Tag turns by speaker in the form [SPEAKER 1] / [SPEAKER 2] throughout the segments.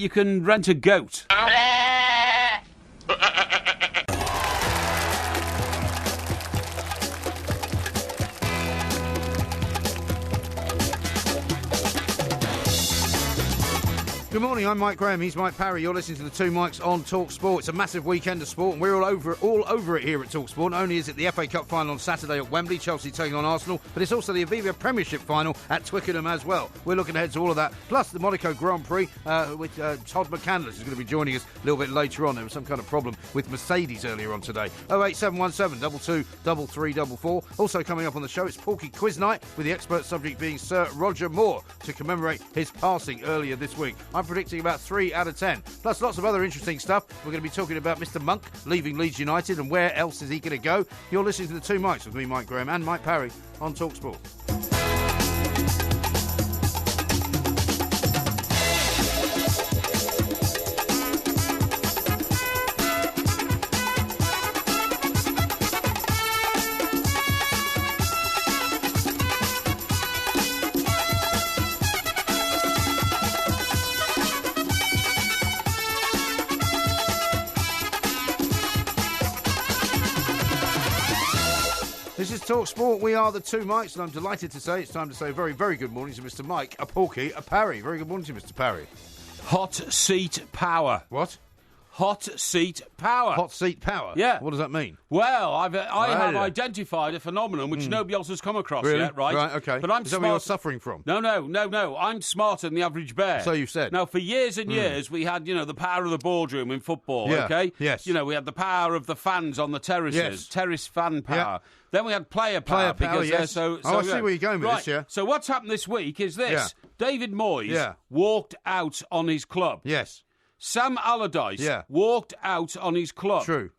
[SPEAKER 1] You can rent a goat.
[SPEAKER 2] Good morning, I'm Mike Graham, he's Mike Parry. You're listening to the Two Mikes on Talk Sport. It's a massive weekend of sport, and we're all over it here at Talk Sport. Not only is it the FA Cup final on Saturday at Wembley, Chelsea taking on Arsenal, but it's also the Aviva Premiership final at Twickenham as well. We're looking ahead to all of that, plus the Monaco Grand Prix, with Todd McCandless is going to be joining us a little bit later on. There was some kind of problem with Mercedes earlier on today. 08717 22 3344. Also coming up on the show, it's Porky Quiz Night, with the expert subject being Sir Roger Moore, to commemorate his passing earlier this week. I'm predicting about 3 out of 10. Plus lots of other interesting stuff. We're going to be talking about Mr. Monk leaving Leeds United and where else is he going to go. You're listening to the Two Mikes with me, Mike Graham, and Mike Parry on Talk Sport. This is Talk Sport. We are the Two Mikes, and I'm delighted to say it's time to say a very, very good morning to Mr. Mike, a Porky, a Parry. Very good morning to you, Mr. Parry.
[SPEAKER 1] Hot seat power.
[SPEAKER 2] What?
[SPEAKER 1] Hot seat power.
[SPEAKER 2] Hot seat power?
[SPEAKER 1] Yeah.
[SPEAKER 2] What does that mean?
[SPEAKER 1] Well, I have identified a phenomenon which nobody else has come across yet, right?
[SPEAKER 2] Right, okay.
[SPEAKER 1] But I'm
[SPEAKER 2] is that what you're suffering from?
[SPEAKER 1] No. I'm smarter than the average bear.
[SPEAKER 2] So you said.
[SPEAKER 1] Now, for years and years, we had, the power of the boardroom in football, okay?
[SPEAKER 2] Yes.
[SPEAKER 1] We had the power of the fans on the terraces,
[SPEAKER 2] Yes.
[SPEAKER 1] terrace fan power.
[SPEAKER 2] Yeah.
[SPEAKER 1] Then we had player power.
[SPEAKER 2] Because yes.
[SPEAKER 1] I
[SPEAKER 2] see where you're going with this, yeah.
[SPEAKER 1] So what's happened this week is this.
[SPEAKER 2] Yeah.
[SPEAKER 1] David Moyes walked out on his club.
[SPEAKER 2] Yes.
[SPEAKER 1] Sam Allardyce walked out on his club.
[SPEAKER 2] True.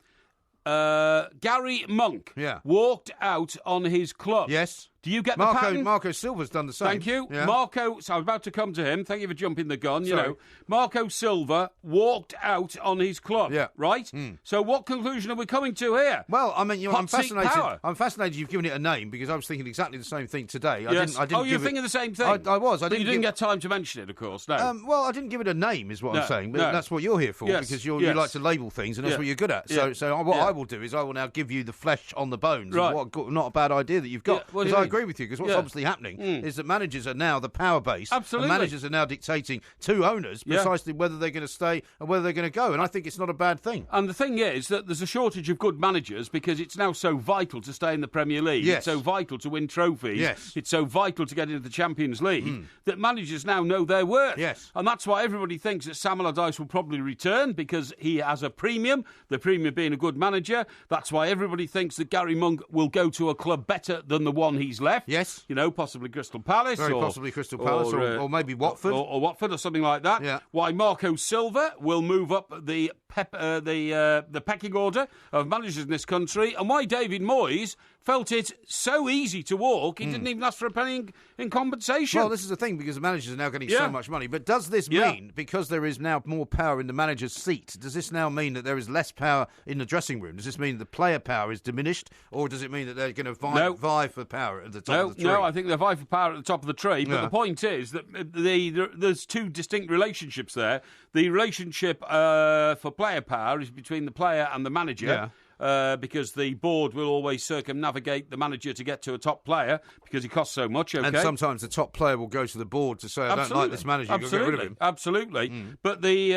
[SPEAKER 1] Gary Monk walked out on his club.
[SPEAKER 2] Yes.
[SPEAKER 1] Do you get the pattern?
[SPEAKER 2] Marco Silva's done the same.
[SPEAKER 1] Thank you.
[SPEAKER 2] Yeah.
[SPEAKER 1] Marco, so I was about to come to him. Thank you for jumping the gun.
[SPEAKER 2] Sorry.
[SPEAKER 1] Marco Silva walked out on his club.
[SPEAKER 2] Yeah.
[SPEAKER 1] Right? So what conclusion are we coming to here?
[SPEAKER 2] Well, I mean, I'm
[SPEAKER 1] Hot seat
[SPEAKER 2] fascinated.
[SPEAKER 1] power.
[SPEAKER 2] I'm fascinated you've given it a name, because I was thinking exactly the same thing today.
[SPEAKER 1] Yes.
[SPEAKER 2] I didn't
[SPEAKER 1] you're
[SPEAKER 2] give
[SPEAKER 1] thinking
[SPEAKER 2] it,
[SPEAKER 1] the same thing?
[SPEAKER 2] I was.
[SPEAKER 1] But you didn't get time to mention it, of course, no.
[SPEAKER 2] Well, I didn't give it a name, is what I'm saying. But
[SPEAKER 1] no.
[SPEAKER 2] that's what you're here for,
[SPEAKER 1] Yes.
[SPEAKER 2] because you
[SPEAKER 1] Yes.
[SPEAKER 2] like to label things, and that's
[SPEAKER 1] Yeah.
[SPEAKER 2] what you're good at.
[SPEAKER 1] Yeah.
[SPEAKER 2] So what
[SPEAKER 1] Yeah.
[SPEAKER 2] I will do is I will now give you the flesh on the bones.
[SPEAKER 1] Right.
[SPEAKER 2] Of what not a bad idea that you've got.
[SPEAKER 1] Yeah, what do
[SPEAKER 2] Because
[SPEAKER 1] you
[SPEAKER 2] I
[SPEAKER 1] mean?
[SPEAKER 2] agree with you, because what's
[SPEAKER 1] Yeah.
[SPEAKER 2] obviously happening is that managers are now the power base.
[SPEAKER 1] Absolutely.
[SPEAKER 2] And managers are now dictating to owners precisely whether they're going to stay and whether they're going to go. And I think it's not a bad thing.
[SPEAKER 1] And the thing is that there's a shortage of good managers because it's now so vital to stay in the Premier League.
[SPEAKER 2] Yes.
[SPEAKER 1] It's so vital to win trophies.
[SPEAKER 2] Yes.
[SPEAKER 1] It's so vital to get into the Champions League that managers now know their worth.
[SPEAKER 2] Yes.
[SPEAKER 1] And that's why everybody thinks that Sam Allardyce will probably return, because he has a premium, the premium being a good manager. That's why everybody thinks that Gary Monk will go to a club better than the one he's left.
[SPEAKER 2] Yes.
[SPEAKER 1] Possibly Crystal Palace.
[SPEAKER 2] Very possibly Crystal Palace or maybe Watford.
[SPEAKER 1] Or Watford or something like that.
[SPEAKER 2] Yeah.
[SPEAKER 1] Why Marco Silva will move up the pecking order of managers in this country, and why David Moyes felt it so easy to walk, he didn't even ask for a penny in compensation.
[SPEAKER 2] Well, this is the thing, because the managers are now getting so much money. But does this mean, because there is now more power in the manager's seat, does this now mean that there is less power in the dressing room? Does this mean the player power is diminished, or does it mean that they're going to vie for power at the top of the tree?
[SPEAKER 1] No, I think they're vie for power at the top of the tree. But the point is that there's two distinct relationships there. The relationship for player power is between the player and the manager.
[SPEAKER 2] Yeah.
[SPEAKER 1] Because the board will always circumnavigate the manager to get to a top player because he costs so much. Okay?
[SPEAKER 2] And sometimes the top player will go to the board to say, I don't like this manager, you've got to get rid of him.
[SPEAKER 1] Absolutely. But the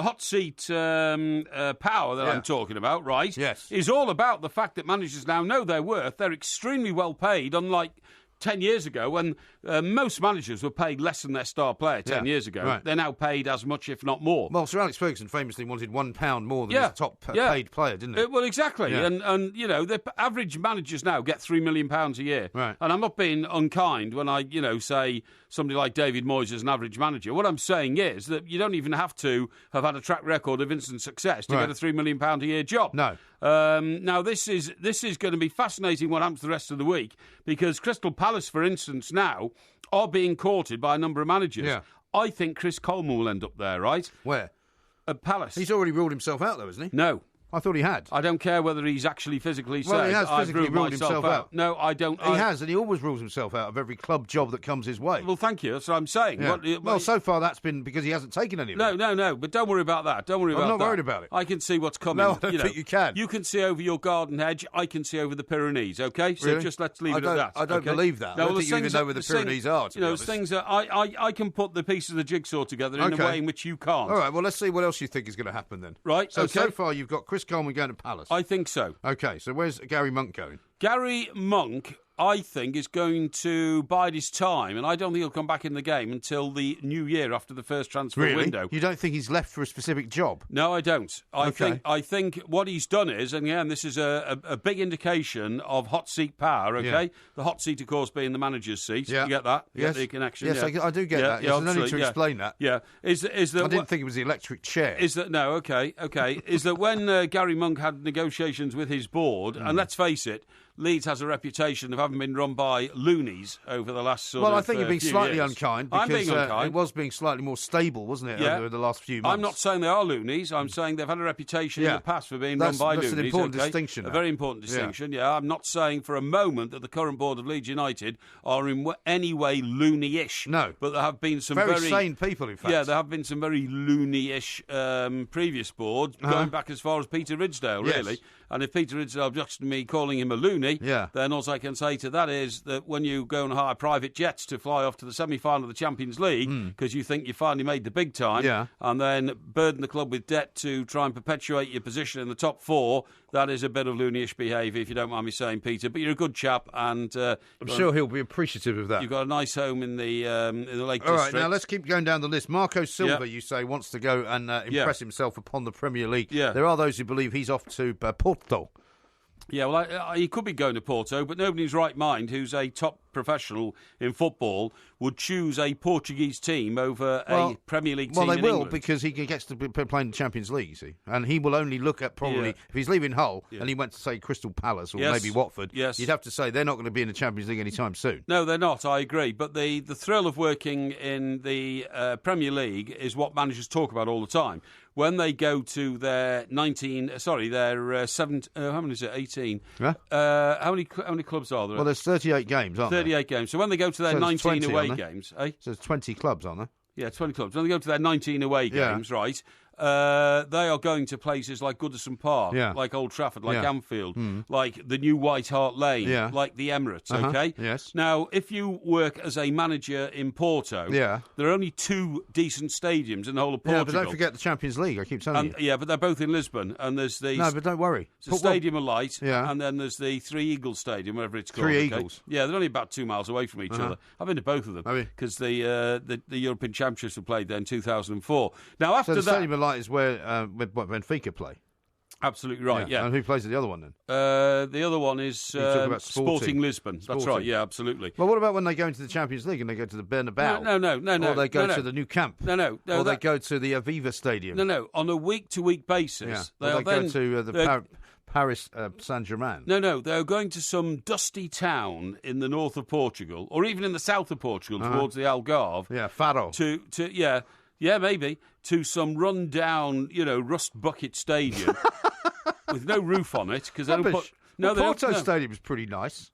[SPEAKER 1] hot seat power that I'm talking about, right, is all about the fact that managers now know their worth. They're extremely well paid, unlike 10 years ago, when most managers were paid less than their star player 10 years ago.
[SPEAKER 2] Right.
[SPEAKER 1] They're now paid as much, if not more.
[SPEAKER 2] Well, Sir Alex Ferguson famously wanted £1 more than his top paid player, didn't he?
[SPEAKER 1] Well, exactly.
[SPEAKER 2] Yeah.
[SPEAKER 1] And the average managers now get £3 million a year.
[SPEAKER 2] Right.
[SPEAKER 1] And I'm not being unkind when I, say somebody like David Moyes is an average manager. What I'm saying is that you don't even have to have had a track record of instant success to get a £3 million a year job.
[SPEAKER 2] No.
[SPEAKER 1] Now, this is going to be fascinating what happens the rest of the week, because Crystal Palace, for instance, now are being courted by a number of managers.
[SPEAKER 2] Yeah.
[SPEAKER 1] I think Chris Coleman will end up there, right?
[SPEAKER 2] Where?
[SPEAKER 1] At Palace.
[SPEAKER 2] He's already ruled himself out, though, isn't he?
[SPEAKER 1] No.
[SPEAKER 2] I thought he had.
[SPEAKER 1] I don't care whether he's actually physically said,
[SPEAKER 2] he has physically ruled himself out.
[SPEAKER 1] No, I don't.
[SPEAKER 2] He has, and he always rules himself out of every club job that comes his way.
[SPEAKER 1] Well, thank you. That's what I'm saying.
[SPEAKER 2] Yeah. So far that's been because he hasn't taken any of it.
[SPEAKER 1] No. But don't worry about that. I'm
[SPEAKER 2] not worried about it.
[SPEAKER 1] I can see what's coming.
[SPEAKER 2] No, I don't think you can.
[SPEAKER 1] You can see over your garden hedge. I can see over the Pyrenees. Okay, so just let's leave it at that.
[SPEAKER 2] I don't believe that. I don't think you even know where the Pyrenees are.
[SPEAKER 1] There's things that I can put the pieces of the jigsaw together in a way in which you can't.
[SPEAKER 2] All right. Well, let's see what else you think is going to happen then.
[SPEAKER 1] Right.
[SPEAKER 2] So far you've got Chris Coleman going to Palace.
[SPEAKER 1] I think so.
[SPEAKER 2] Okay, so where's Gary Monk going?
[SPEAKER 1] Gary Monk, I think, is going to bide his time, and I don't think he'll come back in the game until the new year after the first transfer window.
[SPEAKER 2] You don't think he's left for a specific job?
[SPEAKER 1] No, I don't. I think what he's done is, and again, this is a big indication of hot seat power, okay? Yeah. The hot seat, of course, being the manager's seat. Yeah. You get that? You get the connection?
[SPEAKER 2] Yes, I do get that. There's no need to explain that.
[SPEAKER 1] Yeah. I
[SPEAKER 2] didn't think it was the electric chair.
[SPEAKER 1] Is that when Gary Monk had negotiations with his board, and let's face it, Leeds has a reputation of having been run by loonies over the last sort of
[SPEAKER 2] I think you're being slightly unkind. Because,
[SPEAKER 1] I'm being unkind.
[SPEAKER 2] It was being slightly more stable, wasn't it, over the last few months?
[SPEAKER 1] I'm not saying they are loonies. I'm saying they've had a reputation in the past for being run by loonies.
[SPEAKER 2] That's an important distinction.
[SPEAKER 1] A very important distinction, I'm not saying for a moment that the current board of Leeds United are in any way loony-ish.
[SPEAKER 2] No.
[SPEAKER 1] But there have been some
[SPEAKER 2] very sane people, in fact.
[SPEAKER 1] Yeah, there have been some very loony-ish previous boards, going back as far as Peter Ridsdale, really. Yes. And if Peter Ridsdale objects to me calling him a loony, then all I can say to that is that when you go and hire private jets to fly off to the semi-final of the Champions League because you think you finally made the big time, and then burden the club with debt to try and perpetuate your position in the top four, that is a bit of loonyish behaviour, if you don't mind me saying, Peter. But you're a good chap, and
[SPEAKER 2] I'm sure he'll be appreciative of that.
[SPEAKER 1] You've got a nice home in the Lake District.
[SPEAKER 2] All right, now let's keep going down the list. Marco Silva, you say, wants to go and impress himself upon the Premier League. Yeah. There are those who believe he's off to Porto.
[SPEAKER 1] Yeah, well, he could be going to Porto, but nobody in his right mind who's a top professional in football would choose a Portuguese team over a Premier League team in England. Well, they will, because he gets to play in the Champions League, you see. And he will only look at if he's leaving Hull and he went to, say, Crystal Palace or maybe Watford, you'd have to say they're not going to be in the Champions League anytime soon. No, they're not, I agree. But the thrill of working in the Premier League is what managers talk about all the time. When they go to their 18. How many is it? 18. Yeah. How many clubs are there? Well, there's 38 games, aren't there? 38 games. So when they go to their 19 away games, So there's 20 clubs, aren't there? Yeah, 20 clubs. When they go to their 19 away games, right? They are going to places like Goodison Park, like Old Trafford, like Anfield, like the new White Hart Lane, like the Emirates, okay? Yes. Now, if you work as a manager in Porto, there are only 2 decent stadiums in the whole of Portugal. Yeah, but don't forget the Champions League, I keep telling you. Yeah, but they're both in Lisbon, and there's the... No, but don't worry. It's the Stadium of Light, and then there's the Three Eagles Stadium, whatever it's called. Three Eagles? Yeah, they're only about 2 miles away from each other. I've been to both of them, because the European Championships were played there in 2004. Now, after that... Stadium of Light is where Benfica play. Absolutely right, yeah. And who plays at the other one then? The other one is Sporting Lisbon. That's right, yeah, absolutely. Well, what about when they go into the Champions League and they go to the Bernabeu? No. Or they go to the new camp? No. Or they go to the Aviva Stadium? No. On a week-to-week basis. Yeah. They go to the Paris Saint-Germain? No. They're going to some dusty town in the north of Portugal, or even in the south of Portugal, towards the Algarve. Yeah, Faro. Yeah, maybe, to some run-down, rust bucket stadium with no roof on it. Because they don't put... No, the Porto Stadium is pretty nice.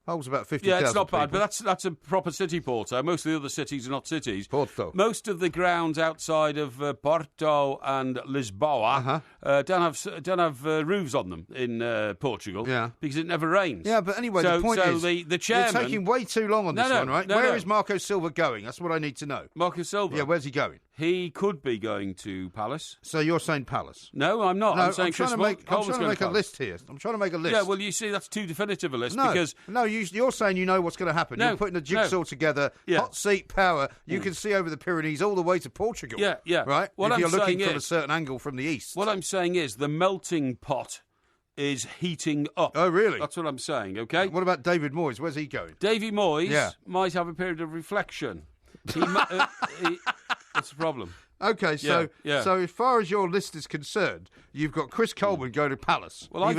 [SPEAKER 1] Holds about 50,000 people. Yeah, it's not bad, but that's a proper city, Porto. Most of the other cities are not cities. Porto. Most of the grounds outside of Porto and Lisboa don't have roofs on them in Portugal because it never rains. Yeah, but anyway, the point is the chairman... You're taking way too long on this one, right? Where is Marco Silva going? That's what I need to know. Marco Silva? Yeah, where's he going? He could be going to Palace. So you're saying Palace? No, I'm not. No, I'm saying Chris Coleman's going to Palace. I'm trying to make a list here. I'm trying to make a list. Yeah, well, you see, that's too definitive a list because... No, you're saying you know what's going to happen. You're putting a jigsaw together, hot seat power. You can see over the Pyrenees all the way to Portugal. Yeah. Right? If you're looking from a certain angle from the east. What I'm saying is the melting pot is heating up. Oh, really? That's what I'm saying, okay? What about David Moyes? Where's he going? Davy Moyes might have a period of reflection. What's the problem?
[SPEAKER 2] Okay, so as far as your list is concerned, you've got Chris Coleman going to Palace,
[SPEAKER 1] I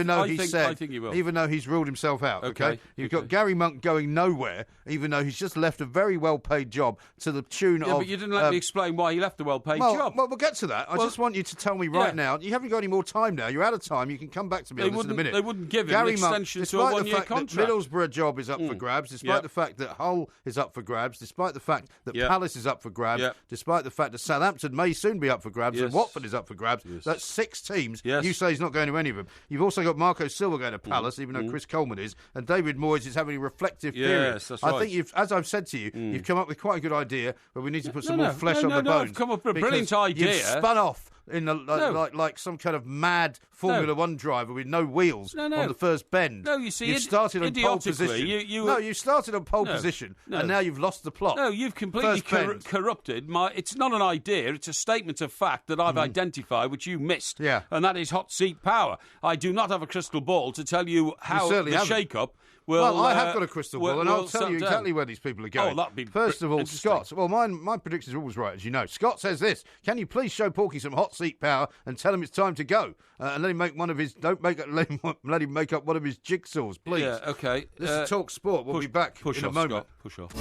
[SPEAKER 1] think he will.
[SPEAKER 2] Even though he's ruled himself out. Okay, you've got Gary Monk going nowhere, even though he's just left a very well-paid job to the tune of.
[SPEAKER 1] But you didn't let me explain why he left a well-paid job.
[SPEAKER 2] Well, we'll get to that. I just want you to tell me right now. You haven't got any more time now. You're out of time. You can come back to me on this in a minute.
[SPEAKER 1] They wouldn't give him an extension to a one-year contract.
[SPEAKER 2] The Middlesbrough job is up for grabs, despite the fact that Hull is up for grabs, despite the fact that Palace is up for grabs, despite the fact that Southampton may soon be up for grabs, and Watford is up for grabs. That's 6 teams. You say he's not going to any of them. You've also got Marco Silva going to Palace, even though Chris Coleman is, and David Moyes is having a reflective period.
[SPEAKER 1] Yes, that's right.
[SPEAKER 2] I think as I've said to you, you've come up with quite a good idea, but we need to put some more flesh on the bones.
[SPEAKER 1] I've come up with a brilliant idea.
[SPEAKER 2] You've spun off in like some kind of mad Formula One driver with no wheels on the first bend.
[SPEAKER 1] No, you see,
[SPEAKER 2] you've started on pole position. You started on pole position, and now you've lost the plot.
[SPEAKER 1] No, you've completely corrupted my. It's not an idea; it's a statement of fact that I've identified, which you missed. And that is hot seat power. I do not have a crystal ball to tell you how the shake-up.
[SPEAKER 2] Well, I have got a crystal ball, and I'll tell you exactly where these people are going.
[SPEAKER 1] That'd be
[SPEAKER 2] First of all, Scott. Well, my predictions are always right, as you know. Scott says this: can you please show Porky some hot seat power and tell him it's time to go, and let him make one of his. Let him make up one of his jigsaws, please.
[SPEAKER 1] Yeah, okay.
[SPEAKER 2] This is Talk Sport. We'll be back in a moment.
[SPEAKER 1] Scott, push off.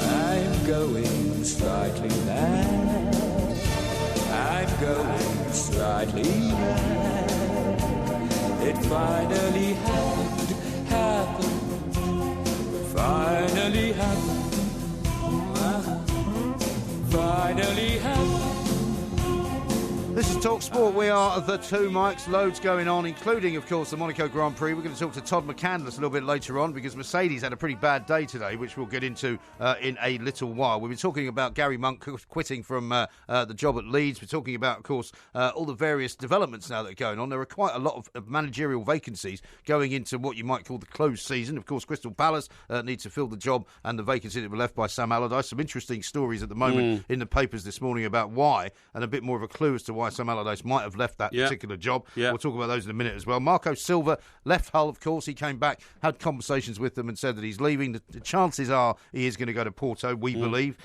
[SPEAKER 3] I'm going slightly mad. I'm going slightly mad. It finally happened. Finally happened. Finally happened.
[SPEAKER 2] This is Talk Sport. We are the two mics. Loads going on, including, of course, the Monaco Grand Prix. We're going to talk to Todd McCandless a little bit later on because Mercedes had a pretty bad day today, which we'll get into in a little while. We've been talking about Gary Monk quitting from the job at Leeds. We're talking about, of course, all the various developments now that are going on. There are quite a lot of managerial vacancies going into what you might call the closed season. Of course, Crystal Palace needs to fill the job and the vacancy that were left by Sam Allardyce. Some interesting stories at the moment in the papers this morning about why, and a bit more of a clue as to why Sam Allardyce might have left that particular job. We'll talk about those in a minute as well. Marco Silva left Hull, of course. He came back, had conversations with them and said that he's leaving. The chances are he is going to go to Porto, we believe.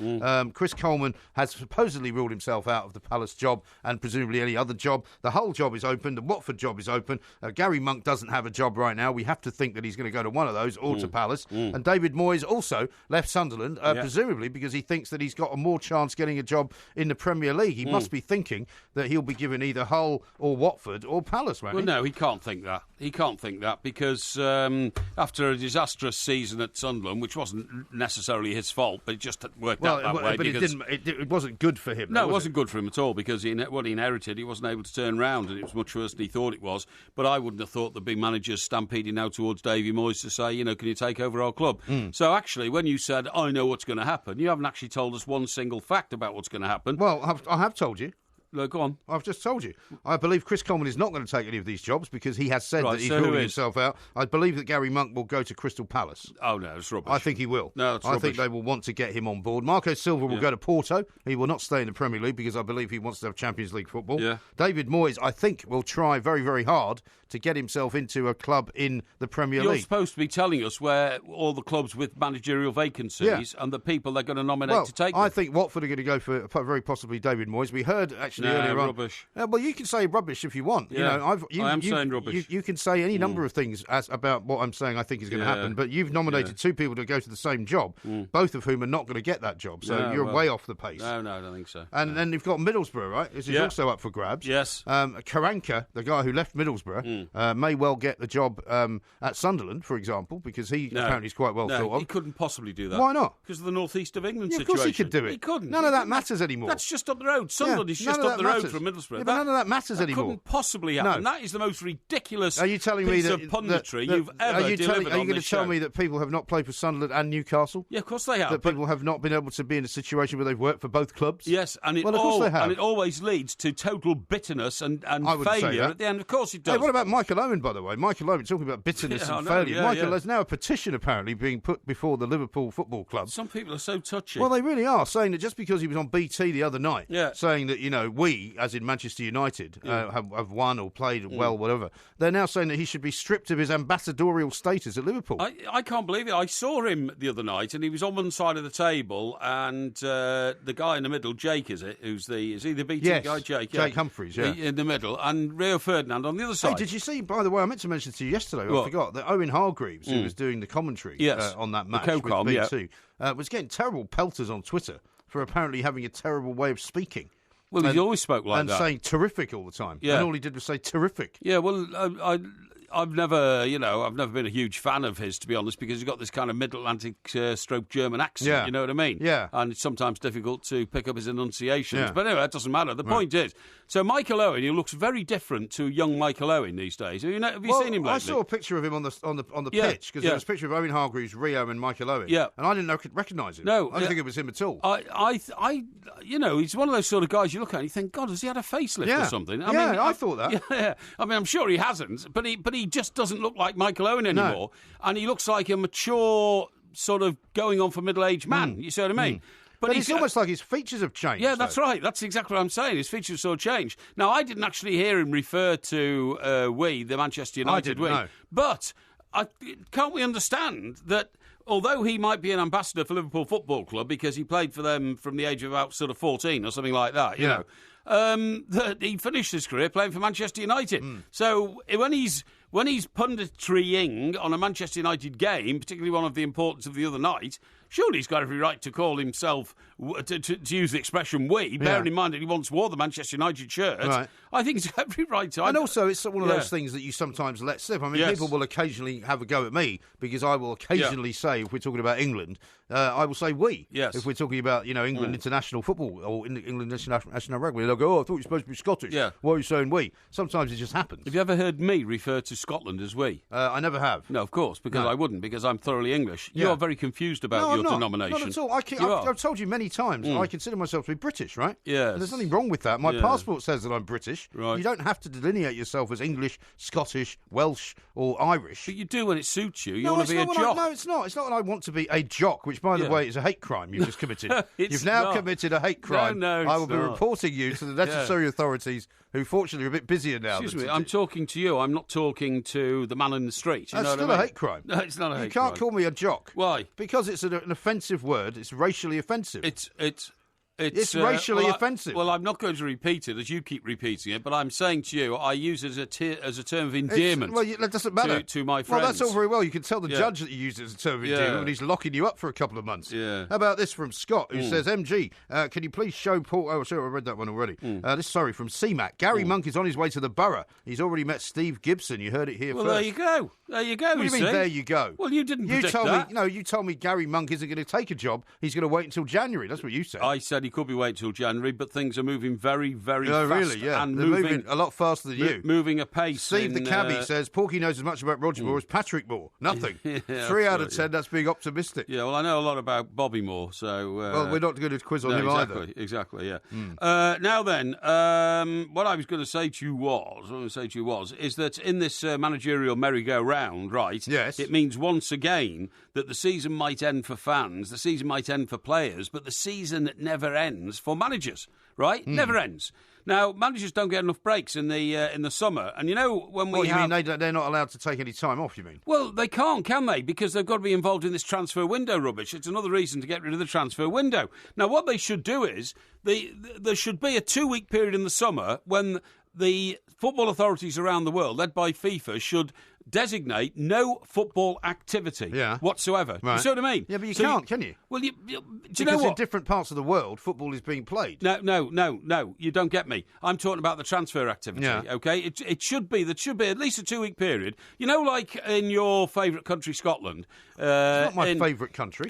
[SPEAKER 2] Chris Coleman has supposedly ruled himself out of the Palace job and presumably any other job. The Hull job is open. The Watford job is open. Gary Monk doesn't have a job right now. We have to think that he's going to go to one of those or to Palace. And David Moyes also left Sunderland, presumably because he thinks that he's got a more chance getting a job in the Premier League. He must be thinking that he'll be given either Hull or Watford or Palace, right?
[SPEAKER 1] Well, no, he can't think that. He can't think that because after a disastrous season at Sunderland, which wasn't necessarily his fault, but it just worked out that way.
[SPEAKER 2] But it wasn't good for him.
[SPEAKER 1] No, it wasn't good for him at all because what he inherited, he wasn't able to turn around, and it was much worse than he thought it was. But I wouldn't have thought there'd be managers stampeding now towards Davy Moyes to say, can you take over our club? So actually, when you said, I know what's going to happen, you haven't actually told us one single fact about what's going to happen.
[SPEAKER 2] Well, I have told you.
[SPEAKER 1] No, go on.
[SPEAKER 2] I've just told you. I believe Chris Coleman is not going to take any of these jobs because he has said that he's ruling himself out. I believe that Gary Monk will go to Crystal Palace.
[SPEAKER 1] Oh, no, it's rubbish.
[SPEAKER 2] I think he will.
[SPEAKER 1] No, it's rubbish.
[SPEAKER 2] I think they will want to get him on board. Marco Silva will go to Porto. He will not stay in the Premier League because I believe he wants to have Champions League football.
[SPEAKER 1] Yeah.
[SPEAKER 2] David Moyes, I think, will try very, very hard to get himself into a club in the Premier League.
[SPEAKER 1] You're supposed to be telling us where all the clubs with managerial vacancies and the people they're going to nominate to take them.
[SPEAKER 2] I think Watford are going to go for very possibly David Moyes. We heard actually earlier
[SPEAKER 1] rubbish.
[SPEAKER 2] Well, you can say rubbish if you want.
[SPEAKER 1] Yeah, I am saying
[SPEAKER 2] rubbish. You can say any number of things about what I'm saying I think is going to happen, but you've nominated two people to go to the same job, both of whom are not going to get that job, so you're way off the pace.
[SPEAKER 1] No, I don't think so.
[SPEAKER 2] And then you've got Middlesbrough, right? This is also up for grabs.
[SPEAKER 1] Yes.
[SPEAKER 2] Karanka, the guy who left Middlesbrough, may well get the job at Sunderland, for example, because he apparently is quite well thought of.
[SPEAKER 1] He couldn't possibly do that.
[SPEAKER 2] Why not?
[SPEAKER 1] Because of the northeast of England situation.
[SPEAKER 2] Of course he could do it.
[SPEAKER 1] He couldn't.
[SPEAKER 2] None of that matters anymore.
[SPEAKER 1] That's just up the road. Sunderland is just up the road from Middlesbrough.
[SPEAKER 2] Yeah, but none of that matters anymore.
[SPEAKER 1] Couldn't possibly happen. No. That is the most ridiculous piece of punditry you've ever delivered.
[SPEAKER 2] Are you going to tell
[SPEAKER 1] show?
[SPEAKER 2] Me that people have not played for Sunderland and Newcastle?
[SPEAKER 1] Yeah, of course they have.
[SPEAKER 2] That people have not been able to be in a situation where they've worked for both clubs?
[SPEAKER 1] Yes, and it always leads to total bitterness and failure at the end. Of course it does.
[SPEAKER 2] Hey, what about Michael Owen, by the way? Michael Owen, talking about bitterness and failure. Michael, there's now a petition apparently being put before the Liverpool Football Club.
[SPEAKER 1] Some people are so touchy.
[SPEAKER 2] Well, they really are, saying that just because he was on BT the other night, saying that, we, as in Manchester United, have won or played well, whatever. They're now saying that he should be stripped of his ambassadorial status at Liverpool.
[SPEAKER 1] I can't believe it. I saw him the other night, and he was on one side of the table, and the guy in the middle, Jake, is he the BT guy, Jake?
[SPEAKER 2] Jake Humphries,
[SPEAKER 1] in the middle, and Rio Ferdinand on the other side.
[SPEAKER 2] Hey, did you see, by the way, I meant to mention to you yesterday, I forgot, that Owen Hargreaves, who was doing the commentary on that match with BT, was getting terrible pelters on Twitter for apparently having a terrible way of speaking.
[SPEAKER 1] Well, he always spoke like that.
[SPEAKER 2] And saying terrific all the time.
[SPEAKER 1] Yeah.
[SPEAKER 2] And all he did was say terrific.
[SPEAKER 1] Yeah, well, I've never been a huge fan of his, to be honest, because he's got this kind of mid-Atlantic stroke German accent, you know what I mean?
[SPEAKER 2] Yeah.
[SPEAKER 1] And it's sometimes difficult to pick up his enunciations. Yeah. But anyway, that doesn't matter. The point is, so Michael Owen, he looks very different to young Michael Owen these days. Have you seen him lately?
[SPEAKER 2] I saw a picture of him on the pitch, because there was a picture of Owen Hargreaves, Rio and Michael Owen. Yeah. And I didn't recognise him. No. I didn't think it was him at all.
[SPEAKER 1] He's one of those sort of guys you look at and you think, God, has he had a facelift or something?
[SPEAKER 2] I thought that.
[SPEAKER 1] Yeah. I mean, I'm sure he hasn't, but he just doesn't look like Michael Owen anymore, and he looks like a mature, sort of going on for middle-aged man. You see what I mean?
[SPEAKER 2] But it's almost like his features have changed.
[SPEAKER 1] Yeah, that's right. That's exactly what I'm saying. His features sort of changed. Now, I didn't actually hear him refer to the Manchester United we.
[SPEAKER 2] No.
[SPEAKER 1] But can't we understand that although he might be an ambassador for Liverpool Football Club because he played for them from the age of about sort of 14 or something like that, you know, that he finished his career playing for Manchester United. So when he's punditrying on a Manchester United game, particularly one of the importance of the other night, surely he's got every right to call himself, to use the expression we, bearing in mind that he once wore the Manchester United shirt. Right. I think he's got every right to.
[SPEAKER 2] And also, it's one of those things that you sometimes let slip. I mean, people will occasionally have a go at me because I will occasionally say, if we're talking about England, I will say we. Yes. If we're talking about, England international football or England international rugby, they'll go, I thought you were supposed to be Scottish. Yeah. Why are you saying we? Sometimes it just happens.
[SPEAKER 1] Have you ever heard me refer to Scotland as we?
[SPEAKER 2] I never have.
[SPEAKER 1] No, of course, because I wouldn't, because I'm thoroughly English. You are very confused about your denomination.
[SPEAKER 2] Not at all. I've told you many times, I consider myself to be British, right?
[SPEAKER 1] Yes.
[SPEAKER 2] And there's nothing wrong with that. My passport says that I'm British. Right. You don't have to delineate yourself as English, Scottish, Welsh or Irish.
[SPEAKER 1] But you do when it suits you. You want to be a jock.
[SPEAKER 2] No, it's not. It's not that I want to be a jock, which, by the way, is a hate crime you've just committed. You've now committed a hate crime.
[SPEAKER 1] No,
[SPEAKER 2] I will be reporting you to the necessary authorities, who fortunately are a bit busier now.
[SPEAKER 1] Excuse me, I'm talking to you. I'm not talking to the man in the street.
[SPEAKER 2] That's still a hate crime.
[SPEAKER 1] No, it's not a hate
[SPEAKER 2] crime. You can't call me a jock.
[SPEAKER 1] Why?
[SPEAKER 2] Because it's an offensive word. It's racially offensive.
[SPEAKER 1] It's
[SPEAKER 2] racially offensive.
[SPEAKER 1] Well, I'm not going to repeat it as you keep repeating it, but I'm saying to you, I use it as a term of endearment.
[SPEAKER 2] That doesn't matter
[SPEAKER 1] to my friends.
[SPEAKER 2] Well, that's all very well. You can tell the judge that you use it as a term of endearment when he's locking you up for a couple of months. Yeah. How about this from Scott, who says, MG, can you please show Paul... Oh, sorry, I read that one already. From CMAC. Gary Monk is on his way to the Borough. He's already met Steve Gibson. You heard it here first.
[SPEAKER 1] Well, there you go. There you go.
[SPEAKER 2] What do you mean, there you go?
[SPEAKER 1] Well, you didn't predict that.
[SPEAKER 2] You told me Gary Monk isn't going to take a job. He's going to wait until January. That's what you said.
[SPEAKER 1] I said he could be waiting until January, but things are moving very, very fast.
[SPEAKER 2] Really, yeah.
[SPEAKER 1] And
[SPEAKER 2] they're moving a lot faster than you.
[SPEAKER 1] Moving apace.
[SPEAKER 2] Steve the cabbie says, Porky knows as much about Roger Moore as Patrick Moore. Nothing. 3 out of 10, that's being optimistic.
[SPEAKER 1] Yeah, well, I know a lot about Bobby Moore, so...
[SPEAKER 2] well, we're not going to quiz on him either.
[SPEAKER 1] Exactly, yeah. Now then, what I was going to say to you was, is that in this managerial merry-go-round, right, it means once again that the season might end for fans, the season might end for players, but the season never ends for managers, right? Never ends. Now, managers don't get enough breaks in the summer, and when we
[SPEAKER 2] mean they're not allowed to take any time off? You mean?
[SPEAKER 1] Well, they can't, can they? Because they've got to be involved in this transfer window rubbish. It's another reason to get rid of the transfer window. Now, what they should do is there should be a 2-week period in the summer when the football authorities around the world, led by FIFA, should designate no football activity whatsoever. Right. You see what I mean?
[SPEAKER 2] Yeah, but you can't, can you?
[SPEAKER 1] Well, do you know what?
[SPEAKER 2] In different parts of the world, football is being played.
[SPEAKER 1] No, you don't get me. I'm talking about the transfer activity, okay? It should be at least a 2-week period. Like in your favourite country, Scotland.
[SPEAKER 2] It's not my favourite country.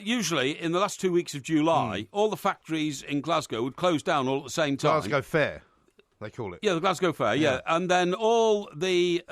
[SPEAKER 1] Usually, in the last 2 weeks of July, all the factories in Glasgow would close down all at the same time.
[SPEAKER 2] Glasgow Fair. They call it.
[SPEAKER 1] Yeah, the Glasgow Fair, yeah. And then all the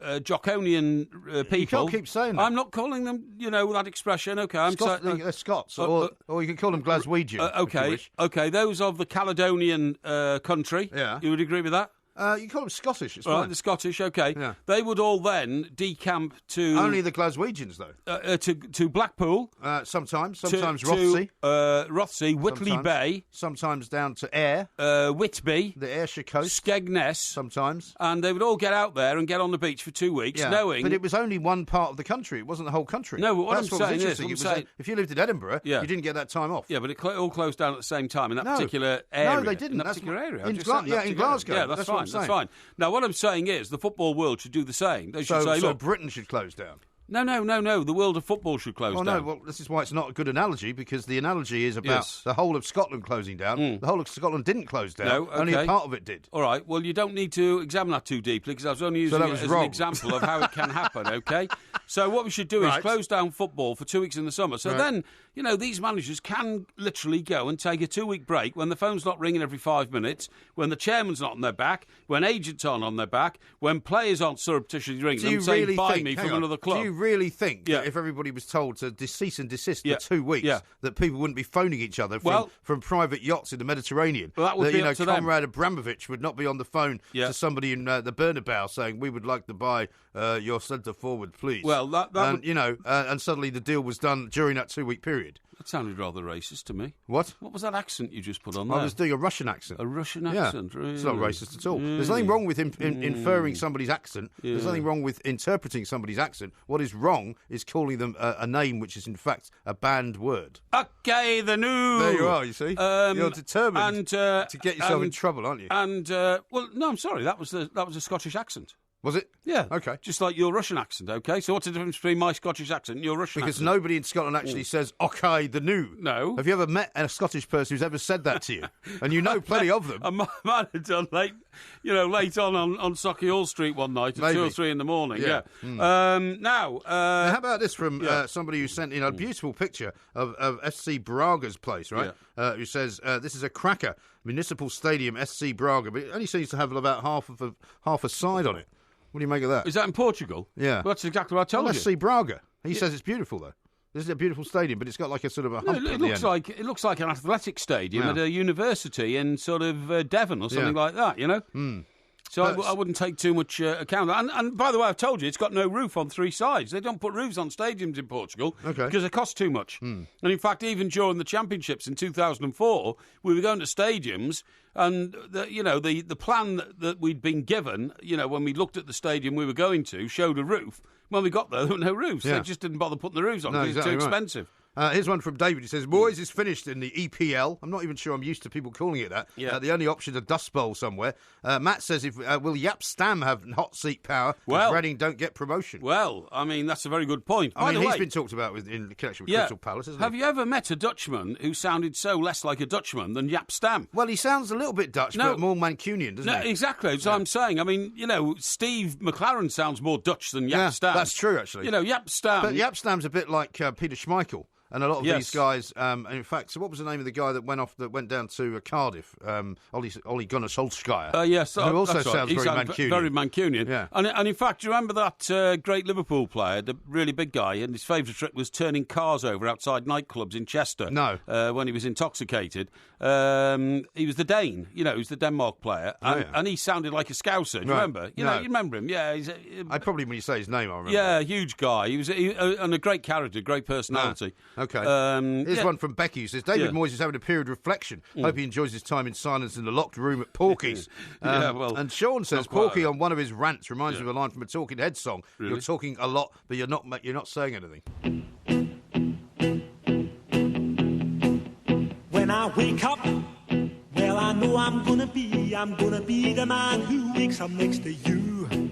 [SPEAKER 1] Jockonian people...
[SPEAKER 2] You can't keep saying that.
[SPEAKER 1] I'm not calling them, that expression. Okay,
[SPEAKER 2] they're Scots, or you can call them Glaswegians.
[SPEAKER 1] Okay, those of the Caledonian country. Yeah. You would agree with that?
[SPEAKER 2] You call them Scottish, it's
[SPEAKER 1] Right,
[SPEAKER 2] fine.
[SPEAKER 1] the Scottish, OK.
[SPEAKER 2] Yeah.
[SPEAKER 1] They would all then decamp to...
[SPEAKER 2] Only the Glaswegians, though.
[SPEAKER 1] To Blackpool.
[SPEAKER 2] Sometimes
[SPEAKER 1] to
[SPEAKER 2] Rothesay.
[SPEAKER 1] Rothesay, Whitley Bay.
[SPEAKER 2] Sometimes down to Ayr.
[SPEAKER 1] Whitby.
[SPEAKER 2] The Ayrshire coast.
[SPEAKER 1] Skegness.
[SPEAKER 2] Sometimes.
[SPEAKER 1] And they would all get out there and get on the beach for 2 weeks, knowing...
[SPEAKER 2] But it was only one part of the country. It wasn't the whole country.
[SPEAKER 1] No, but what
[SPEAKER 2] That's
[SPEAKER 1] I'm
[SPEAKER 2] what
[SPEAKER 1] saying
[SPEAKER 2] was
[SPEAKER 1] is...
[SPEAKER 2] interesting. If you lived in Edinburgh, you didn't get that time off.
[SPEAKER 1] Yeah, but it all closed down at the same time in that particular area.
[SPEAKER 2] No, they didn't.
[SPEAKER 1] In that particular area.
[SPEAKER 2] In Glasgow.
[SPEAKER 1] Yeah, that's fine. That's fine. Now, what I'm saying is the football world should do the same. They should say, look...
[SPEAKER 2] Britain should close down.
[SPEAKER 1] No. The world of football should close down.
[SPEAKER 2] No, well, this is why it's not a good analogy, because the analogy is about the whole of Scotland closing down. The whole of Scotland didn't close down.
[SPEAKER 1] No, okay.
[SPEAKER 2] Only a part of it did.
[SPEAKER 1] All right, well, you don't need to examine that too deeply, because I was only using it as an example of how it can happen, OK? So what we should do is close down football for 2 weeks in the summer. So then, these managers can literally go and take a 2-week break when the phone's not ringing every 5 minutes, when the chairman's not on their back, when agents aren't on their back, when players aren't surreptitiously ringing them saying, buy me from another club.
[SPEAKER 2] Do you really think that if everybody was told to cease and desist for 2 weeks, that people wouldn't be phoning each other from private yachts in the Mediterranean?
[SPEAKER 1] Well, that would be up to them.
[SPEAKER 2] Comrade Abramovich would not be on the phone to somebody in the Bernabeu saying, we would like to buy your centre forward, please.
[SPEAKER 1] Well,
[SPEAKER 2] and suddenly the deal was done during that 2-week period.
[SPEAKER 1] That sounded rather racist to me.
[SPEAKER 2] What?
[SPEAKER 1] What was that accent you just put on there?
[SPEAKER 2] I was doing a Russian accent.
[SPEAKER 1] A Russian accent, really?
[SPEAKER 2] It's not racist at all. There's nothing wrong with inferring somebody's accent. There's nothing wrong with interpreting somebody's accent. What is wrong is calling them a name which is, in fact, a banned word.
[SPEAKER 1] OK, the new.
[SPEAKER 2] There you are, you see. You're determined to get yourself in trouble, aren't you?
[SPEAKER 1] Well, no, I'm sorry. That was a Scottish accent.
[SPEAKER 2] Was it?
[SPEAKER 1] Yeah.
[SPEAKER 2] OK.
[SPEAKER 1] Just like your Russian accent, OK? So what's the difference between my Scottish accent and your Russian accent?
[SPEAKER 2] Because nobody in Scotland actually says, OK, the new.
[SPEAKER 1] No.
[SPEAKER 2] Have you ever met a Scottish person who's ever said that to you? And you know plenty of them.
[SPEAKER 1] I might have done late on Sauchiehall Street one night at 2 or 3 in the morning. Yeah. Now,
[SPEAKER 2] how about this from somebody who sent in a beautiful picture of SC Braga's place, right? Who says, this is a cracker, Municipal Stadium, SC Braga, but it only seems to have about half a side on it. What do you make of that?
[SPEAKER 1] Is that in Portugal?
[SPEAKER 2] Yeah.
[SPEAKER 1] Well, that's exactly what I told you.
[SPEAKER 2] SC Braga. He says it's beautiful, though. This is a beautiful stadium, but it's got like a sort of a hump at the end.
[SPEAKER 1] It looks like an athletic stadium at a university in sort of Devon or something like that, So I wouldn't take too much account of that. And by the way, I've told you, it's got no roof on 3 sides. They don't put roofs on stadiums in Portugal because they cost too much. And in fact, even during the championships in 2004, we were going to stadiums, and the plan that we'd been given, when we looked at the stadium we were going to, showed a roof. When we got there were no roofs. They just didn't bother putting the roofs on because it's too expensive.
[SPEAKER 2] Here's one from David. He says, Moyes is finished in the EPL. I'm not even sure I'm used to people calling it that. The only option is a dust bowl somewhere. Matt says, will Jaap Stam have hot seat power if Reading don't get promotion?
[SPEAKER 1] Well, I mean, that's a very good point.
[SPEAKER 2] He's been talked about in connection with Crystal Palace, hasn't he?
[SPEAKER 1] Have you ever met a Dutchman who sounded so less like a Dutchman than Jaap Stam?
[SPEAKER 2] Well, he sounds a little bit Dutch, but more Mancunian, doesn't he?
[SPEAKER 1] Exactly. So I'm saying, Steve McLaren sounds more Dutch than Jaap Stam.
[SPEAKER 2] That's true, actually.
[SPEAKER 1] Jaap Stam.
[SPEAKER 2] But Jaap Stam's a bit like Peter Schmeichel. And a lot of these guys, in fact, so what was the name of the guy that went down to Cardiff? Ole Gunnar Solskjaer.
[SPEAKER 1] Yes,
[SPEAKER 2] who also sounds
[SPEAKER 1] very
[SPEAKER 2] Mancunian.
[SPEAKER 1] Very Mancunian.
[SPEAKER 2] Yeah.
[SPEAKER 1] And in fact, do you remember that great Liverpool player, the really big guy, and his favourite trick was turning cars over outside nightclubs in Chester?
[SPEAKER 2] No.
[SPEAKER 1] When he was intoxicated. He was the Dane, he was the Denmark player, and he sounded like a Scouser. Do you remember? You remember him? Yeah.
[SPEAKER 2] I probably, when you say his name, I remember.
[SPEAKER 1] Yeah, huge guy. He was and a great character, great personality.
[SPEAKER 2] Okay. Here's one from Becky who says, David Moyes is having a period of reflection. Hope he enjoys his time in silence in the locked room at Porky's. And Sean says, Porky on one of his rants reminds me of a line from a Talking Heads song. Really? You're talking a lot, but you're not saying anything.
[SPEAKER 4] When I wake up, well, I know I'm gonna be the man who wakes up next to you.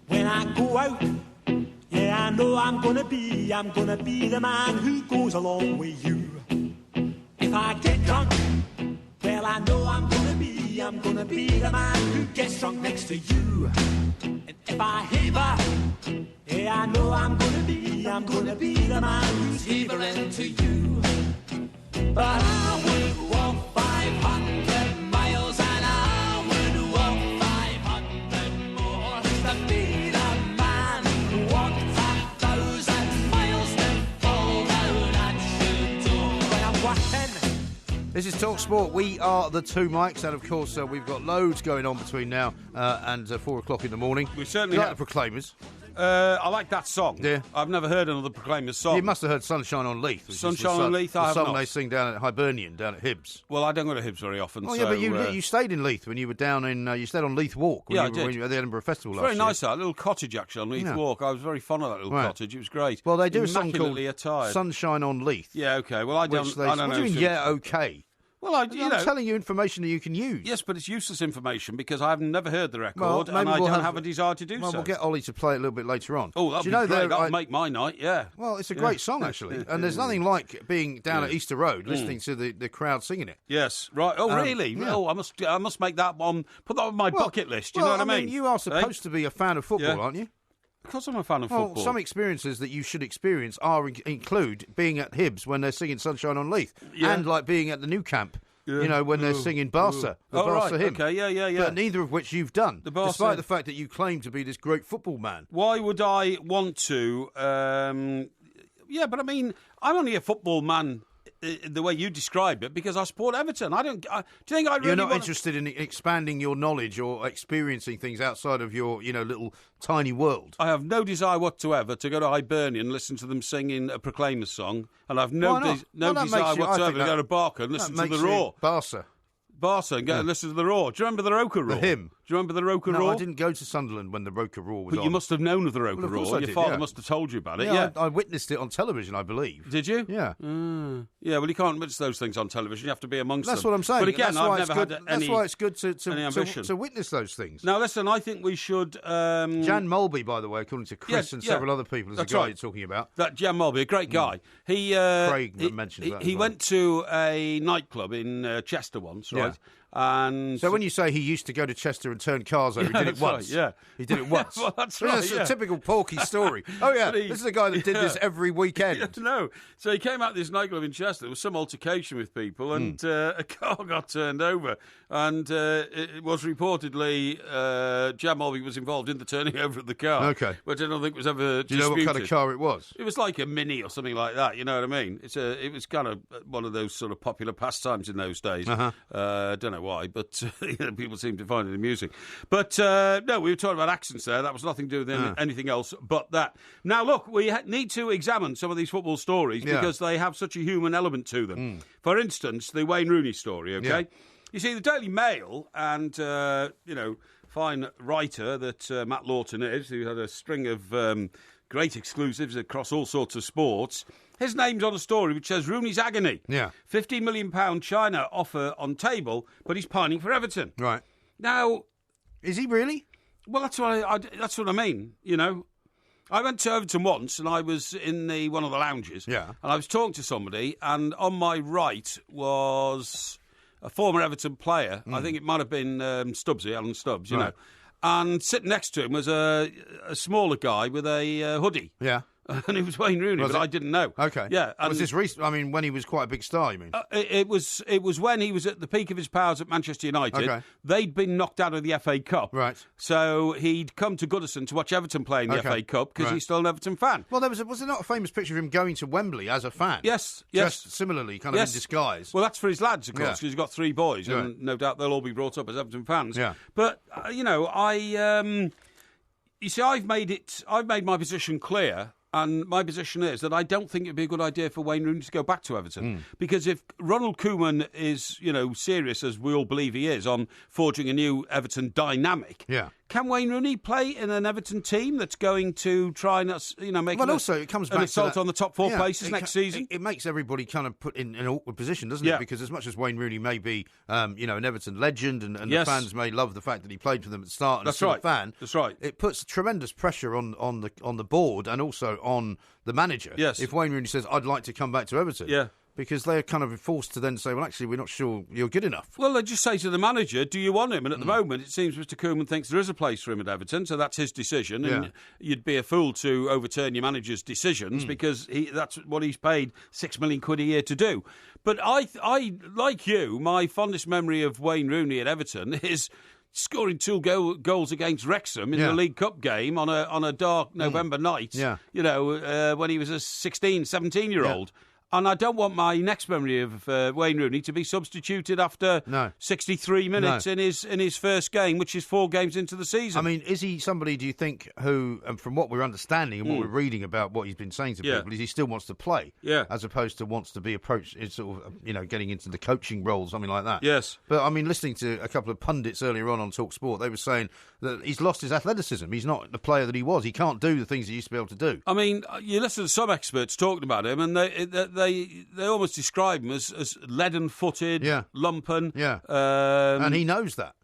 [SPEAKER 4] When I go out, I know I'm gonna be the man who goes along with you. If I get drunk, well, I know I'm gonna be the man who gets drunk next to you. And if I haver, I know I'm gonna be the man who's havering to you. But I would walk 500 miles and I would walk 500 more to be the man who walked 1,000 miles to fall down at your door. When I'm walking.
[SPEAKER 2] This is Talk Sport. We are the two mics, and of course we've got loads going on between now and 4 o'clock in the morning.
[SPEAKER 1] We certainly
[SPEAKER 2] like
[SPEAKER 1] have.
[SPEAKER 2] the Proclaimers.
[SPEAKER 1] I like that song.
[SPEAKER 2] Yeah.
[SPEAKER 1] I've never heard another Proclaimers song.
[SPEAKER 2] You must have heard Sunshine on Leith.
[SPEAKER 1] Sunshine on Leith, I have
[SPEAKER 2] the song
[SPEAKER 1] not.
[SPEAKER 2] they sing down at Hibernian, down at Hibs.
[SPEAKER 1] Well, I don't go to Hibs very often.
[SPEAKER 2] Oh,
[SPEAKER 1] so,
[SPEAKER 2] yeah, but you stayed in Leith when you were down in... you stayed on Leith Walk when
[SPEAKER 1] I
[SPEAKER 2] you
[SPEAKER 1] did.
[SPEAKER 2] were at the Edinburgh Festival last
[SPEAKER 1] very
[SPEAKER 2] year.
[SPEAKER 1] nice, that little cottage, actually, on Leith Walk. I was very fond of that little cottage. It was great.
[SPEAKER 2] Well, they do a song called
[SPEAKER 1] attired.
[SPEAKER 2] Sunshine on Leith.
[SPEAKER 1] Yeah, OK. Well, I don't know.
[SPEAKER 2] What do you mean, yeah, OK?
[SPEAKER 1] Well,
[SPEAKER 2] I'm telling you information that you can use.
[SPEAKER 1] Yes, but it's useless information because I've never heard the record and I
[SPEAKER 2] we'll
[SPEAKER 1] don't have a desire to do
[SPEAKER 2] so.
[SPEAKER 1] So.
[SPEAKER 2] We'll get Ollie to play it a little bit later on.
[SPEAKER 1] Oh, that'd be great. That'll make my night, yeah.
[SPEAKER 2] Well, it's a great song, actually. And there's nothing like being down at Easter Road listening to the crowd singing it.
[SPEAKER 1] Yes, right. Oh, really?
[SPEAKER 2] Yeah.
[SPEAKER 1] Oh, I must make that one, put that on my bucket list. You know what I mean?
[SPEAKER 2] You are supposed to be a fan of football, aren't you?
[SPEAKER 1] Of course I'm a fan of football.
[SPEAKER 2] Some experiences that you should experience include being at Hibs when they're singing Sunshine on Leith and like being at the New Camp. Yeah. You know, when they're singing Barca, the Barca hymn.
[SPEAKER 1] Okay, yeah.
[SPEAKER 2] But neither of which you've done, despite the fact that you claim to be this great football man.
[SPEAKER 1] Why would I want to? But I mean, I'm only a football man the way you describe it because I support Everton. Do you think I really
[SPEAKER 2] You're not interested in expanding your knowledge or experiencing things outside of your, little tiny world?
[SPEAKER 1] I have no desire whatsoever to go to Hibernian and listen to them singing a Proclaimers song, and I've no desire whatsoever to go to Barca and listen to the Raw. Barca and go and listen to the Raw. Do you remember the Roker Raw?
[SPEAKER 2] The hymn.
[SPEAKER 1] Do you remember the Roker Raw?
[SPEAKER 2] No, I didn't go to Sunderland when the Roker Raw was on.
[SPEAKER 1] But you must have known of the Roker Raw. Your father must have told you about it. Yeah,
[SPEAKER 2] I witnessed it on television, I believe.
[SPEAKER 1] Did you?
[SPEAKER 2] Yeah.
[SPEAKER 1] Yeah, well, you can't witness those things on television. You have to be amongst them.
[SPEAKER 2] That's what I'm saying.
[SPEAKER 1] But again, I've never had any
[SPEAKER 2] That's why it's good
[SPEAKER 1] ambition.
[SPEAKER 2] to witness those things.
[SPEAKER 1] Now, listen, I think we should...
[SPEAKER 2] Jan Mulby, by the way, according to Chris and several other people, is the guy you're talking about.
[SPEAKER 1] That Jan Mulby, a great guy.
[SPEAKER 2] Craig mentions that.
[SPEAKER 1] He went to a nightclub in Chester once, right?
[SPEAKER 2] Yeah.
[SPEAKER 1] And
[SPEAKER 2] so when you say he used to go to Chester and turn cars over, he did it once.
[SPEAKER 1] Right, yeah,
[SPEAKER 2] he did it once.
[SPEAKER 1] Well, that's right.
[SPEAKER 2] It's a typical Porky story. Oh yeah, this is a guy that did this every weekend.
[SPEAKER 1] No, so he came out of this nightclub in Chester. There was some altercation with people, and a car got turned over, and it was reportedly Jan Mulby was involved in the turning over of the car.
[SPEAKER 2] Okay,
[SPEAKER 1] which I don't think was ever.
[SPEAKER 2] Do you know what kind of car it was?
[SPEAKER 1] It was like a Mini or something like that. You know what I mean? It was kind of one of those sort of popular pastimes in those days. Don't know why, but people seem to find it amusing. But no, we were talking about accents there. That was nothing to do with anything else but that. Now, look, we need to examine some of these football stories because they have such a human element to them. For instance, the Wayne Rooney story, okay? Yeah. You see, the Daily Mail and, fine writer that Matt Lawton is, who had a string of great exclusives across all sorts of sports. His name's on a story which says Rooney's agony. Yeah. £15 million China offer on table, but he's pining for Everton.
[SPEAKER 2] Right.
[SPEAKER 1] Now...
[SPEAKER 2] Is he really?
[SPEAKER 1] Well, that's what I mean, you know. I went to Everton once and I was in one of the lounges. Yeah. And I was talking to somebody and on my right was a former Everton player. I think it might have been Stubbsy, Alan Stubbs, you know. And sitting next to him was a smaller guy with a hoodie. Yeah. And it was Wayne Rooney, but I didn't know.
[SPEAKER 2] Okay.
[SPEAKER 1] Yeah.
[SPEAKER 2] Was this recent? I mean, when he was quite a big star, you mean?
[SPEAKER 1] It was when he was at the peak of his powers at Manchester United. Okay. They'd been knocked out of the FA Cup. Right. So he'd come to Goodison to watch Everton play in the FA Cup because he's still an Everton fan.
[SPEAKER 2] Well, was there not a famous picture of him going to Wembley as a fan?
[SPEAKER 1] Yes.
[SPEAKER 2] Just similarly, kind of in disguise.
[SPEAKER 1] Well, that's for his lads, of course, because he's got 3 boys, and no doubt they'll all be brought up as Everton fans. Yeah. But, you see, I've made my position clear. And my position is that I don't think it'd be a good idea for Wayne Rooney to go back to Everton. Because if Ronald Koeman is, serious, as we all believe he is, on forging a new Everton dynamic, can Wayne Rooney play in an Everton team that's going to try and, make an assault on the top 4 places next season?
[SPEAKER 2] It makes everybody kind of put in an awkward position, doesn't it? Because as much as Wayne Rooney may be, an Everton legend and the fans may love the fact that he played for them at the start and a fan,
[SPEAKER 1] that's right.
[SPEAKER 2] It puts tremendous pressure on the board and also on the manager. Yes. If Wayne Rooney says, I'd like to come back to Everton. Yeah. Because they're kind of forced to then say, well, actually, we're not sure you're good enough.
[SPEAKER 1] Well, they just say to the manager, do you want him? And at the moment, it seems Mr. Koeman thinks there is a place for him at Everton, so that's his decision. And you'd be a fool to overturn your manager's decisions because that's what he's paid £6 million a year to do. But I like you, my fondest memory of Wayne Rooney at Everton is scoring 2 goals against Wrexham in the League Cup game on a dark November night, when he was a 16, 17-year-old. And I don't want my next memory of Wayne Rooney to be substituted after 63 minutes in his first game, which is 4 games into the season.
[SPEAKER 2] I mean, is he somebody, do you think, who, and from what we're understanding and what we're reading about what he's been saying to people, is he still wants to play, as opposed to wants to be approached, sort of, getting into the coaching role, something like that.
[SPEAKER 1] Yes.
[SPEAKER 2] But, I mean, listening to a couple of pundits earlier on Talk Sport, they were saying that he's lost his athleticism. He's not the player that he was. He can't do the things he used to be able to do.
[SPEAKER 1] I mean, you listen to some experts talking about him, and they almost describe him as leaden-footed, lumpen.
[SPEAKER 2] Yeah, and he knows that.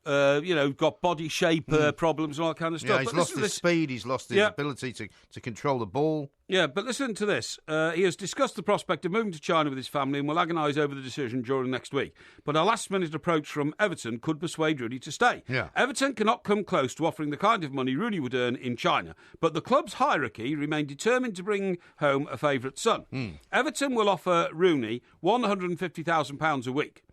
[SPEAKER 1] Got body shape problems and all that kind of stuff.
[SPEAKER 2] Yeah, he's lost his speed, he's lost his ability to control the ball.
[SPEAKER 1] Yeah, but listen to this. He has discussed the prospect of moving to China with his family and will agonise over the decision during next week. But a last-minute approach from Everton could persuade Rooney to stay.
[SPEAKER 2] Yeah.
[SPEAKER 1] Everton cannot come close to offering the kind of money Rooney would earn in China, but the club's hierarchy remain determined to bring home a favourite son. Everton will offer Rooney £150,000 a week.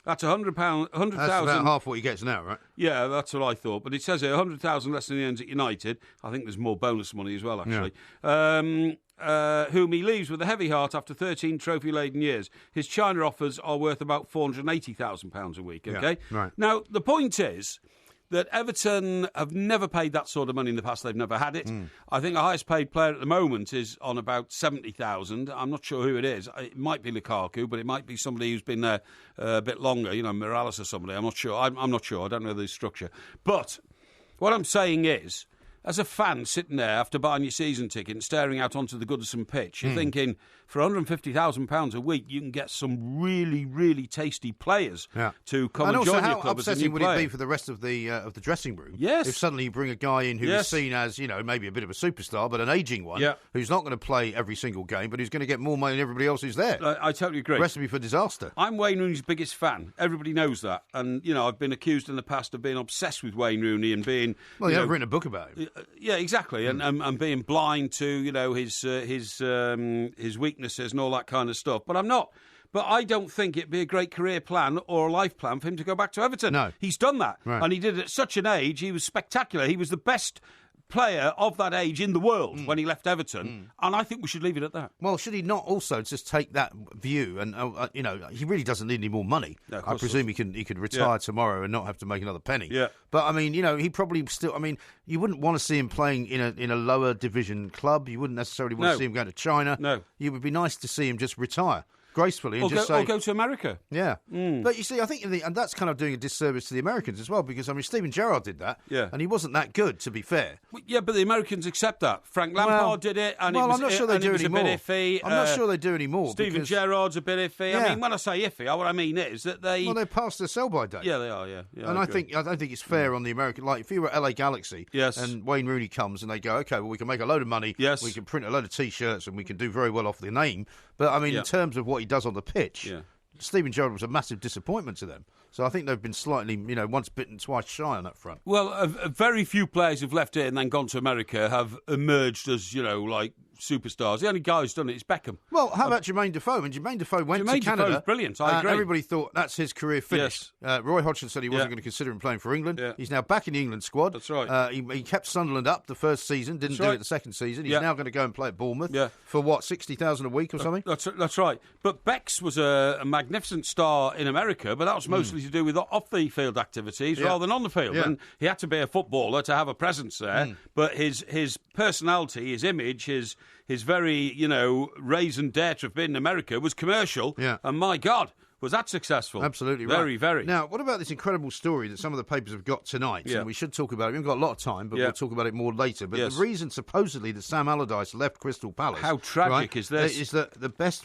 [SPEAKER 1] That's £100,000.
[SPEAKER 2] That's about half what he gets now, right?
[SPEAKER 1] Yeah, that's what I thought. But it says here 100,000 less than he earns at United. I think there's more bonus money as well, actually. Yeah. Whom he leaves with a heavy heart after 13 trophy-laden years. His China offers are worth about £480,000 a week. Okay,
[SPEAKER 2] right.
[SPEAKER 1] Now the point is that Everton have never paid that sort of money in the past. They've never had it. I think the highest paid player at the moment is on about 70,000. I'm not sure who it is. It might be Lukaku, but it might be somebody who's been there a bit longer, Morales or somebody. I'm not sure. I'm not sure. I don't know the structure. But what I'm saying is, as a fan sitting there after buying your season ticket and staring out onto the Goodison pitch, you're thinking, for £150,000 a week, you can get some really, really tasty players to come and join your club as a new player. And also, how upsetting would it be for the rest of the dressing room if suddenly you bring a guy in who is seen as, maybe a bit of a superstar, but an ageing one, who's not going to play every single game, but who's going to get more money than everybody else who's there. I totally agree.
[SPEAKER 2] Recipe for disaster.
[SPEAKER 1] I'm Wayne Rooney's biggest fan. Everybody knows that. And, I've been accused in the past of being obsessed with Wayne Rooney and being...
[SPEAKER 2] Well, you've written a book about him.
[SPEAKER 1] Yeah, exactly, and being blind to his weaknesses and all that kind of stuff. But I'm not. But I don't think it'd be a great career plan or a life plan for him to go back to Everton.
[SPEAKER 2] No,
[SPEAKER 1] he's done that,
[SPEAKER 2] and
[SPEAKER 1] he did it at such an age. He was spectacular. He was the best player of that age in the world when he left Everton, and I think we should leave it at that.
[SPEAKER 2] Well, should he not also just take that view and he really doesn't need any more money. No, I presume he could retire tomorrow and not have to make another penny.
[SPEAKER 1] Yeah.
[SPEAKER 2] But I mean, he probably still. I mean, you wouldn't want to see him playing in a lower division club. You wouldn't necessarily want to see him going to China.
[SPEAKER 1] No,
[SPEAKER 2] it would be nice to see him just retire gracefully and
[SPEAKER 1] or go to America.
[SPEAKER 2] Yeah. But you see, I think and that's kind of doing a disservice to the Americans as well, because I mean, Steven Gerrard did that, and he wasn't that good, to be fair.
[SPEAKER 1] Yeah, but the Americans accept that. Frank Lampard did it, and
[SPEAKER 2] I'm not sure they do anymore.
[SPEAKER 1] A bit iffy.
[SPEAKER 2] I'm not sure they do anymore.
[SPEAKER 1] Steven Gerrard's a bit iffy. Yeah. I mean, when I say iffy, what I mean is that they're
[SPEAKER 2] past their sell-by date.
[SPEAKER 1] Yeah, they are. Yeah.
[SPEAKER 2] And I don't think it's fair on the American. Like, if you were at LA Galaxy, and Wayne Rooney comes and they go, okay, well, we can make a load of money.
[SPEAKER 1] Yes.
[SPEAKER 2] We can print a load of T-shirts and we can do very well off the name. But I mean, in terms of what he does on the pitch. Yeah. Steven Gerrard was a massive disappointment to them. So I think they've been slightly, once bitten, twice shy on that front.
[SPEAKER 1] Well, a very few players who've left it and then gone to America have emerged as, like superstars. The only guy who's done it is Beckham.
[SPEAKER 2] Well, how about Jermaine Defoe? When Jermaine Defoe went to Canada,
[SPEAKER 1] Defoe's brilliant. I agree.
[SPEAKER 2] Everybody thought that's his career finished.
[SPEAKER 1] Yes.
[SPEAKER 2] Roy Hodgson said he wasn't going to consider him playing for England. Yeah. He's now back in the England squad.
[SPEAKER 1] That's right.
[SPEAKER 2] He kept Sunderland up the first season, didn't do it the second season. He's now going to go and play at Bournemouth for what, 60,000 a week or something?
[SPEAKER 1] That's right. But Bex was a magnificent star in America, but that was mostly to do with off the field activities rather than on the field. And he had to be a footballer to have a presence there. But his personality, his image, his very, raison d'etre of being in America was commercial. Yeah. And my God, was that successful?
[SPEAKER 2] Absolutely
[SPEAKER 1] right. Very, very.
[SPEAKER 2] Now, what about this incredible story that some of the papers have got tonight? And we should talk about it. We haven't got a lot of time, but we'll talk about it more later. But the reason, supposedly, that Sam Allardyce left Crystal Palace...
[SPEAKER 1] How tragic is this?
[SPEAKER 2] ...is that the best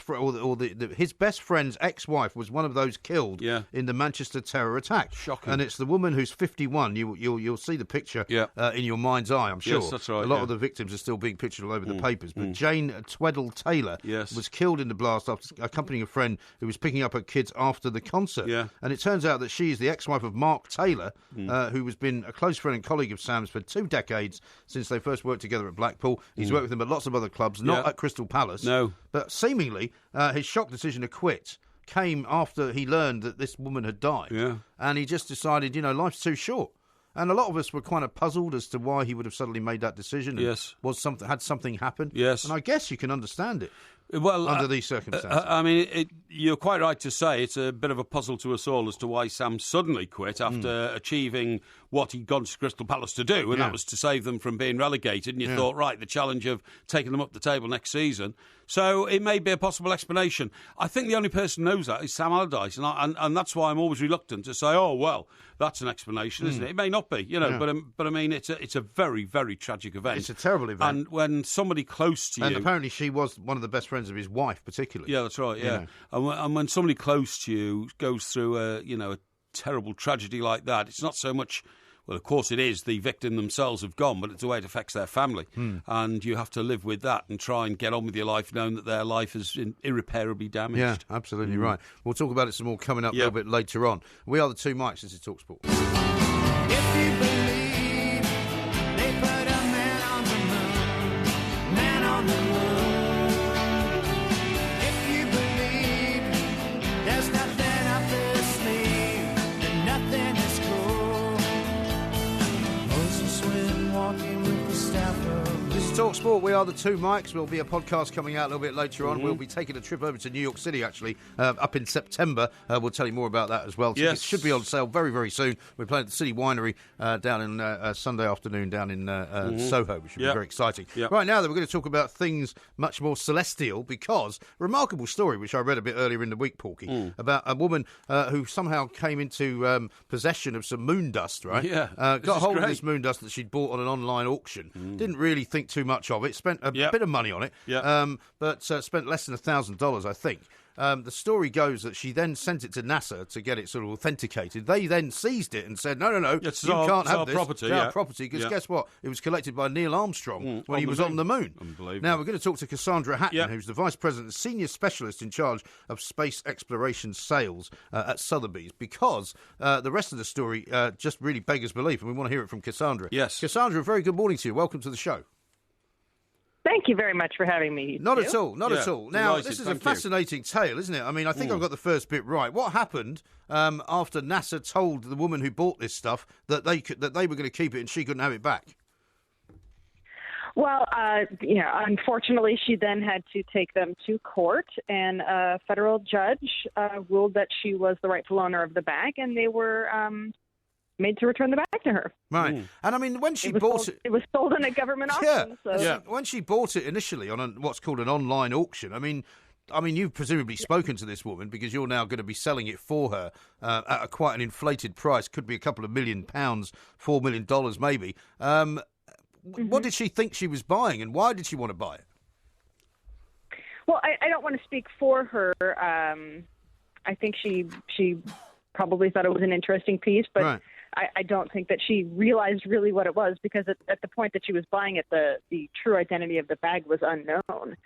[SPEAKER 2] his best friend's ex-wife was one of those killed in the Manchester terror attack.
[SPEAKER 1] Shocking.
[SPEAKER 2] And it's the woman who's 51. You'll see the picture in your mind's eye, I'm sure.
[SPEAKER 1] Yes, that's right.
[SPEAKER 2] A lot of the victims are still being pictured all over the papers. But Jane Tweddle-Taylor was killed in the blast after accompanying a friend who was picking up her kids after the concert. Yeah. And it turns out that she is the ex-wife of Mark Taylor, who has been a close friend and colleague of Sam's for 2 decades since they first worked together at Blackpool. He's worked with him at lots of other clubs, not at Crystal Palace.
[SPEAKER 1] No.
[SPEAKER 2] But seemingly, his shock decision to quit came after he learned that this woman had died. Yeah. And he just decided, life's too short. And a lot of us were kind of puzzled as to why he would have suddenly made that decision. And had something happened.
[SPEAKER 1] Yes.
[SPEAKER 2] And I guess you can understand it.
[SPEAKER 1] Well,
[SPEAKER 2] under these circumstances.
[SPEAKER 1] I mean, you're quite right to say it's a bit of a puzzle to us all as to why Sam suddenly quit after achieving what he'd gone to Crystal Palace to do, and that was to save them from being relegated. And you thought, right, the challenge of taking them up the table next season. So it may be a possible explanation. I think the only person who knows that is Sam Allardyce, and that's why I'm always reluctant to say, oh, well, that's an explanation, isn't it? It may not be, but I mean, it's a very, very tragic event.
[SPEAKER 2] It's a terrible event.
[SPEAKER 1] And when somebody close to you...
[SPEAKER 2] And apparently she was one of the best friends of his wife, particularly.
[SPEAKER 1] Yeah, that's right, yeah. And when somebody close to you goes through a terrible tragedy like that, it's not so much... Well, of course it is. The victim themselves have gone, but it's the way it affects their family. And you have to live with that and try and get on with your life knowing that their life is irreparably damaged.
[SPEAKER 2] Yeah, absolutely right. We'll talk about it some more coming up a little bit later on. We are the two Mikes. This is TalkSport.
[SPEAKER 5] If you believe they put a man on the moon, man on the moon. If you believe there's nothing up their sleeve, then nothing is cool. Moses went walking with the staff of...
[SPEAKER 2] This is TalkSport. We are the two Mikes. There'll be a podcast coming out a little bit later on. We'll be taking a trip over to New York City, actually, up in September. We'll tell you more about that as well. Tickets should be on sale very, very soon. We're playing at the City Winery down in Sunday afternoon down in Soho, which should be very exciting. Right now, we're going to talk about things much more celestial because remarkable story, which I read a bit earlier in the week, Porky, about a woman who somehow came into possession of some moon dust, right?
[SPEAKER 1] Yeah.
[SPEAKER 2] Got hold of this moon dust that she'd bought on an online auction. Didn't really think too much of it. Spent a bit of money on it, but spent less than $1,000, I think. The story goes that she then sent it to NASA to get it sort of authenticated. They then seized it and said, no, you can't have this.
[SPEAKER 1] Property,
[SPEAKER 2] it's our property, because guess what? It was collected by Neil Armstrong when he was on the moon.
[SPEAKER 1] Unbelievable.
[SPEAKER 2] Now, we're going to talk to Cassandra Hatton, who's the Vice President, Senior Specialist in charge of Space Exploration Sales at Sotheby's, because the rest of the story just really beggars belief, and we want to hear it from Cassandra.
[SPEAKER 1] Yes.
[SPEAKER 2] Cassandra, a very good morning to you. Welcome to the show.
[SPEAKER 6] Thank you very much for having me.
[SPEAKER 2] Not at all. Now,
[SPEAKER 1] delighted.
[SPEAKER 2] this is a fascinating tale, isn't it? I mean, I think I've got the first bit right. What happened after NASA told the woman who bought this stuff that they were going to keep it and she couldn't have it back?
[SPEAKER 6] Well, unfortunately, she then had to take them to court, and a federal judge ruled that she was the rightful owner of the bag, and they were made to return the bag to her.
[SPEAKER 2] Right. And I mean, when she bought it...
[SPEAKER 6] It was sold in a government auction.
[SPEAKER 2] When she bought it initially on what's called an online auction, I mean, you've presumably spoken to this woman because you're now going to be selling it for her at quite an inflated price. Could be a couple of £1 million, $4 million maybe. What did she think she was buying, and why did she want to buy it?
[SPEAKER 6] Well, I don't want to speak for her. I think she probably thought it was an interesting piece, but... Right. I don't think that she realized really what it was, because at the point that she was buying it, the true identity of the bag was unknown.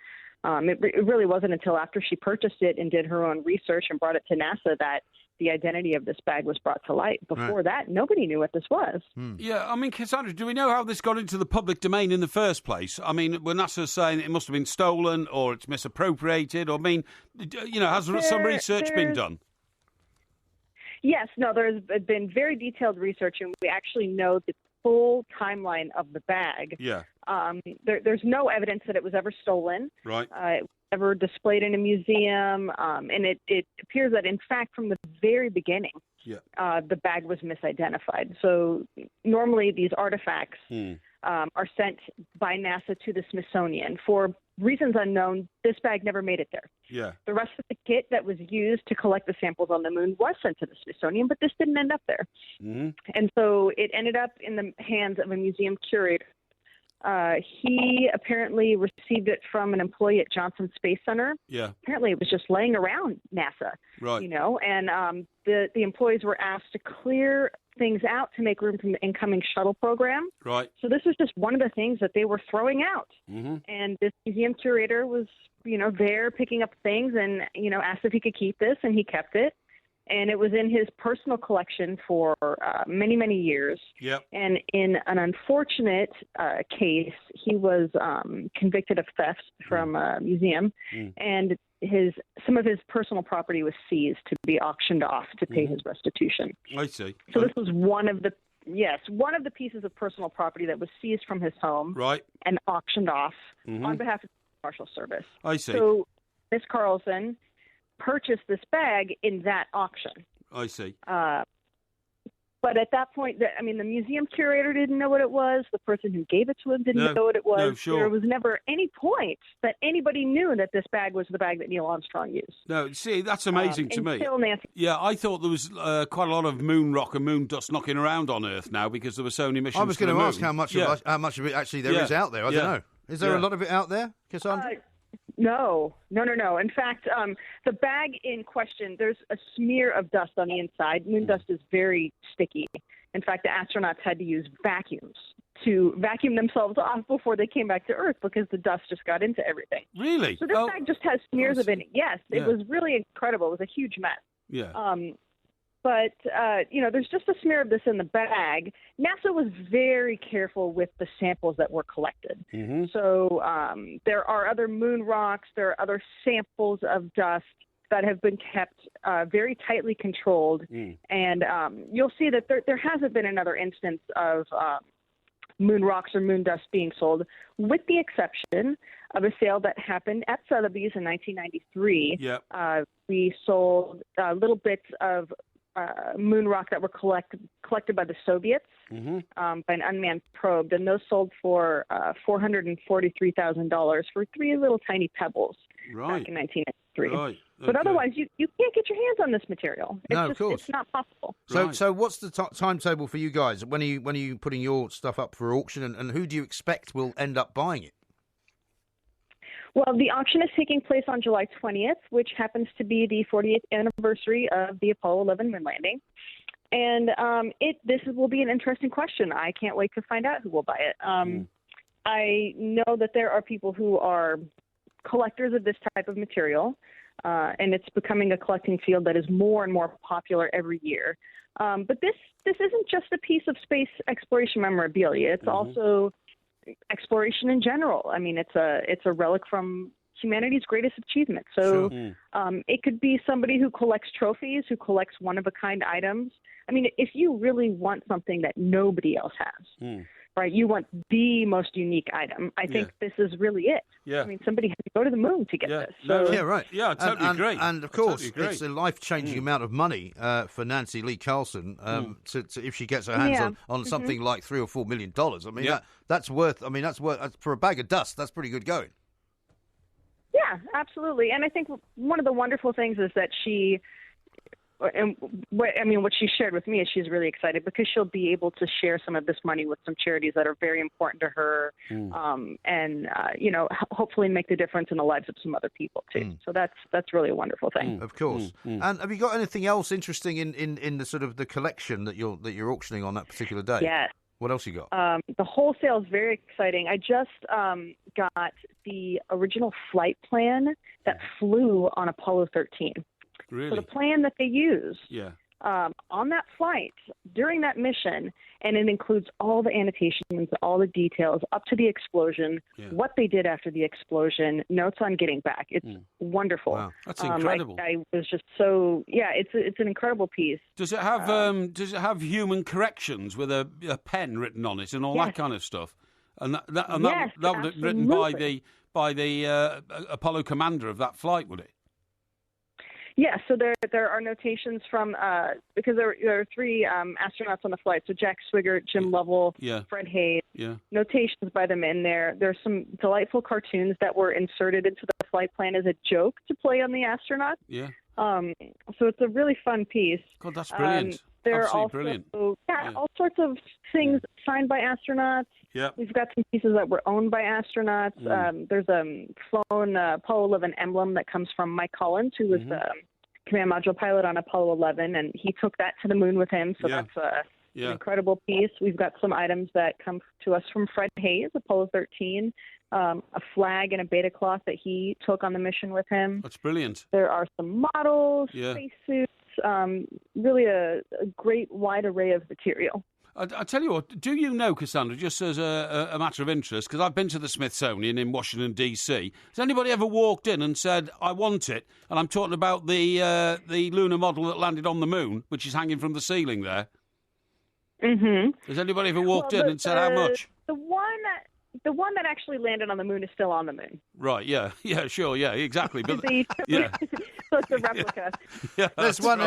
[SPEAKER 6] It really wasn't until after she purchased it and did her own research and brought it to NASA that the identity of this bag was brought to light. Before that, nobody knew what this was.
[SPEAKER 1] Yeah, I mean, Cassandra, do we know how this got into the public domain in the first place? I mean, were NASA saying it must have been stolen or it's misappropriated? Or, I mean, has some research been done?
[SPEAKER 6] Yes, no, there's been very detailed research, and we actually know the full timeline of the bag.
[SPEAKER 1] Yeah.
[SPEAKER 6] There's no evidence that it was ever stolen.
[SPEAKER 1] Right.
[SPEAKER 6] It was ever displayed in a museum, and it appears that, in fact, from the very beginning, the bag was misidentified. So normally these artifacts are sent by NASA to the Smithsonian. For reasons unknown, this bag never made it there.
[SPEAKER 1] Yeah.
[SPEAKER 6] The rest of the kit that was used to collect the samples on the moon was sent to the Smithsonian, but this didn't end up there. And so it ended up in the hands of a museum curator. He apparently received it from an employee at Johnson Space Center.
[SPEAKER 1] Yeah.
[SPEAKER 6] Apparently it was just laying around NASA.
[SPEAKER 1] Right.
[SPEAKER 6] And the employees were asked to clear things out to make room for the incoming shuttle program.
[SPEAKER 1] Right.
[SPEAKER 6] So this was just one of the things that they were throwing out. And this museum curator was, there picking up things and, asked if he could keep this, and he kept it. And it was in his personal collection for many, many years.
[SPEAKER 1] Yep.
[SPEAKER 6] And in an unfortunate case, he was convicted of theft from a museum, and some of his personal property was seized to be auctioned off to pay his restitution.
[SPEAKER 1] I see.
[SPEAKER 6] So this was one of the pieces of personal property that was seized from his home,
[SPEAKER 1] right,
[SPEAKER 6] and auctioned off on behalf of the Marshal Service.
[SPEAKER 1] I see.
[SPEAKER 6] So Miss Carlson purchased this bag in that auction.
[SPEAKER 1] I see.
[SPEAKER 6] But at that point, the museum curator didn't know what it was. The person who gave it to him didn't know what it was.
[SPEAKER 1] No, sure.
[SPEAKER 6] There was never any point that anybody knew that this bag was the bag that Neil Armstrong used.
[SPEAKER 1] No, see, that's amazing to me.
[SPEAKER 6] Nancy.
[SPEAKER 1] Yeah, I thought there was quite a lot of moon rock and moon dust knocking around on Earth now because there were so many missions.
[SPEAKER 2] I was going to ask how much of it actually there is out there. I don't know. Is there a lot of it out there, Cassandra?
[SPEAKER 6] No. In fact, the bag in question, there's a smear of dust on the inside. Moon dust is very sticky. In fact, the astronauts had to use vacuums to vacuum themselves off before they came back to Earth because the dust just got into everything.
[SPEAKER 1] Really?
[SPEAKER 6] So this bag just has smears of it. Yes, it was really incredible. It was a huge mess.
[SPEAKER 1] Yeah.
[SPEAKER 6] But, there's just a smear of this in the bag. NASA was very careful with the samples that were collected.
[SPEAKER 1] Mm-hmm.
[SPEAKER 6] So there are other moon rocks, there are other samples of dust that have been kept very tightly controlled. And you'll see that there hasn't been another instance of moon rocks or moon dust being sold, with the exception of a sale that happened at Sotheby's in 1993.
[SPEAKER 1] Yep.
[SPEAKER 6] We sold little bits of moon rock that were collected by the Soviets by an unmanned probe, and those sold for $443,000 for 3 little tiny pebbles back in 1993.
[SPEAKER 1] Right. Okay.
[SPEAKER 6] But otherwise, you can't get your hands on this material.
[SPEAKER 2] Of course.
[SPEAKER 6] It's not possible.
[SPEAKER 2] So what's the timetable for you guys? When are you putting your stuff up for auction, and who do you expect will end up buying it?
[SPEAKER 6] Well, the auction is taking place on July 20th, which happens to be the 40th anniversary of the Apollo 11 moon landing. And this will be an interesting question. I can't wait to find out who will buy it. I know that there are people who are collectors of this type of material, and it's becoming a collecting field that is more and more popular every year. But this isn't just a piece of space exploration memorabilia. It's also exploration in general. I mean, it's a relic from humanity's greatest achievement. So it could be somebody who collects trophies, who collects one-of-a-kind items. I mean, if you really want something that nobody else has, right, you want the most unique item, I think this is really it.
[SPEAKER 1] Yeah.
[SPEAKER 6] I mean, somebody had to go to the moon to get this.
[SPEAKER 2] So, right.
[SPEAKER 1] Yeah, I totally agree.
[SPEAKER 2] And of course, it's a life-changing amount of money for Nancy Lee Carlson to if she gets her hands on something like $3 or $4 million. I mean, that's worth for a bag of dust. That's pretty good going.
[SPEAKER 6] Yeah, absolutely. And I think one of the wonderful things is that what she shared with me is she's really excited because she'll be able to share some of this money with some charities that are very important to her, and hopefully make the difference in the lives of some other people too. So that's really a wonderful thing.
[SPEAKER 2] Of course. And have you got anything else interesting in the sort of the collection that you're auctioning on that particular day?
[SPEAKER 6] Yes.
[SPEAKER 2] What else you got?
[SPEAKER 6] The wholesale is very exciting. I just got the original flight plan that flew on Apollo 13.
[SPEAKER 1] Really?
[SPEAKER 6] So the plan that they used on that flight during that mission, and it includes all the annotations, all the details up to the explosion, what they did after the explosion, notes on getting back. It's wonderful.
[SPEAKER 1] Wow, that's incredible.
[SPEAKER 6] I was just so it's an incredible piece.
[SPEAKER 1] Does it have human corrections with a pen written on it and all that kind of stuff? And that was written by the Apollo commander of that flight, would it?
[SPEAKER 6] Yeah, so there are notations from because there are 3 astronauts on the flight. So Jack Swigert, Jim Lovell, Fred Hayes. Yeah. Notations by them in there. There's some delightful cartoons that were inserted into the flight plan as a joke to play on the astronauts. Yeah. So it's a really fun piece.
[SPEAKER 1] God, that's brilliant.
[SPEAKER 6] There
[SPEAKER 1] Absolutely
[SPEAKER 6] are also,
[SPEAKER 1] brilliant.
[SPEAKER 6] all sorts of things signed by astronauts.
[SPEAKER 1] Yeah.
[SPEAKER 6] We've got some pieces that were owned by astronauts. There's a flown Apollo 11 emblem that comes from Mike Collins, who was the command module pilot on Apollo 11, and he took that to the moon with him. So that's an incredible piece. We've got some items that come to us from Fred Hayes, Apollo 13, a flag and a beta cloth that he took on the mission with him.
[SPEAKER 1] That's brilliant.
[SPEAKER 6] There are some models, spacesuits, really a great wide array of material.
[SPEAKER 1] I tell you what, do you know, Cassandra, just as a matter of interest, because I've been to the Smithsonian in Washington, D.C., has anybody ever walked in and said, I want it, and I'm talking about the lunar model that landed on the moon, which is hanging from the ceiling there? Mm-hmm. Has anybody ever walked in and said, how much?
[SPEAKER 6] The one the one that actually landed on the moon is still on the moon.
[SPEAKER 1] Right, yeah, sure, yeah, exactly. But
[SPEAKER 6] So it's a replica.
[SPEAKER 1] yeah,
[SPEAKER 2] There's one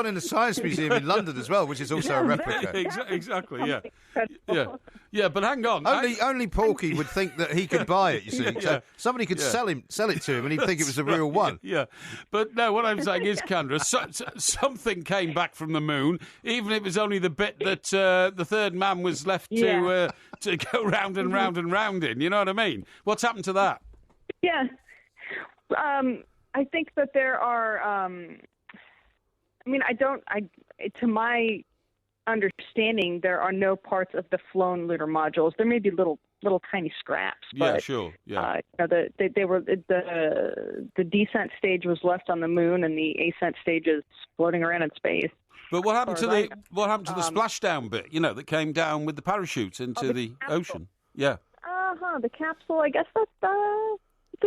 [SPEAKER 2] in the Science Museum in London as well, which is also a replica.
[SPEAKER 1] Exactly, yeah. Yeah, but hang on.
[SPEAKER 2] Only Porky would think that he could buy it, you see. So somebody could sell it to him and he'd think it was the real one.
[SPEAKER 1] Yeah. But no, what I'm saying is, Kendra, something came back from the moon, even if it was only the bit that the third man was left to go round and round and round in. You know what I mean? What's happened to that?
[SPEAKER 6] Yeah. I think that there are, to my understanding, there are no parts of the flown lunar modules. There may be little tiny scraps. But,
[SPEAKER 1] yeah, sure. Yeah.
[SPEAKER 6] The descent stage was left on the moon, and the ascent stage is floating around in space.
[SPEAKER 1] But what happened to the splashdown bit? You know, that came down with the parachutes into the ocean. Yeah.
[SPEAKER 6] The capsule. I guess that's a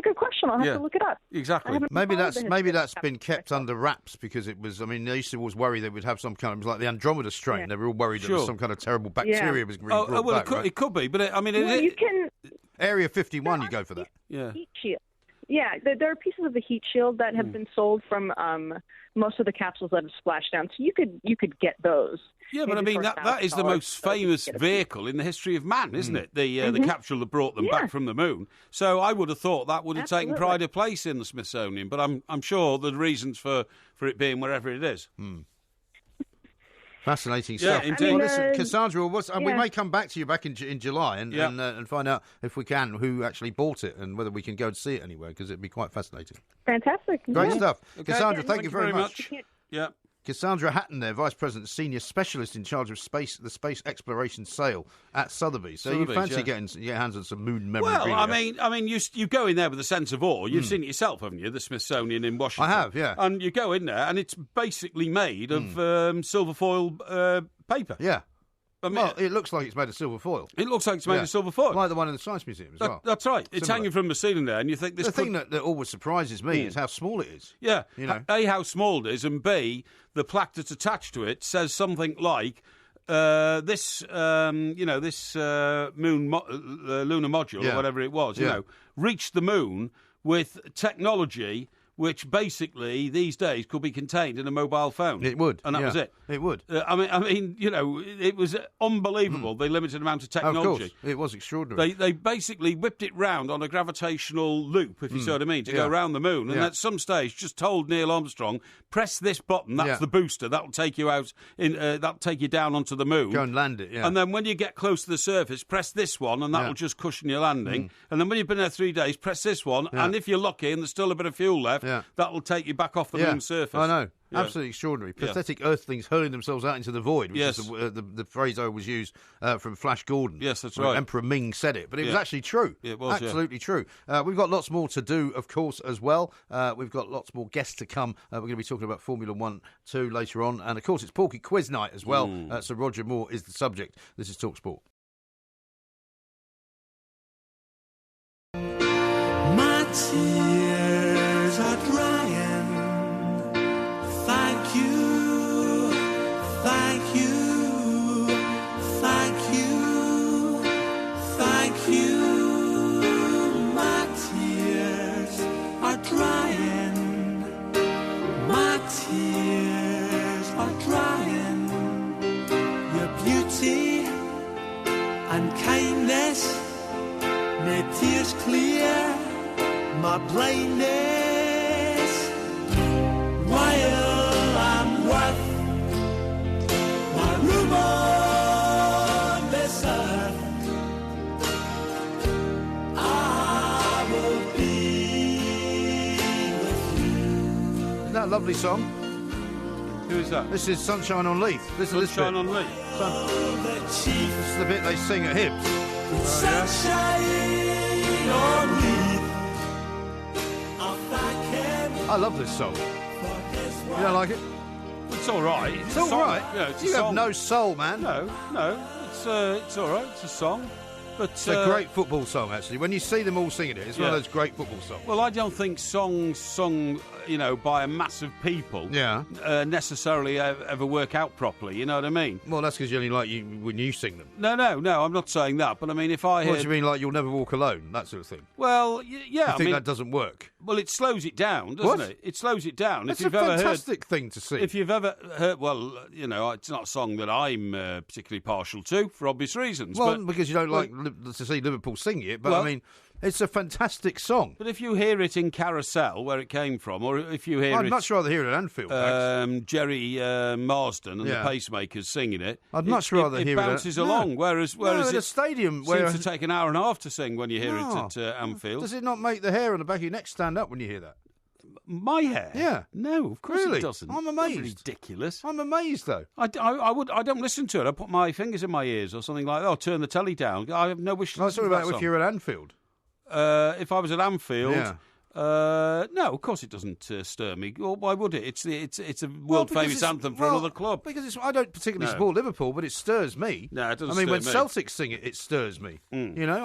[SPEAKER 6] good question. I'll have to look it up.
[SPEAKER 1] Exactly.
[SPEAKER 2] Maybe that's been kept under wraps because it was. I mean, they used to always worry they would have some kind of, it was like the Andromeda strain. Yeah. They were all worried that some kind of terrible bacteria was being brought back.
[SPEAKER 1] It could be, but
[SPEAKER 6] you can.
[SPEAKER 2] Area 51, you go for that.
[SPEAKER 6] Yeah. Heat shield. Yeah, there are pieces of the heat shield that have been sold from most of the capsules that have splashed down. So you could get those.
[SPEAKER 1] Yeah, but I mean that is the most famous vehicle in the history of man, isn't it? The capsule that brought them back from the moon. So I would have thought that would have taken pride of place in the Smithsonian. But I'm sure the reasons for it being wherever it is.
[SPEAKER 2] Fascinating stuff.
[SPEAKER 1] Indeed.
[SPEAKER 2] Well, listen, Cassandra, we may come back to you back in July and find out, if we can, who actually bought it and whether we can go and see it anywhere, because it'd be quite fascinating.
[SPEAKER 6] Fantastic.
[SPEAKER 2] Great stuff.
[SPEAKER 1] Okay.
[SPEAKER 2] Cassandra, thank you very much.
[SPEAKER 1] Yeah.
[SPEAKER 2] Cassandra Hatton there, Vice President, Senior Specialist in charge of the Space Exploration Sale at Sotheby's. So you fancy getting your hands on some moon memorabilia?
[SPEAKER 1] Well, I mean, you go in there with a sense of awe. You've seen it yourself, haven't you? The Smithsonian in Washington.
[SPEAKER 2] I have, yeah.
[SPEAKER 1] And you go in there, and it's basically made of silver foil paper.
[SPEAKER 2] Yeah. I mean, it looks like it's made of silver foil.
[SPEAKER 1] It looks like it's made of silver foil.
[SPEAKER 2] Like the one in the Science Museum as well.
[SPEAKER 1] That's right. It's hanging from the ceiling there, and you think this...
[SPEAKER 2] The thing that always surprises me is how small it is.
[SPEAKER 1] Yeah.
[SPEAKER 2] You know?
[SPEAKER 1] A, how small it is, and B, the plaque that's attached to it says something like... this lunar module, or whatever it was, reached the moon with technology which basically these days could be contained in a mobile phone.
[SPEAKER 2] It would.
[SPEAKER 1] And that was it.
[SPEAKER 2] It would.
[SPEAKER 1] I mean, it was unbelievable, the limited amount of technology.
[SPEAKER 2] Of course, it was extraordinary.
[SPEAKER 1] They basically whipped it round on a gravitational loop, if you see what I mean, to go around the moon, and at some stage just told Neil Armstrong, press this button, that's the booster, that'll take you out, that'll take you down onto the moon.
[SPEAKER 2] Go and land it,
[SPEAKER 1] And then when you get close to the surface, press this one, and that'll just cushion your landing. And then when you've been there 3 days, press this one, and if you're lucky and there's still a bit of fuel left, that'll take you back off the moon's surface.
[SPEAKER 2] I know. Yeah. Absolutely extraordinary. Pathetic earthlings hurling themselves out into the void, which is the phrase I always use from Flash Gordon.
[SPEAKER 1] Yes, that's right.
[SPEAKER 2] Emperor Ming said it, but it was actually true.
[SPEAKER 1] It was,
[SPEAKER 2] absolutely true. We've got lots more to do, of course, as well. We've got lots more guests to come. We're going to be talking about Formula 1, 2 later on. And, of course, it's Porky Quiz Night as well. So Roger Moore is the subject. This is TalkSport.
[SPEAKER 4] My tears are drying. Thank you, thank you, thank you, thank you. My tears are drying. My tears are drying. Your beauty and kindness made tears clear my blindness. While I'm worth my room on this earth, I will be with you.
[SPEAKER 2] Isn't that a lovely song?
[SPEAKER 1] Who is that?
[SPEAKER 2] This is Sunshine on Leith.
[SPEAKER 1] Sunshine on Leith.
[SPEAKER 2] This is the bit they sing at Hibs.
[SPEAKER 4] Sunshine on Leith.
[SPEAKER 2] I love this song. You don't like it?
[SPEAKER 1] It's all right.
[SPEAKER 2] It's all right.
[SPEAKER 1] Yeah, it's
[SPEAKER 2] you
[SPEAKER 1] a song.
[SPEAKER 2] have no soul, man.
[SPEAKER 1] No, it's all right. It's a song. But
[SPEAKER 2] it's a great football song, actually. When you see them all singing it, it's one of those great football songs.
[SPEAKER 1] Well, I don't think songs sung, by a mass of people necessarily ever work out properly, you know what I mean?
[SPEAKER 2] Well, that's because you only like you when you sing them.
[SPEAKER 1] No, I'm not saying that, but I mean, if I hear...
[SPEAKER 2] What do you mean, like You'll Never Walk Alone, that sort of thing?
[SPEAKER 1] Well, yeah,
[SPEAKER 2] I think that doesn't work.
[SPEAKER 1] Well, it slows it down, doesn't it? It slows it down.
[SPEAKER 2] It's a fantastic thing to sing.
[SPEAKER 1] If you've ever heard... Well, it's not a song that I'm particularly partial to, for obvious reasons.
[SPEAKER 2] Well, because you don't like to see Liverpool sing it, but I mean, it's a fantastic song.
[SPEAKER 1] But if you hear it in Carousel, where it came from, or if you hear
[SPEAKER 2] I'd much rather hear it at Anfield.
[SPEAKER 1] Jerry Marsden and the Pacemakers singing it.
[SPEAKER 2] I'd much rather hear it.
[SPEAKER 1] It bounces along, whereas
[SPEAKER 2] in a stadium
[SPEAKER 1] seems to take an hour and a half to sing when you hear it at Anfield.
[SPEAKER 2] Does it not make the hair on the back of your neck stand up when you hear that?
[SPEAKER 1] My hair?
[SPEAKER 2] Yeah.
[SPEAKER 1] No, of course it doesn't.
[SPEAKER 2] I'm amazed.
[SPEAKER 1] That's ridiculous.
[SPEAKER 2] I'm amazed, though.
[SPEAKER 1] I don't listen to it. I put my fingers in my ears or something like that. I'll turn the telly down. I have no wish to listen to that song.
[SPEAKER 2] If you're at Anfield.
[SPEAKER 1] If I was at Anfield... no, of course it doesn't stir me. Well, why would it? It's a world famous anthem for another club.
[SPEAKER 2] Because I don't particularly support Liverpool, but it stirs me.
[SPEAKER 1] No, it doesn't.
[SPEAKER 2] I mean, when Celtics sing it, it stirs me. I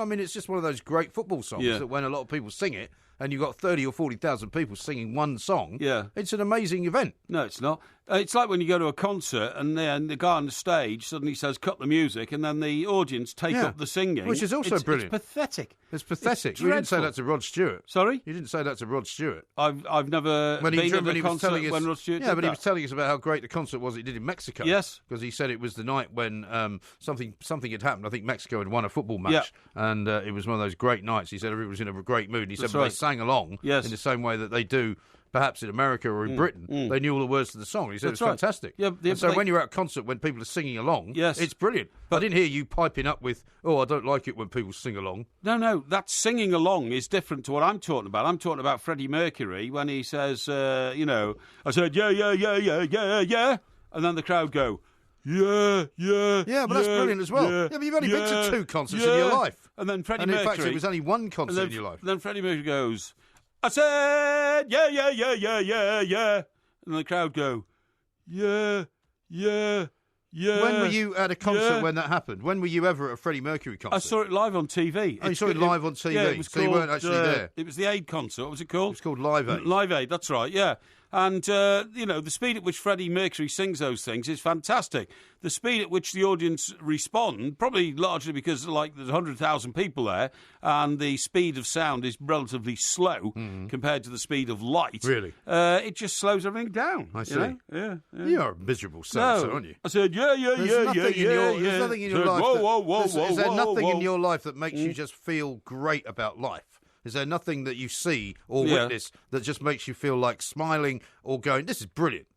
[SPEAKER 2] mean, it's just one of those great football songs that when a lot of people sing it, and you've got 30 or 40,000 people singing one song, it's an amazing event.
[SPEAKER 1] No, it's not. It's like when you go to a concert and then the guy on the stage suddenly says, cut the music, and then the audience take up the singing.
[SPEAKER 2] Which is also brilliant.
[SPEAKER 1] It's pathetic.
[SPEAKER 2] It's pathetic. You didn't say that to Rod Stewart.
[SPEAKER 1] Sorry?
[SPEAKER 2] You didn't say that to Rod Stewart.
[SPEAKER 1] I've never been at a concert when Rod Stewart did that.
[SPEAKER 2] He was telling us about how great the concert was he did in Mexico.
[SPEAKER 1] Yes.
[SPEAKER 2] Because he said it was the night when something had happened. I think Mexico had won a football match, and it was one of those great nights. He said everybody was in a great mood. And he said they sang along in the same way that they do perhaps in America or in Britain. They knew all the words to the song. He said it was fantastic.
[SPEAKER 1] Yeah,
[SPEAKER 2] so when you're at a concert when people are singing along, it's brilliant. But I didn't hear you piping up with, I don't like it when people sing along.
[SPEAKER 1] No, that singing along is different to what I'm talking about. I'm talking about Freddie Mercury when he says, I said, yeah, and then the crowd go, yeah,
[SPEAKER 2] but that's brilliant as well. Yeah, but you've only been to 2 concerts in your life.
[SPEAKER 1] And then Freddie Mercury...
[SPEAKER 2] in fact, it was only 1 concert in your life.
[SPEAKER 1] Then Freddie Mercury goes... I said, yeah. And the crowd go, yeah.
[SPEAKER 2] When were you at a concert when that happened? When were you ever at a Freddie Mercury concert?
[SPEAKER 1] I saw it live on TV.
[SPEAKER 2] Oh, you saw it live on TV?
[SPEAKER 1] Yeah,
[SPEAKER 2] so you weren't actually there?
[SPEAKER 1] It was the Aid concert. What was it called?
[SPEAKER 2] It was called Live Aid.
[SPEAKER 1] Live Aid, that's right, yeah. And, the speed at which Freddie Mercury sings those things is fantastic. The speed at which the audience respond, probably largely because, there's 100,000 people there, and the speed of sound is relatively slow compared to the speed of light.
[SPEAKER 2] Really?
[SPEAKER 1] It just slows everything down.
[SPEAKER 2] I see.
[SPEAKER 1] Yeah.
[SPEAKER 2] You're a miserable seltzer, aren't you?
[SPEAKER 1] I said, yeah.
[SPEAKER 2] There's nothing in your life
[SPEAKER 1] Whoa.
[SPEAKER 2] Is there nothing in your life that makes you just feel great about life? Is there nothing that you see or witness that just makes you feel like smiling or going, this is brilliant?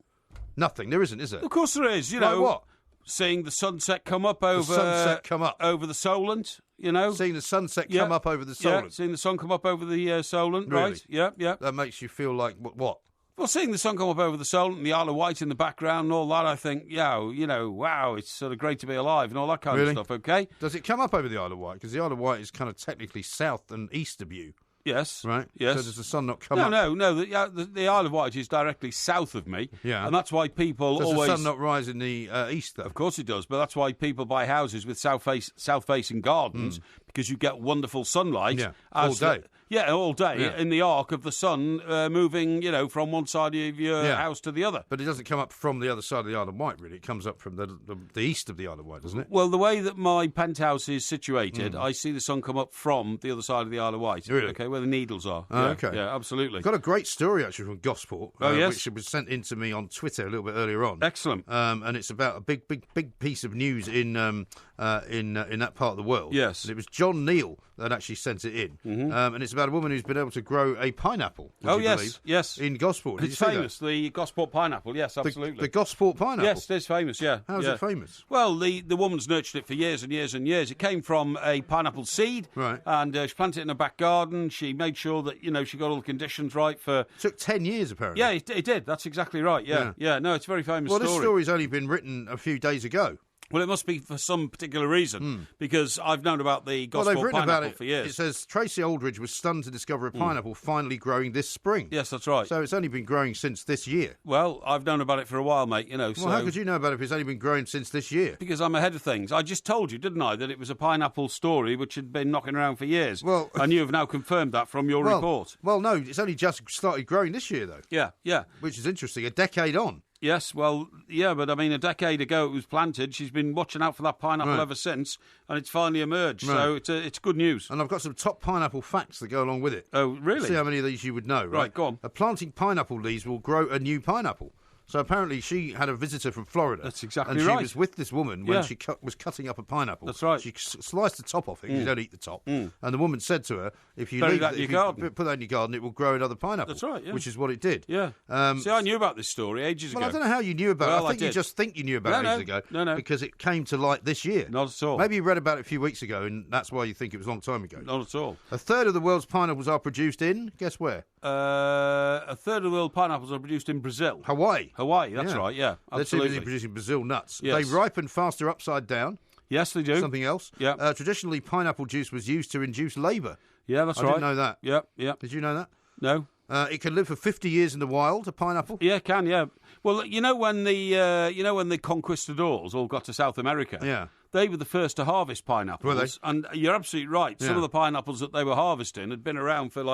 [SPEAKER 2] Nothing. There isn't, is there?
[SPEAKER 1] Of course there is.
[SPEAKER 2] Like what?
[SPEAKER 1] Seeing the sunset come up over over the Solent,
[SPEAKER 2] Seeing the sunset come up over the Solent.
[SPEAKER 1] Yeah, seeing the sun come up over the Solent,
[SPEAKER 2] really?
[SPEAKER 1] Right? Yeah.
[SPEAKER 2] That makes you feel like what?
[SPEAKER 1] Well, seeing the sun come up over the Solent and the Isle of Wight in the background and all that, I think, wow, it's sort of greght to be alive and all that kind of stuff, okay?
[SPEAKER 2] Does it come up over the Isle of Wight? Because the Isle of Wight is kind of technically south and east of you.
[SPEAKER 1] Yes.
[SPEAKER 2] Right?
[SPEAKER 1] Yes.
[SPEAKER 2] So does the sun not come up?
[SPEAKER 1] No. The Isle of Wight is directly south of me.
[SPEAKER 2] Yeah.
[SPEAKER 1] And that's why people
[SPEAKER 2] does
[SPEAKER 1] always...
[SPEAKER 2] Does the sun not rise in the east, though?
[SPEAKER 1] Of course it does, but that's why people buy houses with south-facing gardens, because you get wonderful sunlight.
[SPEAKER 2] Yeah, all day.
[SPEAKER 1] All day in the arc of the sun moving, from one side of your house to the other.
[SPEAKER 2] But it doesn't come up from the other side of the Isle of Wight, really. It comes up from the east of the Isle of Wight, doesn't it?
[SPEAKER 1] Well, the way that my penthouse is situated, I see the sun come up from the other side of the Isle of Wight.
[SPEAKER 2] Really?
[SPEAKER 1] Okay, where the Needles are.
[SPEAKER 2] Okay.
[SPEAKER 1] Yeah, absolutely.
[SPEAKER 2] Got a great story, actually, from Gosport,
[SPEAKER 1] yes?
[SPEAKER 2] which was sent in to me on Twitter a little bit earlier on.
[SPEAKER 1] Excellent.
[SPEAKER 2] And it's about a big piece of news in that part of the world.
[SPEAKER 1] Yes.
[SPEAKER 2] And it was John Neal that actually sent it in. And it's about a woman who's been able to grow a pineapple,
[SPEAKER 1] yes.
[SPEAKER 2] in Gosport. Did
[SPEAKER 1] it's
[SPEAKER 2] you see
[SPEAKER 1] famous,
[SPEAKER 2] that?
[SPEAKER 1] the Gosport pineapple, yes, absolutely.
[SPEAKER 2] The Gosport pineapple?
[SPEAKER 1] Yes, it's famous, yeah.
[SPEAKER 2] How's it famous?
[SPEAKER 1] Well, the woman's nurtured it for years and years and years. It came from a pineapple seed,
[SPEAKER 2] right?
[SPEAKER 1] And she planted it in her back garden. She made sure that, she got all the conditions right for...
[SPEAKER 2] It took 10 years, apparently.
[SPEAKER 1] Yeah, it did. That's exactly right, yeah. No, it's a very famous story.
[SPEAKER 2] Well, this story's only been written a few days ago.
[SPEAKER 1] Well, it must be for some particular reason, because I've known about the gospel
[SPEAKER 2] they've written
[SPEAKER 1] pineapple
[SPEAKER 2] about it
[SPEAKER 1] for years.
[SPEAKER 2] It says Tracy Aldridge was stunned to discover a pineapple finally growing this spring.
[SPEAKER 1] Yes, that's right.
[SPEAKER 2] So it's only been growing since this year.
[SPEAKER 1] Well, I've known about it for a while, mate.
[SPEAKER 2] Well, how could you know about it if it's only been growing since this year?
[SPEAKER 1] Because I'm ahead of things. I just told you, didn't I, that it was a pineapple story which had been knocking around for years.
[SPEAKER 2] Well,
[SPEAKER 1] and you have now confirmed that from your report.
[SPEAKER 2] Well, no, it's only just started growing this year, though.
[SPEAKER 1] Yeah.
[SPEAKER 2] Which is interesting. A decade on.
[SPEAKER 1] Yes, well, yeah, but I mean, a decade ago it was planted. She's been watching out for that pineapple ever since, and it's finally emerged. Right. So it's good news.
[SPEAKER 2] And I've got some top pineapple facts that go along with it.
[SPEAKER 1] Oh, really?
[SPEAKER 2] See how many of these you would know, right?
[SPEAKER 1] Right, go on.
[SPEAKER 2] Planting pineapple leaves will grow a new pineapple. So apparently she had a visitor from Florida.
[SPEAKER 1] That's exactly
[SPEAKER 2] right. And
[SPEAKER 1] right.
[SPEAKER 2] she was with this woman when she was cutting up a pineapple.
[SPEAKER 1] That's right.
[SPEAKER 2] She sliced the top off it. You don't eat the top. And the woman said to her, if you
[SPEAKER 1] put that in your garden,
[SPEAKER 2] it will grow another pineapple.
[SPEAKER 1] That's right, yeah.
[SPEAKER 2] Which is what it did.
[SPEAKER 1] Yeah. See, I knew about this story ages ago.
[SPEAKER 2] Well, I don't know how you knew about it. I think you just think you knew about it ages ago.
[SPEAKER 1] No.
[SPEAKER 2] Because it came to light this year.
[SPEAKER 1] Not at all.
[SPEAKER 2] Maybe you read about it a few weeks ago, and that's why you think it was a long time ago.
[SPEAKER 1] Not at all.
[SPEAKER 2] A third of the world's pineapples are produced in, guess where?
[SPEAKER 1] A third of the world's pineapples are produced in Brazil.
[SPEAKER 2] Hawaii,
[SPEAKER 1] that's right, yeah.
[SPEAKER 2] They're too busy producing Brazil nuts.
[SPEAKER 1] Yes.
[SPEAKER 2] They ripen faster upside down.
[SPEAKER 1] Yes, they do.
[SPEAKER 2] Something else.
[SPEAKER 1] Yeah.
[SPEAKER 2] Traditionally, pineapple juice was used to induce labour.
[SPEAKER 1] Yeah, that's
[SPEAKER 2] I
[SPEAKER 1] right.
[SPEAKER 2] didn't know that.
[SPEAKER 1] Yeah.
[SPEAKER 2] Did you know that?
[SPEAKER 1] No.
[SPEAKER 2] It can live for 50 years in the wild, a pineapple.
[SPEAKER 1] Yeah, it can, yeah. Well, you know when the conquistadors all got to South America?
[SPEAKER 2] Yeah.
[SPEAKER 1] They were the first to harvest pineapples.
[SPEAKER 2] Were they?
[SPEAKER 1] And you're absolutely right. Some of the pineapples that they were harvesting had been around for,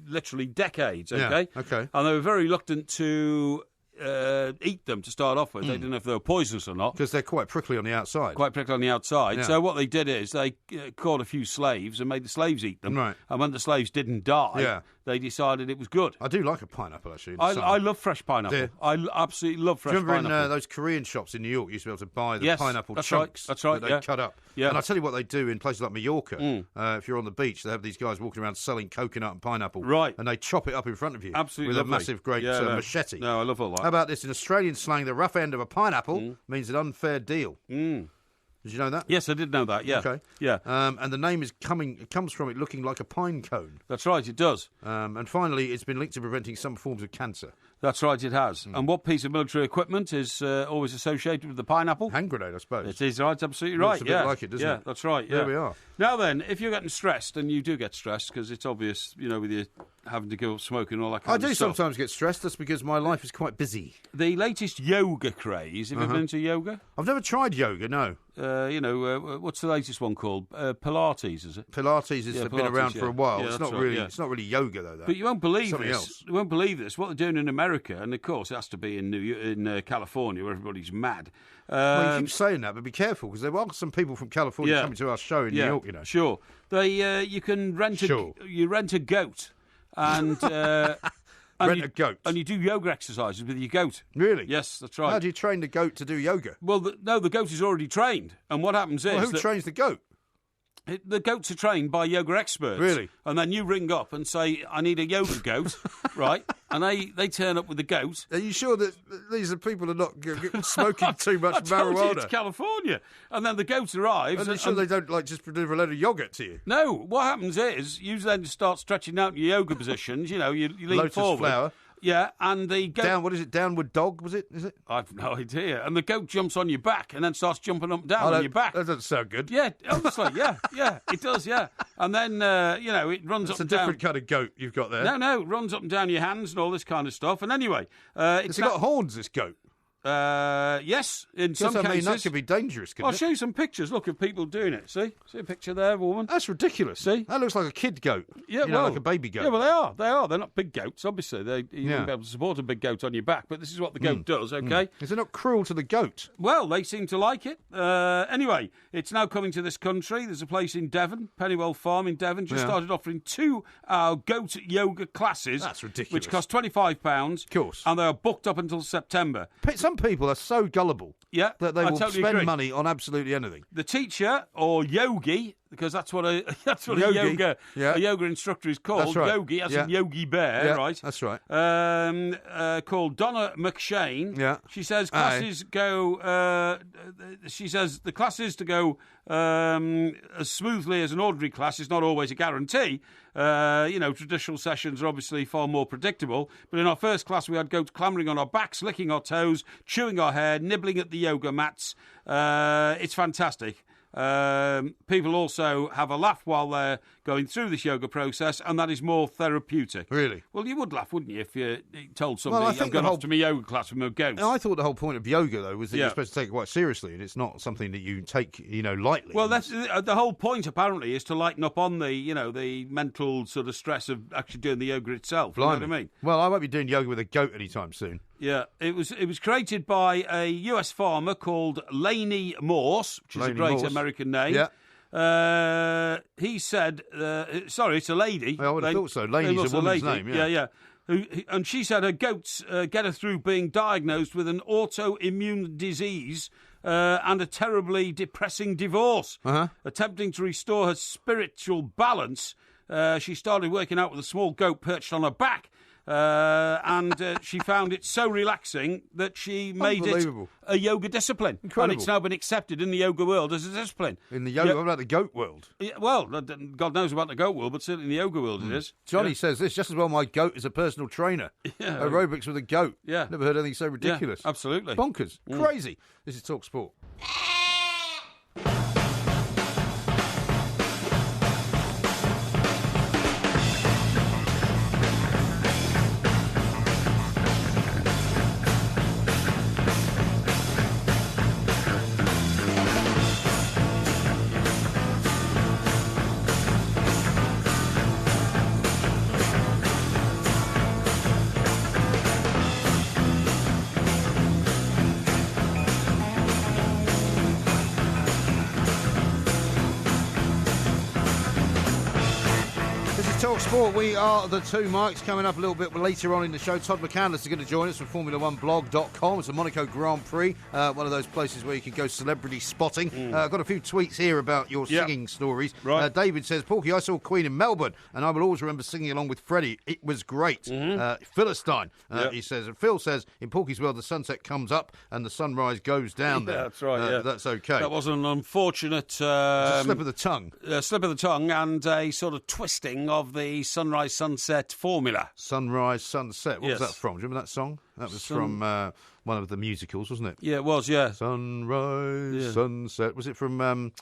[SPEAKER 1] literally decades, okay?
[SPEAKER 2] Yeah, okay.
[SPEAKER 1] And they were very reluctant to eat them to start off with. They didn't know if they were poisonous or not.
[SPEAKER 2] Because they're quite prickly on the outside.
[SPEAKER 1] Quite prickly on the outside.
[SPEAKER 2] Yeah.
[SPEAKER 1] So what they did is they caught a few slaves and made the slaves eat them.
[SPEAKER 2] Right.
[SPEAKER 1] And when the slaves didn't die, they decided it was good.
[SPEAKER 2] I do like a pineapple, actually.
[SPEAKER 1] I love fresh pineapple. I absolutely love fresh pineapple.
[SPEAKER 2] Do you remember in those Korean shops in New York, you used to be able to buy the pineapple chunks
[SPEAKER 1] that's right,
[SPEAKER 2] that they cut up?
[SPEAKER 1] Yeah.
[SPEAKER 2] And I'll tell you what they do in places like Mallorca. If you're on the beach, they have these guys walking around selling coconut and pineapple.
[SPEAKER 1] Right.
[SPEAKER 2] And they chop it up in front of you.
[SPEAKER 1] Absolutely
[SPEAKER 2] with
[SPEAKER 1] lovely.
[SPEAKER 2] a massive, great machete.
[SPEAKER 1] No, I love all that.
[SPEAKER 2] How about this? In Australian slang, the rough end of a pineapple means an unfair deal. Did you know that?
[SPEAKER 1] Yes, I did know that, yeah.
[SPEAKER 2] Okay.
[SPEAKER 1] Yeah.
[SPEAKER 2] And the name comes from it looking like a pine cone.
[SPEAKER 1] That's right, it does.
[SPEAKER 2] And finally, it's been linked to preventing some forms of cancer.
[SPEAKER 1] That's right, it has. And what piece of military equipment is always associated with the pineapple?
[SPEAKER 2] Hand grenade, I suppose.
[SPEAKER 1] It is right, absolutely right.
[SPEAKER 2] Looks a bit like it, doesn't it?
[SPEAKER 1] Yeah, that's right. Yeah.
[SPEAKER 2] There we are.
[SPEAKER 1] Now then, if you're getting stressed, and you do get stressed because it's obvious, with you having to give up smoking and all that kind of stuff.
[SPEAKER 2] I do sometimes get stressed. That's because my life is quite busy.
[SPEAKER 1] The latest yoga craze. Have you been into yoga?
[SPEAKER 2] I've never tried yoga, no.
[SPEAKER 1] What's the latest one called? Pilates, is it?
[SPEAKER 2] Pilates has been around for a while.
[SPEAKER 1] Yeah,
[SPEAKER 2] it's not really. It's not really yoga though.
[SPEAKER 1] But you won't believe
[SPEAKER 2] Something
[SPEAKER 1] this.
[SPEAKER 2] else.
[SPEAKER 1] You won't believe this. What they're doing in America, and of course it has to be in California, where everybody's mad.
[SPEAKER 2] Well, you keep saying that, but be careful because there are some people from California coming to our show in New York.
[SPEAKER 1] Sure. You can rent a goat and.
[SPEAKER 2] Rent a goat.
[SPEAKER 1] And you do yoga exercises with your goat.
[SPEAKER 2] Really?
[SPEAKER 1] Yes, that's right.
[SPEAKER 2] How do you train the goat to do yoga?
[SPEAKER 1] Well, the goat is already trained. And what happens is...
[SPEAKER 2] who trains the goat?
[SPEAKER 1] The goats are trained by yoga experts.
[SPEAKER 2] Really?
[SPEAKER 1] And then you ring up and say, I need a yoga goat, right? And they turn up with the goat.
[SPEAKER 2] Are you sure that these are people who are not smoking too much marijuana?
[SPEAKER 1] It's California. And then the goat arrives.
[SPEAKER 2] And sure they don't just deliver a load of yogurt to you?
[SPEAKER 1] No. What happens is you then start stretching out your yoga positions. You lean
[SPEAKER 2] Lotus
[SPEAKER 1] forward.
[SPEAKER 2] flower.
[SPEAKER 1] Yeah, and the goat...
[SPEAKER 2] What is it? Downward dog, was it? Is it?
[SPEAKER 1] I've no idea. And the goat jumps on your back and then starts jumping up and down on your back.
[SPEAKER 2] That doesn't sound good.
[SPEAKER 1] Yeah, honestly, yeah, it does, yeah. And then, it runs up and down.
[SPEAKER 2] It's a different kind of goat you've got there.
[SPEAKER 1] No, it runs up and down your hands and all this kind of stuff. And anyway...
[SPEAKER 2] Has it got horns, this goat?
[SPEAKER 1] Yes, in some cases.
[SPEAKER 2] That could be dangerous, couldn't
[SPEAKER 1] I'll show you some pictures. Look of people doing it. See a picture there, woman.
[SPEAKER 2] That's ridiculous.
[SPEAKER 1] See,
[SPEAKER 2] that looks like a kid goat.
[SPEAKER 1] Yeah,
[SPEAKER 2] like a baby goat.
[SPEAKER 1] Yeah, well, they are. They're not big goats, obviously. You won't be able to support a big goat on your back, but this is what the goat does. Okay,
[SPEAKER 2] Is it not cruel to the goat?
[SPEAKER 1] Well, they seem to like it. Anyway, it's now coming to this country. There's a place in Devon, Pennywell Farm in Devon, just started offering 2 goat yoga classes.
[SPEAKER 2] That's ridiculous.
[SPEAKER 1] Which cost £25.
[SPEAKER 2] Of course,
[SPEAKER 1] and they are booked up until September.
[SPEAKER 2] Some people are so gullible
[SPEAKER 1] that
[SPEAKER 2] they will
[SPEAKER 1] totally
[SPEAKER 2] spend
[SPEAKER 1] agree.
[SPEAKER 2] money on absolutely anything.
[SPEAKER 1] The teacher, or yogi, because that's what a yoga instructor is called.
[SPEAKER 2] That's right.
[SPEAKER 1] Yogi, as in Yogi Bear, right?
[SPEAKER 2] That's right.
[SPEAKER 1] Called Donna McShane.
[SPEAKER 2] Yeah.
[SPEAKER 1] She says classes go. She says the classes to go as smoothly as an ordinary class is not always a guarantee. Traditional sessions are obviously far more predictable. But in our first class, we had goats clambering on our backs, licking our toes, chewing our hair, nibbling at the yoga mats. It's fantastic. People also have a laugh while they're going through this yoga process, and that is more therapeutic.
[SPEAKER 2] Really?
[SPEAKER 1] Well, you would laugh, wouldn't you, if you told somebody, I'm going off to my yoga class with my goats.
[SPEAKER 2] I thought the whole point of yoga, though, was that you're supposed to take it quite seriously, and it's not something that you take, lightly.
[SPEAKER 1] Well, that's the whole point, apparently, is to lighten up on the mental sort of stress of actually doing the yoga itself.
[SPEAKER 2] Blimey.
[SPEAKER 1] You know what I mean?
[SPEAKER 2] Well, I won't be doing yoga with a goat anytime soon.
[SPEAKER 1] Yeah, it was created by a US farmer called Laney Morse, which is a great American name.
[SPEAKER 2] Yeah.
[SPEAKER 1] He said, it's a lady.
[SPEAKER 2] I would have thought so. Laney's a woman's name.
[SPEAKER 1] Yeah. And she said her goats get her through being diagnosed with an autoimmune disease and a terribly depressing divorce. Attempting to restore her spiritual balance, she started working out with a small goat perched on her back. And she found it so relaxing that she made it a yoga discipline.
[SPEAKER 2] Incredible.
[SPEAKER 1] And it's now been accepted in the yoga world as a discipline.
[SPEAKER 2] In the yoga, what about the goat world?
[SPEAKER 1] Yeah, well, God knows about the goat world, but certainly in the yoga world it is.
[SPEAKER 2] Johnny says this, just as well my goat is a personal trainer.
[SPEAKER 1] Yeah.
[SPEAKER 2] Aerobics with a goat.
[SPEAKER 1] Yeah.
[SPEAKER 2] Never heard anything so ridiculous.
[SPEAKER 1] Yeah, absolutely.
[SPEAKER 2] Bonkers. Crazy. This is Talk Sport. Talk Sport, we are the two Mikes. Coming up a little bit later on in the show, Todd McCandless is going to join us from Formula1blog.com. It's a Monaco Grand Prix, one of those places where you can go celebrity spotting. I've got a few tweets here about your singing stories.
[SPEAKER 1] Right.
[SPEAKER 2] David says, Porky, I saw Queen in Melbourne, and I will always remember singing along with Freddie. It was great. Philistine, he says. And Phil says, in Porky's world, the sunset comes up and the sunrise goes down there.
[SPEAKER 1] That's right,
[SPEAKER 2] That's okay.
[SPEAKER 1] That was an unfortunate...
[SPEAKER 2] slip of the tongue.
[SPEAKER 1] Slip of the tongue and a sort of twisting of the sunrise-sunset formula.
[SPEAKER 2] Sunrise-sunset. What was that from? Do you remember that song? That was from one of the musicals, wasn't it?
[SPEAKER 1] Yeah, it was, yeah.
[SPEAKER 2] Sunrise, sunset. Was it from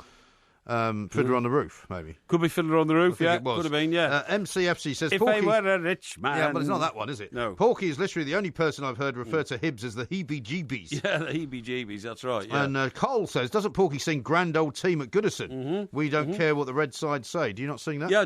[SPEAKER 2] Fiddler on the Roof, maybe?
[SPEAKER 1] Could be Fiddler on the Roof,
[SPEAKER 2] it was.
[SPEAKER 1] Could have been, yeah.
[SPEAKER 2] MCFC says...
[SPEAKER 1] If I were a rich man...
[SPEAKER 2] Yeah, but it's not that one, is it?
[SPEAKER 1] No.
[SPEAKER 2] Porky is literally the only person I've heard refer to Hibs as the heebie-jeebies.
[SPEAKER 1] Yeah, the heebie-jeebies, that's right, yeah.
[SPEAKER 2] And Cole says, doesn't Porky sing Grand Old Team at Goodison? We don't care what the Red Side say. Do you not sing that?
[SPEAKER 1] Yeah,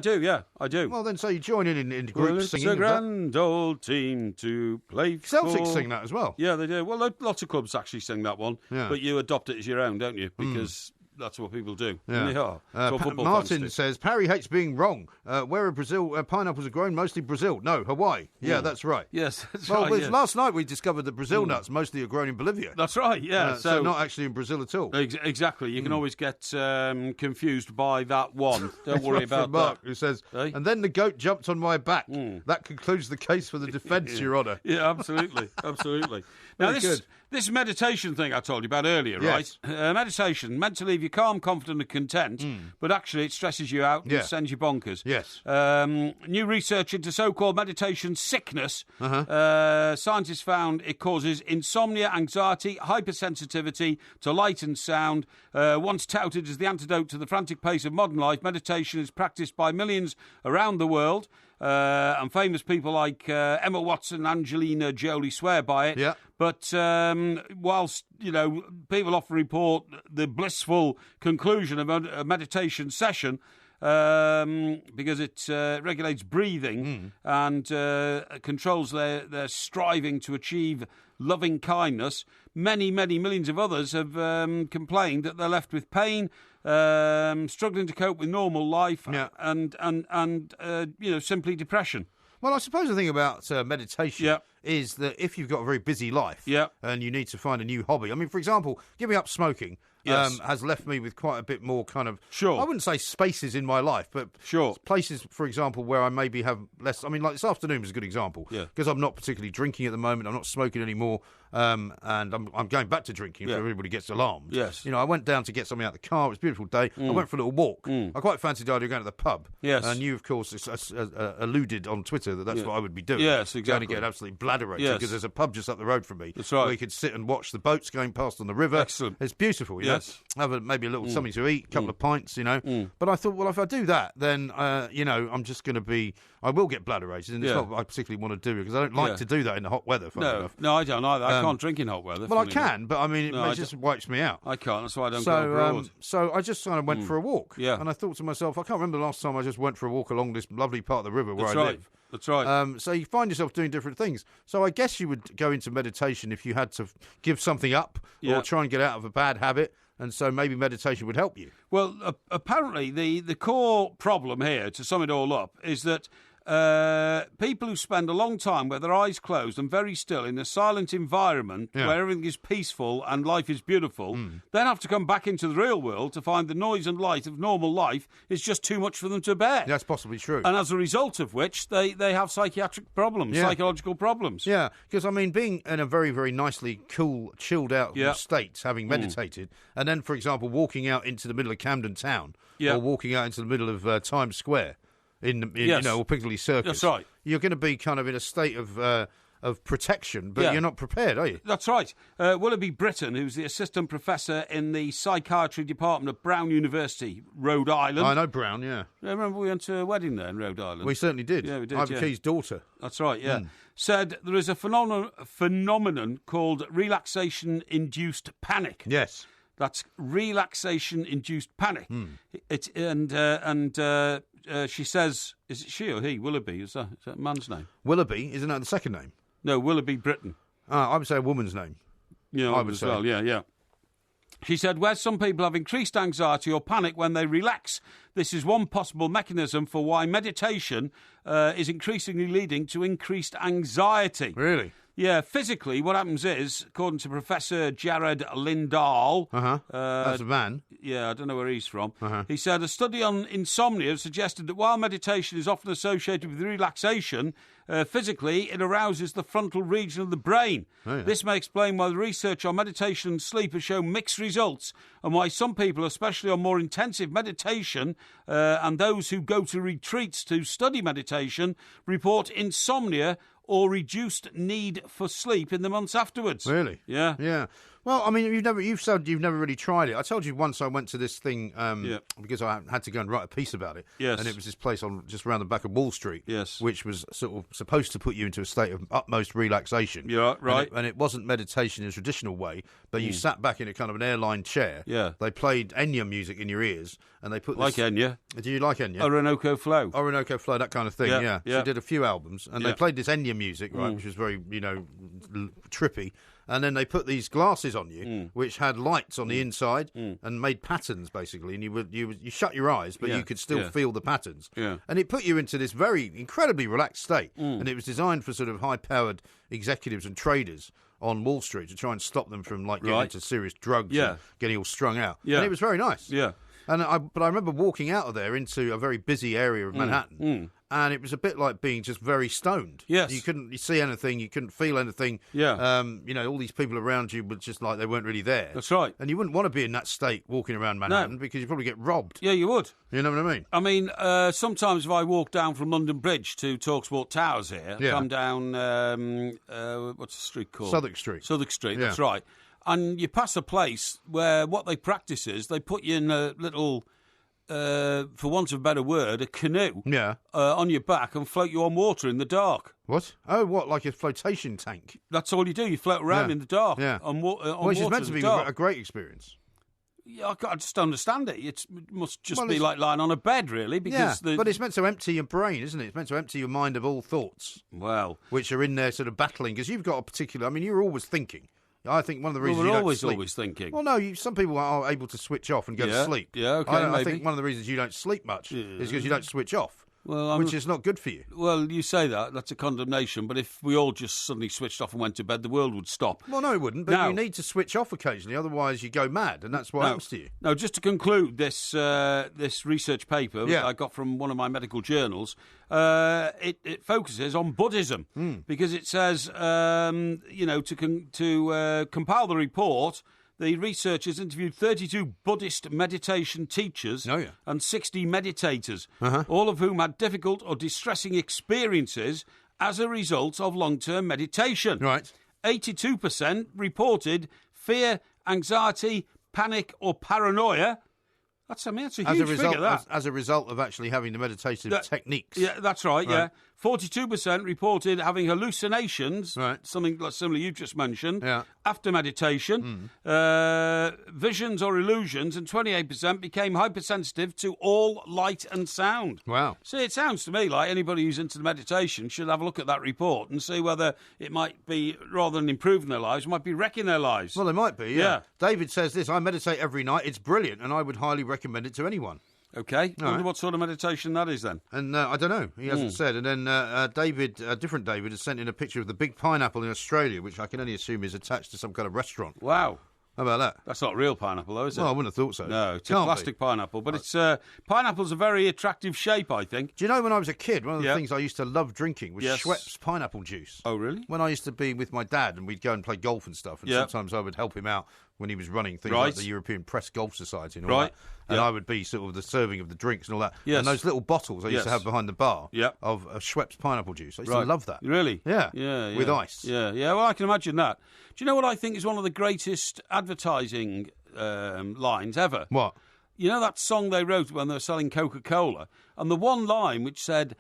[SPEAKER 1] I do.
[SPEAKER 2] Well, then, so you join in groups singing.
[SPEAKER 1] It's a grand old team to play for.
[SPEAKER 2] Celtics sing that as well.
[SPEAKER 1] Yeah, they do. Well, lots of clubs actually sing that one. Yeah. But you adopt it as your own, don't you? Because... That's what people do.
[SPEAKER 2] Yeah. Martin says, Parry hates being wrong. Where are pineapples are grown? Mostly Brazil. No, Hawaii. Yeah, that's right.
[SPEAKER 1] Yes, that's right.
[SPEAKER 2] Well, last night we discovered that Brazil nuts mostly are grown in Bolivia.
[SPEAKER 1] That's right, yeah.
[SPEAKER 2] So not actually in Brazil at all.
[SPEAKER 1] Exactly. You can always get confused by that one. Don't worry about
[SPEAKER 2] Mark,
[SPEAKER 1] that.
[SPEAKER 2] Who says, and then the goat jumped on my back. That concludes the case for the defence, Your Honour.
[SPEAKER 1] Yeah, absolutely. Absolutely. Now, this meditation thing I told you about earlier, right? Meditation, meant to leave you calm, confident and content, but actually it stresses you out and sends you bonkers.
[SPEAKER 2] Yes.
[SPEAKER 1] New research into so-called meditation sickness. Scientists found it causes insomnia, anxiety, hypersensitivity to light and sound. Once touted as the antidote to the frantic pace of modern life, meditation is practiced by millions around the world. And famous people like Emma Watson and Angelina Jolie swear by it.
[SPEAKER 2] Yeah.
[SPEAKER 1] But whilst, people often report the blissful conclusion of a meditation session because it regulates breathing and controls their striving to achieve loving kindness, many, many millions of others have complained that they're left with pain, struggling to cope with normal life, and simply depression.
[SPEAKER 2] Well, I suppose the thing about meditation is that if you've got a very busy life and you need to find a new hobby. I mean, for example, giving up smoking has left me with quite a bit more kind of...
[SPEAKER 1] Sure.
[SPEAKER 2] I wouldn't say spaces in my life, but places, for example, where I maybe have less... I mean, like this afternoon was a good example. Because I'm not particularly drinking at the moment. I'm not smoking anymore. And I'm going back to drinking if everybody gets alarmed.
[SPEAKER 1] Yes.
[SPEAKER 2] You know, I went down to get something out of the car. It was a beautiful day. I went for a little walk. I quite fancied the idea of going to the pub.
[SPEAKER 1] Yes.
[SPEAKER 2] And you, of course, alluded on Twitter that that's what I would be doing.
[SPEAKER 1] Yes, exactly.
[SPEAKER 2] Going to get absolutely bladderated because there's a pub just up the road from me.
[SPEAKER 1] That's right.
[SPEAKER 2] Where you could sit and watch the boats going past on the river.
[SPEAKER 1] Excellent.
[SPEAKER 2] It's beautiful, you know. Have maybe a little something to eat, a couple of pints, you know. But I thought, well, if I do that, then, you know, I'm just going to be... I will get bladderated, and it's not what I particularly want to do, because I don't like to do that in the hot weather, funny enough.
[SPEAKER 1] No, I don't either. I can't drink in hot weather.
[SPEAKER 2] Well, I can, but I mean, it just wipes me out.
[SPEAKER 1] I can't, that's why I don't go abroad.
[SPEAKER 2] So I just kind of went for a walk.
[SPEAKER 1] Yeah.
[SPEAKER 2] And I thought to myself, I can't remember the last time I just went for a walk along this lovely part of the river where I live.
[SPEAKER 1] That's right.
[SPEAKER 2] So you find yourself doing different things. So I guess you would go into meditation if you had to give something up or try and get out of a bad habit. And so maybe meditation would help you.
[SPEAKER 1] Well, apparently the core problem here, to sum it all up, is that people who spend a long time with their eyes closed and very still in a silent environment where everything is peaceful and life is beautiful, then have to come back into the real world to find the noise and light of normal life is just too much for them to bear.
[SPEAKER 2] That's possibly true.
[SPEAKER 1] And as a result of which, they have psychiatric problems, psychological problems.
[SPEAKER 2] Yeah, because, I mean, being in a very, very nicely cool, chilled out state, having meditated, and then, for example, walking out into the middle of Camden Town or walking out into the middle of Times Square, you know, or Piccadilly Circus.
[SPEAKER 1] That's right.
[SPEAKER 2] You're going to be kind of in a state of protection, but you're not prepared, are you?
[SPEAKER 1] That's right. Willoughby Britton, who's the assistant professor in the psychiatry department of Brown University, Rhode Island.
[SPEAKER 2] I know Brown, yeah.
[SPEAKER 1] Remember we went to a wedding there in Rhode Island?
[SPEAKER 2] We certainly did.
[SPEAKER 1] Yeah, we did.
[SPEAKER 2] Ivor Key's daughter.
[SPEAKER 1] That's right, yeah. Said there is a phenomenon called relaxation-induced panic.
[SPEAKER 2] Yes.
[SPEAKER 1] That's relaxation-induced panic. She says, is it she or he? Willoughby, is that a man's name?
[SPEAKER 2] Willoughby, isn't that the second name?
[SPEAKER 1] No, Willoughby Britton.
[SPEAKER 2] I would say a woman's name.
[SPEAKER 1] Yeah, I would say. Well, yeah. She said, where some people have increased anxiety or panic when they relax, this is one possible mechanism for why meditation is increasingly leading to increased anxiety.
[SPEAKER 2] Really?
[SPEAKER 1] Yeah, physically, what happens is, according to Professor Jared Lindahl...
[SPEAKER 2] that's a man.
[SPEAKER 1] Yeah, I don't know where he's from. He said a study on insomnia suggested that while meditation is often associated with relaxation, physically it arouses the frontal region of the brain. Oh, yeah. This may explain why the research on meditation and sleep has shown mixed results, and why some people, especially on more intensive meditation, and those who go to retreats to study meditation, report insomnia or reduced need for sleep in the months afterwards.
[SPEAKER 2] Really?
[SPEAKER 1] Yeah.
[SPEAKER 2] Yeah. Well, I mean, you've said you've never really tried it. I told you once I went to this thing because I had to go and write a piece about it.
[SPEAKER 1] Yes.
[SPEAKER 2] And it was this place on just around the back of Wall Street.
[SPEAKER 1] Yes.
[SPEAKER 2] Which was sort of supposed to put you into a state of utmost relaxation.
[SPEAKER 1] Yeah, right.
[SPEAKER 2] And it wasn't meditation in a traditional way, but you sat back in a kind of an airline chair.
[SPEAKER 1] Yeah.
[SPEAKER 2] They played Enya music in your ears, and they put
[SPEAKER 1] this... Like Enya?
[SPEAKER 2] Do you like Enya?
[SPEAKER 1] Orinoco Flow.
[SPEAKER 2] Orinoco Flow, that kind of thing, yeah. She did a few albums, and they played this Enya music, right, which was very, trippy. And then they put these glasses on you, which had lights on the inside and made patterns, basically. And you shut your eyes, but you could still feel the patterns.
[SPEAKER 1] Yeah.
[SPEAKER 2] And it put you into this very incredibly relaxed state. And it was designed for sort of high-powered executives and traders on Wall Street to try and stop them from getting into serious drugs and getting all strung out.
[SPEAKER 1] Yeah.
[SPEAKER 2] And it was very nice.
[SPEAKER 1] Yeah.
[SPEAKER 2] But I remember walking out of there into a very busy area of Manhattan, and it was a bit like being just very stoned.
[SPEAKER 1] Yes.
[SPEAKER 2] You couldn't see anything, you couldn't feel anything.
[SPEAKER 1] Yeah.
[SPEAKER 2] All these people around you were just like they weren't really there.
[SPEAKER 1] That's right.
[SPEAKER 2] And you wouldn't want to be in that state walking around Manhattan because you'd probably get robbed.
[SPEAKER 1] Yeah, you would.
[SPEAKER 2] You know what I mean?
[SPEAKER 1] I mean, sometimes if I walk down from London Bridge to Talksport Towers here, come down, what's the street called?
[SPEAKER 2] Southwark Street.
[SPEAKER 1] Southwark Street, that's right. And you pass a place where what they practice is they put you in a little... for want of a better word, a canoe on your back and float you on water in the dark.
[SPEAKER 2] What? Oh, what, like a flotation tank?
[SPEAKER 1] That's all you do. You float around in the dark.
[SPEAKER 2] Yeah.
[SPEAKER 1] On water
[SPEAKER 2] which is meant to be
[SPEAKER 1] dark.
[SPEAKER 2] a great experience.
[SPEAKER 1] Yeah, I just don't understand it. It must just be like lying on a bed, really. Because
[SPEAKER 2] but it's meant to empty your brain, isn't it? It's meant to empty your mind of all thoughts.
[SPEAKER 1] Well.
[SPEAKER 2] Which are in there sort of battling, because you've got a particular... I mean, you're always thinking. I think one of the reasons
[SPEAKER 1] we're
[SPEAKER 2] you don't
[SPEAKER 1] always
[SPEAKER 2] sleep...
[SPEAKER 1] thinking.
[SPEAKER 2] Well, no, some people are able to switch off and go to sleep.
[SPEAKER 1] Yeah, okay,
[SPEAKER 2] I
[SPEAKER 1] maybe.
[SPEAKER 2] think one of the reasons you don't sleep much is because you don't switch off. which is not good for you.
[SPEAKER 1] Well, you say that's a condemnation, but if we all just suddenly switched off and went to bed, the world would stop.
[SPEAKER 2] Well, no, it wouldn't, but you need to switch off occasionally, otherwise you go mad, and that's what happens to you.
[SPEAKER 1] No, just to conclude this research paper I got from one of my medical journals, it focuses on Buddhism, because it says, to compile the report, the researchers interviewed 32 Buddhist meditation teachers and 60 meditators, all of whom had difficult or distressing experiences as a result of long-term meditation.
[SPEAKER 2] Right.
[SPEAKER 1] 82% reported fear, anxiety, panic or paranoia. That's a huge figure, that.
[SPEAKER 2] As a result of actually having the meditative techniques.
[SPEAKER 1] Yeah, that's right, yeah. 42% reported having hallucinations, something like similar you just mentioned, after meditation, visions or illusions, and 28% became hypersensitive to all light and sound.
[SPEAKER 2] Wow.
[SPEAKER 1] See, it sounds to me like anybody who's into the meditation should have a look at that report and see whether it might be, rather than improving their lives, might be wrecking their lives.
[SPEAKER 2] Well, they might be, yeah. David says this: I meditate every night. It's brilliant, and I would highly recommend it to anyone.
[SPEAKER 1] Okay. I wonder what sort of meditation that is then.
[SPEAKER 2] And I don't know. He hasn't said. And then different David, has sent in a picture of the big pineapple in Australia, which I can only assume is attached to some kind of restaurant.
[SPEAKER 1] Wow.
[SPEAKER 2] How about that?
[SPEAKER 1] That's not real pineapple, though, is it?
[SPEAKER 2] Well, I wouldn't have thought so.
[SPEAKER 1] No, it's a plastic pineapple. But it's pineapple's a very attractive shape, I think.
[SPEAKER 2] Do you know, when I was a kid, one of the things I used to love drinking was Schweppes pineapple juice.
[SPEAKER 1] Oh, really?
[SPEAKER 2] When I used to be with my dad and we'd go and play golf and stuff, and sometimes I would help him out when he was running things like the European Press Golf Society and all that. And I would be sort of the serving of the drinks and all that.
[SPEAKER 1] Yes.
[SPEAKER 2] And those little bottles I used to have behind the bar of Schweppes pineapple juice. I used to love that.
[SPEAKER 1] Really?
[SPEAKER 2] Yeah. With ice.
[SPEAKER 1] Yeah, well, I can imagine that. Do you know what I think is one of the greatest advertising lines ever?
[SPEAKER 2] What?
[SPEAKER 1] You know that song they wrote when they were selling Coca-Cola? And the one line which said,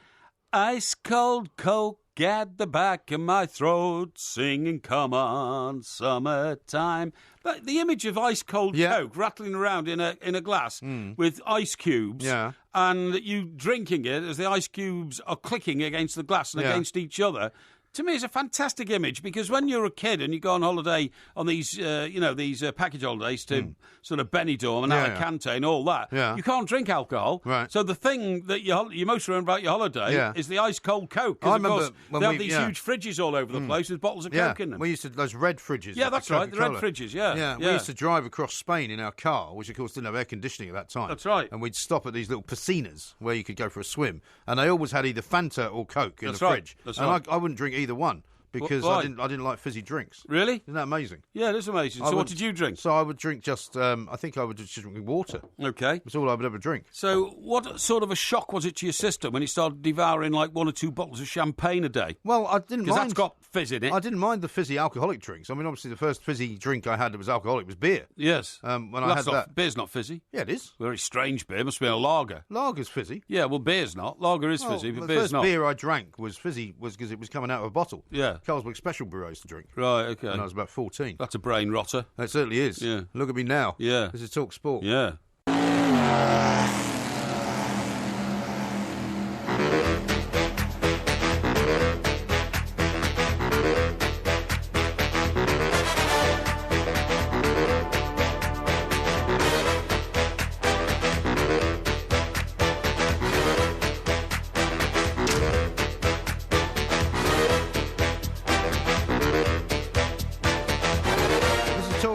[SPEAKER 1] "Ice cold Coke at the back of my throat, singing, come on, summertime." But the image of ice cold Coke rattling around in a glass with ice cubes, and you drinking it as the ice cubes are clicking against the glass and against each other. To me, it's a fantastic image, because when you're a kid and you go on holiday on these, these package holidays to sort of Benidorm and Alicante and all that, you can't drink alcohol.
[SPEAKER 2] Right.
[SPEAKER 1] So the thing that you most remember about your holiday is the ice cold Coke. Because, of course, they have these huge fridges all over the place with bottles of Coke in them.
[SPEAKER 2] We used to, those red fridges.
[SPEAKER 1] Yeah, that's right, the red fridges,
[SPEAKER 2] Yeah, we used to drive across Spain in our car, which, of course, didn't have air conditioning at that time.
[SPEAKER 1] That's right.
[SPEAKER 2] And we'd stop at these little piscinas where you could go for a swim, and they always had either Fanta or Coke in the fridge.
[SPEAKER 1] That's
[SPEAKER 2] and
[SPEAKER 1] right.
[SPEAKER 2] I wouldn't drink either one. Because I didn't like fizzy drinks.
[SPEAKER 1] Really?
[SPEAKER 2] Isn't that amazing?
[SPEAKER 1] Yeah, it is amazing. So what did you drink?
[SPEAKER 2] So I would drink just, I think I would just drink water.
[SPEAKER 1] Okay.
[SPEAKER 2] That's all I would ever drink.
[SPEAKER 1] So what sort of a shock was it to your system when you started devouring like 1 or 2 bottles of champagne a day?
[SPEAKER 2] Well, I didn't mind.
[SPEAKER 1] Because that's got fizz in it.
[SPEAKER 2] I didn't mind the fizzy alcoholic drinks. I mean, obviously the first fizzy drink I had that was alcoholic was beer.
[SPEAKER 1] Yes.
[SPEAKER 2] Beer's
[SPEAKER 1] not fizzy.
[SPEAKER 2] Yeah, it is.
[SPEAKER 1] Very strange beer. Must be a lager.
[SPEAKER 2] Lager's fizzy.
[SPEAKER 1] Yeah, well, beer's not. Lager is fizzy, but beer's not.
[SPEAKER 2] The first beer I drank was fizzy because it was coming out of a bottle.
[SPEAKER 1] Yeah.
[SPEAKER 2] Carlsberg Special Brew I used to drink.
[SPEAKER 1] Right, okay.
[SPEAKER 2] When I was about 14.
[SPEAKER 1] That's a brain rotter.
[SPEAKER 2] It certainly is.
[SPEAKER 1] Yeah.
[SPEAKER 2] Look at me now.
[SPEAKER 1] Yeah.
[SPEAKER 2] This is Talk Sport.
[SPEAKER 1] Yeah.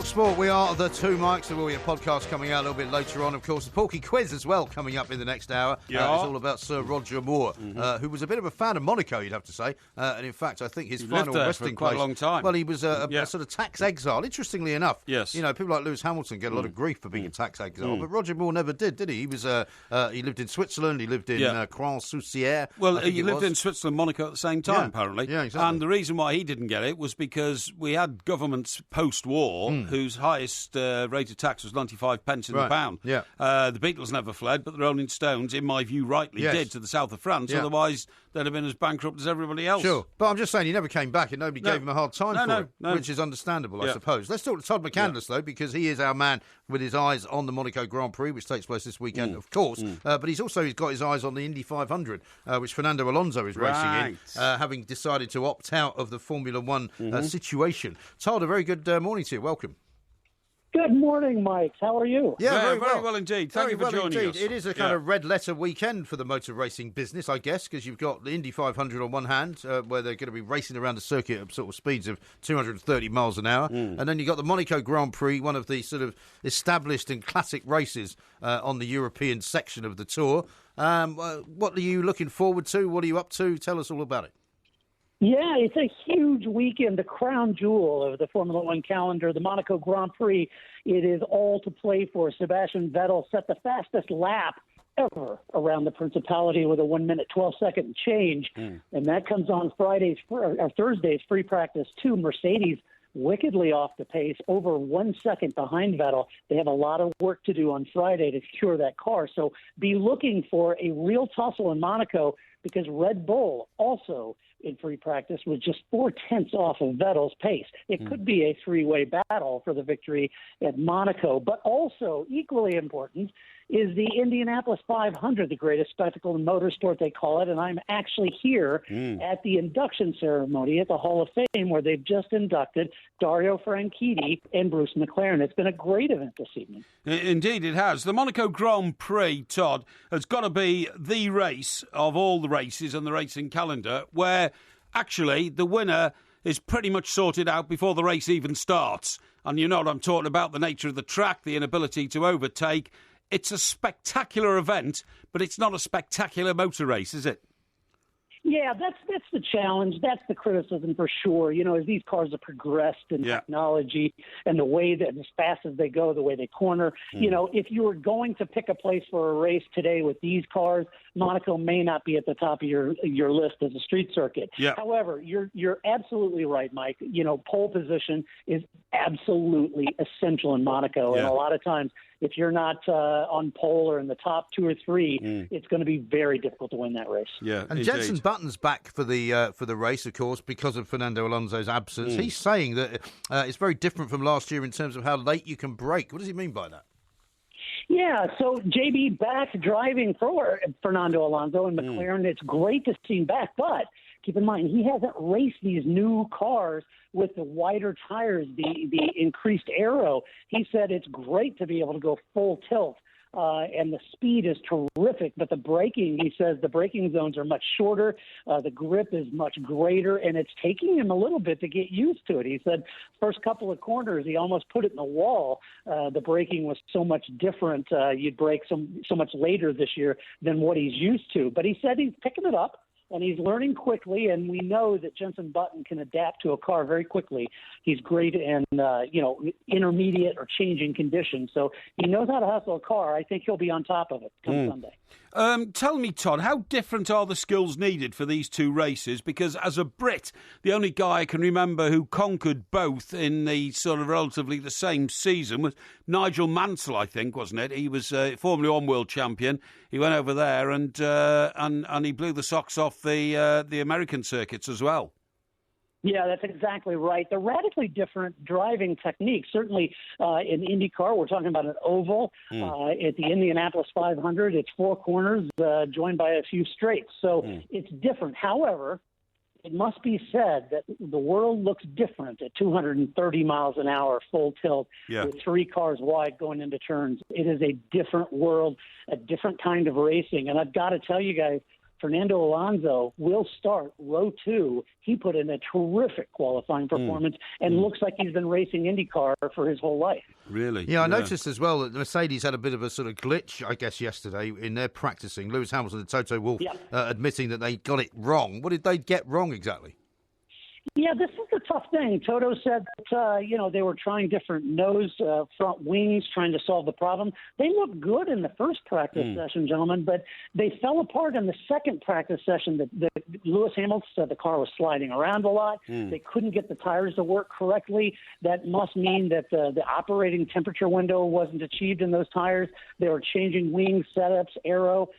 [SPEAKER 2] Sport, we are the Two Mics. There will be a podcast coming out a little bit later on. Of course, the Porky Quiz as well coming up in the next hour.
[SPEAKER 1] Yeah.
[SPEAKER 2] It's all about Sir Roger Moore, who was a bit of a fan of Monaco, you'd have to say. And in fact, I think his final resting
[SPEAKER 1] quite
[SPEAKER 2] place.
[SPEAKER 1] a long time.
[SPEAKER 2] Well, he was a sort of tax exile. Interestingly enough,
[SPEAKER 1] yes.
[SPEAKER 2] You know, people like Lewis Hamilton get a lot of grief for being a tax exile, but Roger Moore never did he? He was he lived in Switzerland. He lived in Croix-Soucière.
[SPEAKER 1] Well, he lived in Switzerland, Monaco at the same time, apparently.
[SPEAKER 2] Yeah, exactly.
[SPEAKER 1] And the reason why he didn't get it was because we had governments post-war whose highest rate of tax was 95 pence in the pound.
[SPEAKER 2] Yeah.
[SPEAKER 1] The Beatles never fled, but the Rolling Stones, in my view, rightly did to the south of France. Otherwise, they'd have been as bankrupt as everybody else.
[SPEAKER 2] Sure. But I'm just saying, he never came back and nobody gave him a hard time for it, which is understandable, I suppose. Let's talk to Todd McCandless, though, because he is our man with his eyes on the Monaco Grand Prix, which takes place this weekend, of course. But he's got his eyes on the Indy 500, which Fernando Alonso is racing in, having decided to opt out of the Formula One situation. Todd, a very good morning to you. Welcome.
[SPEAKER 7] Good morning, Mike. How are you?
[SPEAKER 2] Yeah,
[SPEAKER 1] very well indeed. Thank you for joining us.
[SPEAKER 2] It is a kind of red-letter weekend for the motor racing business, I guess, because you've got the Indy 500 on one hand, where they're going to be racing around the circuit at sort of speeds of 230 miles an hour, and then you've got the Monaco Grand Prix, one of the sort of established and classic races on the European section of the Tour. What are you looking forward to? What are you up to? Tell us all about it.
[SPEAKER 7] Yeah, it's a huge weekend, the crown jewel of the Formula One calendar, the Monaco Grand Prix. It is all to play for. Sebastian Vettel set the fastest lap ever around the Principality with a 1 minute, 12 second change. And that comes on Thursday's free practice too. Mercedes wickedly off the pace, over 1 second behind Vettel. They have a lot of work to do on Friday to cure that car. So be looking for a real tussle in Monaco, because Red Bull also in free practice was just 0.4 off of Vettel's pace. It could be a three-way battle for the victory at Monaco. But also, equally important, is the Indianapolis 500, the greatest spectacle in motorsport, they call it. And I'm actually here at the induction ceremony at the Hall of Fame, where they've just inducted Dario Franchitti and Bruce McLaren. It's been a great event this evening.
[SPEAKER 1] Indeed, it has. The Monaco Grand Prix, Todd, has got to be the race of all the races on the racing calendar where actually the winner is pretty much sorted out before the race even starts. And you know what I'm talking about, the nature of the track, the inability to overtake. It's a spectacular event, but it's not a spectacular motor race, is it?
[SPEAKER 7] Yeah, that's the challenge. That's the criticism for sure. You know, as these cars have progressed in technology and the way that as fast as they go, the way they corner, you know, if you were going to pick a place for a race today with these cars, Monaco may not be at the top of your list as a street circuit. Yeah. However, you're absolutely right, Mike. You know, pole position is absolutely essential in Monaco, and a lot of times, if you're not on pole or in the top 2 or 3, it's going to be very difficult to win that race.
[SPEAKER 2] Yeah, and Jenson Button's back for the race, of course, because of Fernando Alonso's absence. He's saying that it's very different from last year in terms of how late you can brake. What does he mean by that?
[SPEAKER 7] Yeah, so JB back driving for Fernando Alonso and McLaren. It's great to see him back, but keep in mind, he hasn't raced these new cars with the wider tires, the increased aero. He said it's great to be able to go full tilt, and the speed is terrific. But the braking, he says the braking zones are much shorter, the grip is much greater, and it's taking him a little bit to get used to it. He said first couple of corners, he almost put it in the wall. The braking was so much different. You'd brake so much later this year than what he's used to. But he said he's picking it up. And he's learning quickly, and we know that Jenson Button can adapt to a car very quickly. He's great in, intermediate or changing conditions. So he knows how to hustle a car. I think he'll be on top of it come Sunday.
[SPEAKER 1] Tell me, Todd, how different are the skills needed for these two races? Because as a Brit, the only guy I can remember who conquered both in the sort of relatively the same season was Nigel Mansell, I think, wasn't it? He was Formula One world champion. He went over there and he blew the socks off the American circuits as well.
[SPEAKER 7] Yeah, that's exactly right. The radically different driving technique. Certainly in IndyCar, we're talking about an oval. At the Indianapolis 500, it's 4 corners joined by a few straights. So it's different. However, it must be said that the world looks different at 230 miles an hour full tilt with 3 cars wide going into turns. It is a different world, a different kind of racing. And I've got to tell you guys, Fernando Alonso will start row 2. He put in a terrific qualifying performance and looks like he's been racing IndyCar for his whole life.
[SPEAKER 1] Really?
[SPEAKER 2] Yeah, I noticed as well that Mercedes had a bit of a sort of glitch, I guess, yesterday in their practicing. Lewis Hamilton and Toto Wolff admitting that they got it wrong. What did they get wrong exactly?
[SPEAKER 7] Yeah, this is the tough thing. Toto said that, they were trying different nose, front wings, trying to solve the problem. They looked good in the first practice session, gentlemen, but they fell apart in the second practice session. Lewis Hamilton said the car was sliding around a lot. They couldn't get the tires to work correctly. That must mean that the operating temperature window wasn't achieved in those tires. They were changing wings, setups, aero.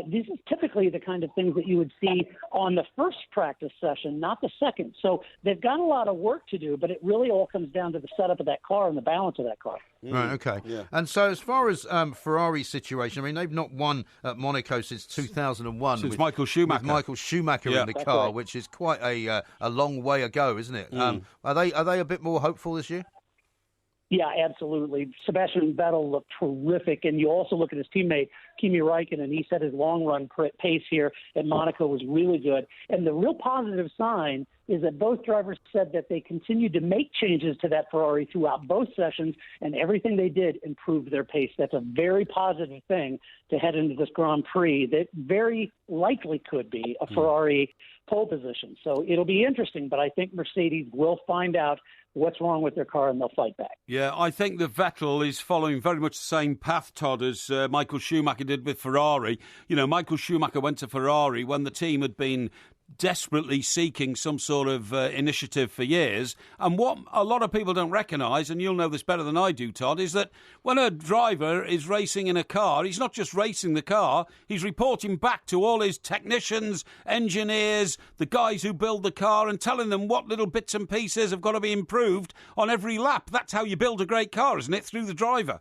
[SPEAKER 7] This is typically the kind of things that you would see on the first practice session, not the second. So they've got a lot of work to do, but it really all comes down to the setup of that car and the balance of that car.
[SPEAKER 2] Right, okay. Yeah. And so as far as Ferrari's situation, I mean, they've not won at Monaco since 2001.
[SPEAKER 1] Since Michael Schumacher.
[SPEAKER 2] With Michael Schumacher in the car, which is quite a long way ago, isn't it? Are they a bit more hopeful this year?
[SPEAKER 7] Yeah, absolutely. Sebastian Vettel looked terrific, and you also look at his teammate, Kimi Räikkönen. He said his long-run pace here at Monaco was really good. And the real positive sign is that both drivers said that they continued to make changes to that Ferrari throughout both sessions, and everything they did improved their pace. That's a very positive thing to head into this Grand Prix that very likely could be a Ferrari pole position. So it'll be interesting, but I think Mercedes will find out what's wrong with their car and they'll fight back.
[SPEAKER 1] Yeah, I think that Vettel is following very much the same path, Todd, as Michael Schumacher did with Ferrari. You know, Michael Schumacher went to Ferrari when the team had been desperately seeking some sort of initiative for years. And what a lot of people don't recognise, and you'll know this better than I do, Todd, is that when a driver is racing in a car, he's not just racing the car, he's reporting back to all his technicians, engineers, the guys who build the car, and telling them what little bits and pieces have got to be improved on every lap. That's how you build a great car, isn't it? Through the driver.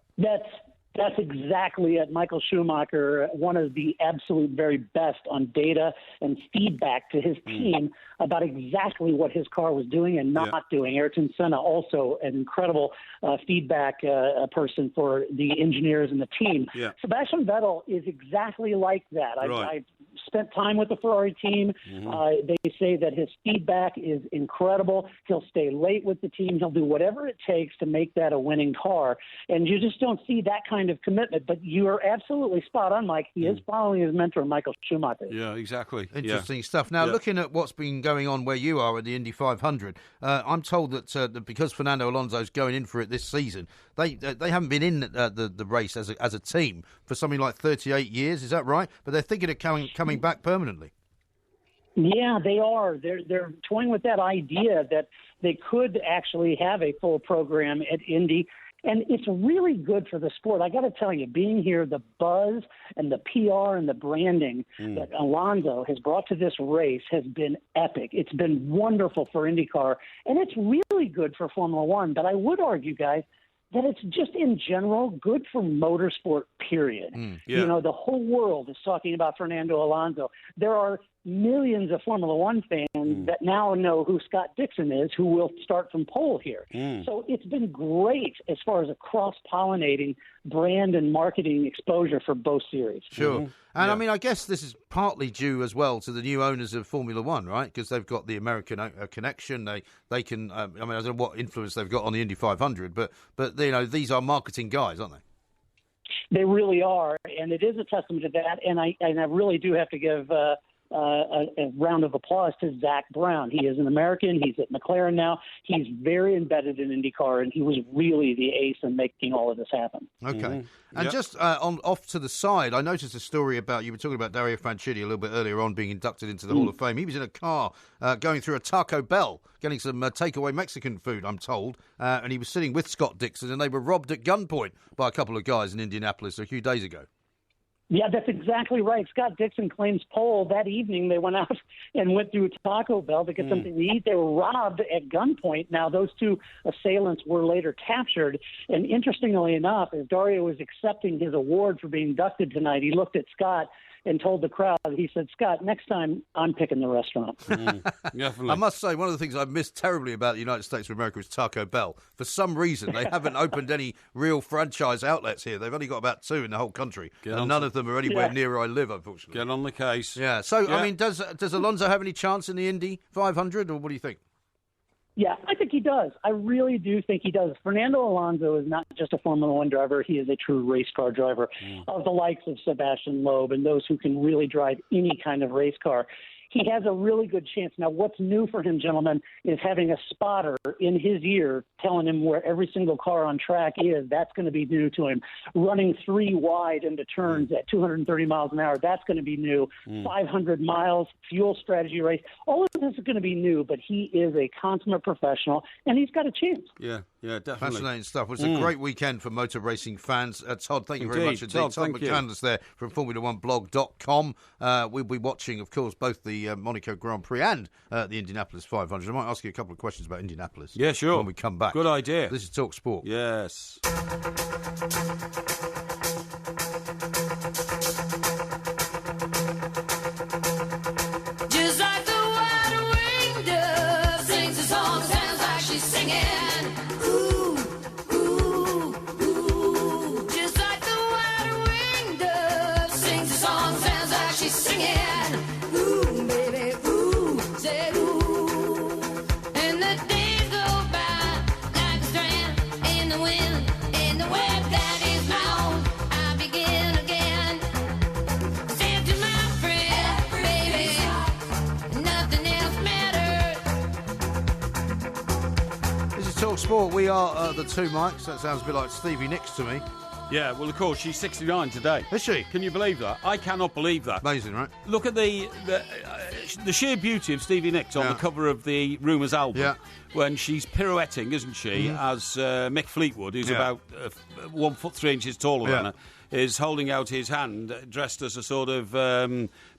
[SPEAKER 7] That's exactly it. Michael Schumacher, one of the absolute very best on data and feedback to his team about exactly what his car was doing and not doing. Ayrton Senna, also an incredible feedback person for the engineers and the team. Yeah. Sebastian Vettel is exactly like that. I've spent time with the Ferrari team. They say that his feedback is incredible. He'll stay late with the team. He'll do whatever it takes to make that a winning car. And you just don't see that kind of commitment. But you are absolutely spot on, Mike. He is following his mentor, Michael Schumacher.
[SPEAKER 1] Yeah, exactly.
[SPEAKER 2] Interesting stuff. Now, looking at what's been going on where you are at the Indy 500, I'm told that because Fernando Alonso's going in for it this season, they haven't been in the race as a team for something like 38 years. Is that right? But they're thinking of coming back permanently.
[SPEAKER 7] Yeah, they are. They're toying with that idea that they could actually have a full program at Indy. And it's really good for the sport. I got to tell you, being here, the buzz and the PR and the branding that Alonso has brought to this race has been epic. It's been wonderful for IndyCar, and it's really good for Formula One. But I would argue, guys, that it's just in general good for motorsport, period. You know, the whole world is talking about Fernando Alonso. There are millions of Formula One fans that now know who Scott Dixon is, who will start from pole here. So it's been great as far as a cross-pollinating brand and marketing exposure for both series.
[SPEAKER 2] Sure. And I mean, I guess this is partly due as well to the new owners of Formula One, right? Because they've got the American connection. They can, I mean, I don't know what influence they've got on the Indy 500, but you know, these are marketing guys, aren't they?
[SPEAKER 7] They really are, and it is a testament to that. And I really do have to give a round of applause to Zach Brown. He is an American. He's at McLaren now. He's very embedded in IndyCar, and he was really the ace in making all of this happen.
[SPEAKER 2] Okay. And just off to the side, I noticed a story about, you were talking about Dario Franchitti a little bit earlier on being inducted into the Hall of Fame. He was in a car going through a Taco Bell, getting some takeaway Mexican food, I'm told, and he was sitting with Scott Dixon, and they were robbed at gunpoint by a couple of guys in Indianapolis a few days ago.
[SPEAKER 7] Yeah, that's exactly right. Scott Dixon claims pole. That evening they went out and went through Taco Bell to get something to eat. They were robbed at gunpoint. Now, those two assailants were later captured. And interestingly enough, as Dario was accepting his award for being inducted tonight, he looked at Scott and told the crowd, he said, Scott, next time I'm picking the restaurant.
[SPEAKER 2] Definitely. I must say, one of the things I miss terribly about the United States of America is Taco Bell. For some reason, they haven't opened any real franchise outlets here. They've only got about 2 in the whole country, and none of them are anywhere near where I live, unfortunately.
[SPEAKER 1] Get on the case.
[SPEAKER 2] Yeah. So, I mean, does Alonso have any chance in the Indy 500, or what do you think?
[SPEAKER 7] Yeah, I think he does. I really do think he does. Fernando Alonso is not just a Formula One driver. He is a true race car driver of the likes of Sebastian Loeb and those who can really drive any kind of race car. He has a really good chance. Now, what's new for him, gentlemen, is having a spotter in his ear telling him where every single car on track is. That's going to be new to him. Running 3 wide into turns at 230 miles an hour, that's going to be new. 500 miles, fuel strategy race. All of this is going to be new, but he is a consummate professional, and he's got a chance.
[SPEAKER 1] Yeah, definitely.
[SPEAKER 2] Fascinating stuff. It was a great weekend for motor racing fans. Todd, thank you very much indeed. Todd McCandless there from Formula1blog.com. We'll be watching, of course, both the Monaco Grand Prix and the Indianapolis 500. I might ask you a couple of questions about Indianapolis.
[SPEAKER 1] Yeah, sure.
[SPEAKER 2] When we come back.
[SPEAKER 1] Good idea.
[SPEAKER 2] This is Talk Sport.
[SPEAKER 1] Yes.
[SPEAKER 8] Just like the white-winged dove sings a song, sounds like she's singing. Ooh, ooh.
[SPEAKER 2] Sport. We are the two Mikes. That sounds a bit like Stevie Nicks to me.
[SPEAKER 1] Yeah, well, of course, she's 69 today.
[SPEAKER 2] Is she?
[SPEAKER 1] Can you believe that? I cannot believe that.
[SPEAKER 2] Amazing, right?
[SPEAKER 1] Look at the sheer beauty of Stevie Nicks on the cover of the Rumours album when she's pirouetting, isn't she, as Mick Fleetwood, who's about 1 foot 3 inches taller than her, is holding out his hand, dressed as a sort of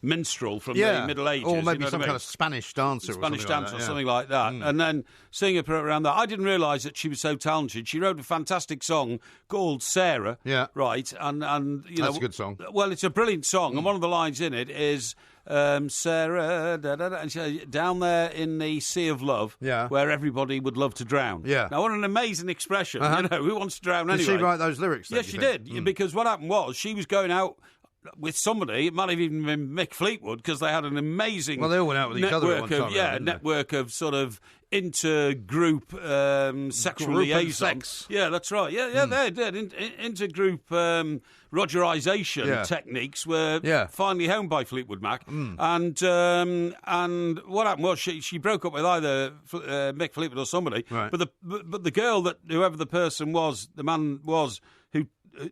[SPEAKER 1] minstrel from the Middle Ages.
[SPEAKER 2] Or maybe some kind of Spanish dancer
[SPEAKER 1] or something like that. And then sing her around that. I didn't realise that she was so talented. She wrote a fantastic song called Sarah.
[SPEAKER 2] Yeah.
[SPEAKER 1] Right. And you know,
[SPEAKER 2] that's a good song.
[SPEAKER 1] Well, it's a brilliant song. And one of the lines in it is... Sarah, and she, down there in the sea of love, where everybody would love to drown.
[SPEAKER 2] Yeah.
[SPEAKER 1] Now, what an amazing expression. You know, who wants to drown anyway?
[SPEAKER 2] Did she write those lyrics?
[SPEAKER 1] Yes, she did. Because what happened was she was going out with somebody. It might have even been Mick Fleetwood, because they had an amazing
[SPEAKER 2] they all went out with each other at one time.
[SPEAKER 1] Yeah, network of sort of intergroup sexual liaison.
[SPEAKER 2] Sex.
[SPEAKER 1] Yeah, that's right. Yeah, they did. Intergroup Rogerisation techniques were finally honed by Fleetwood Mac. And what happened was she broke up with either Mick Fleetwood or somebody. Right. But the girl that whoever the person was, the man was who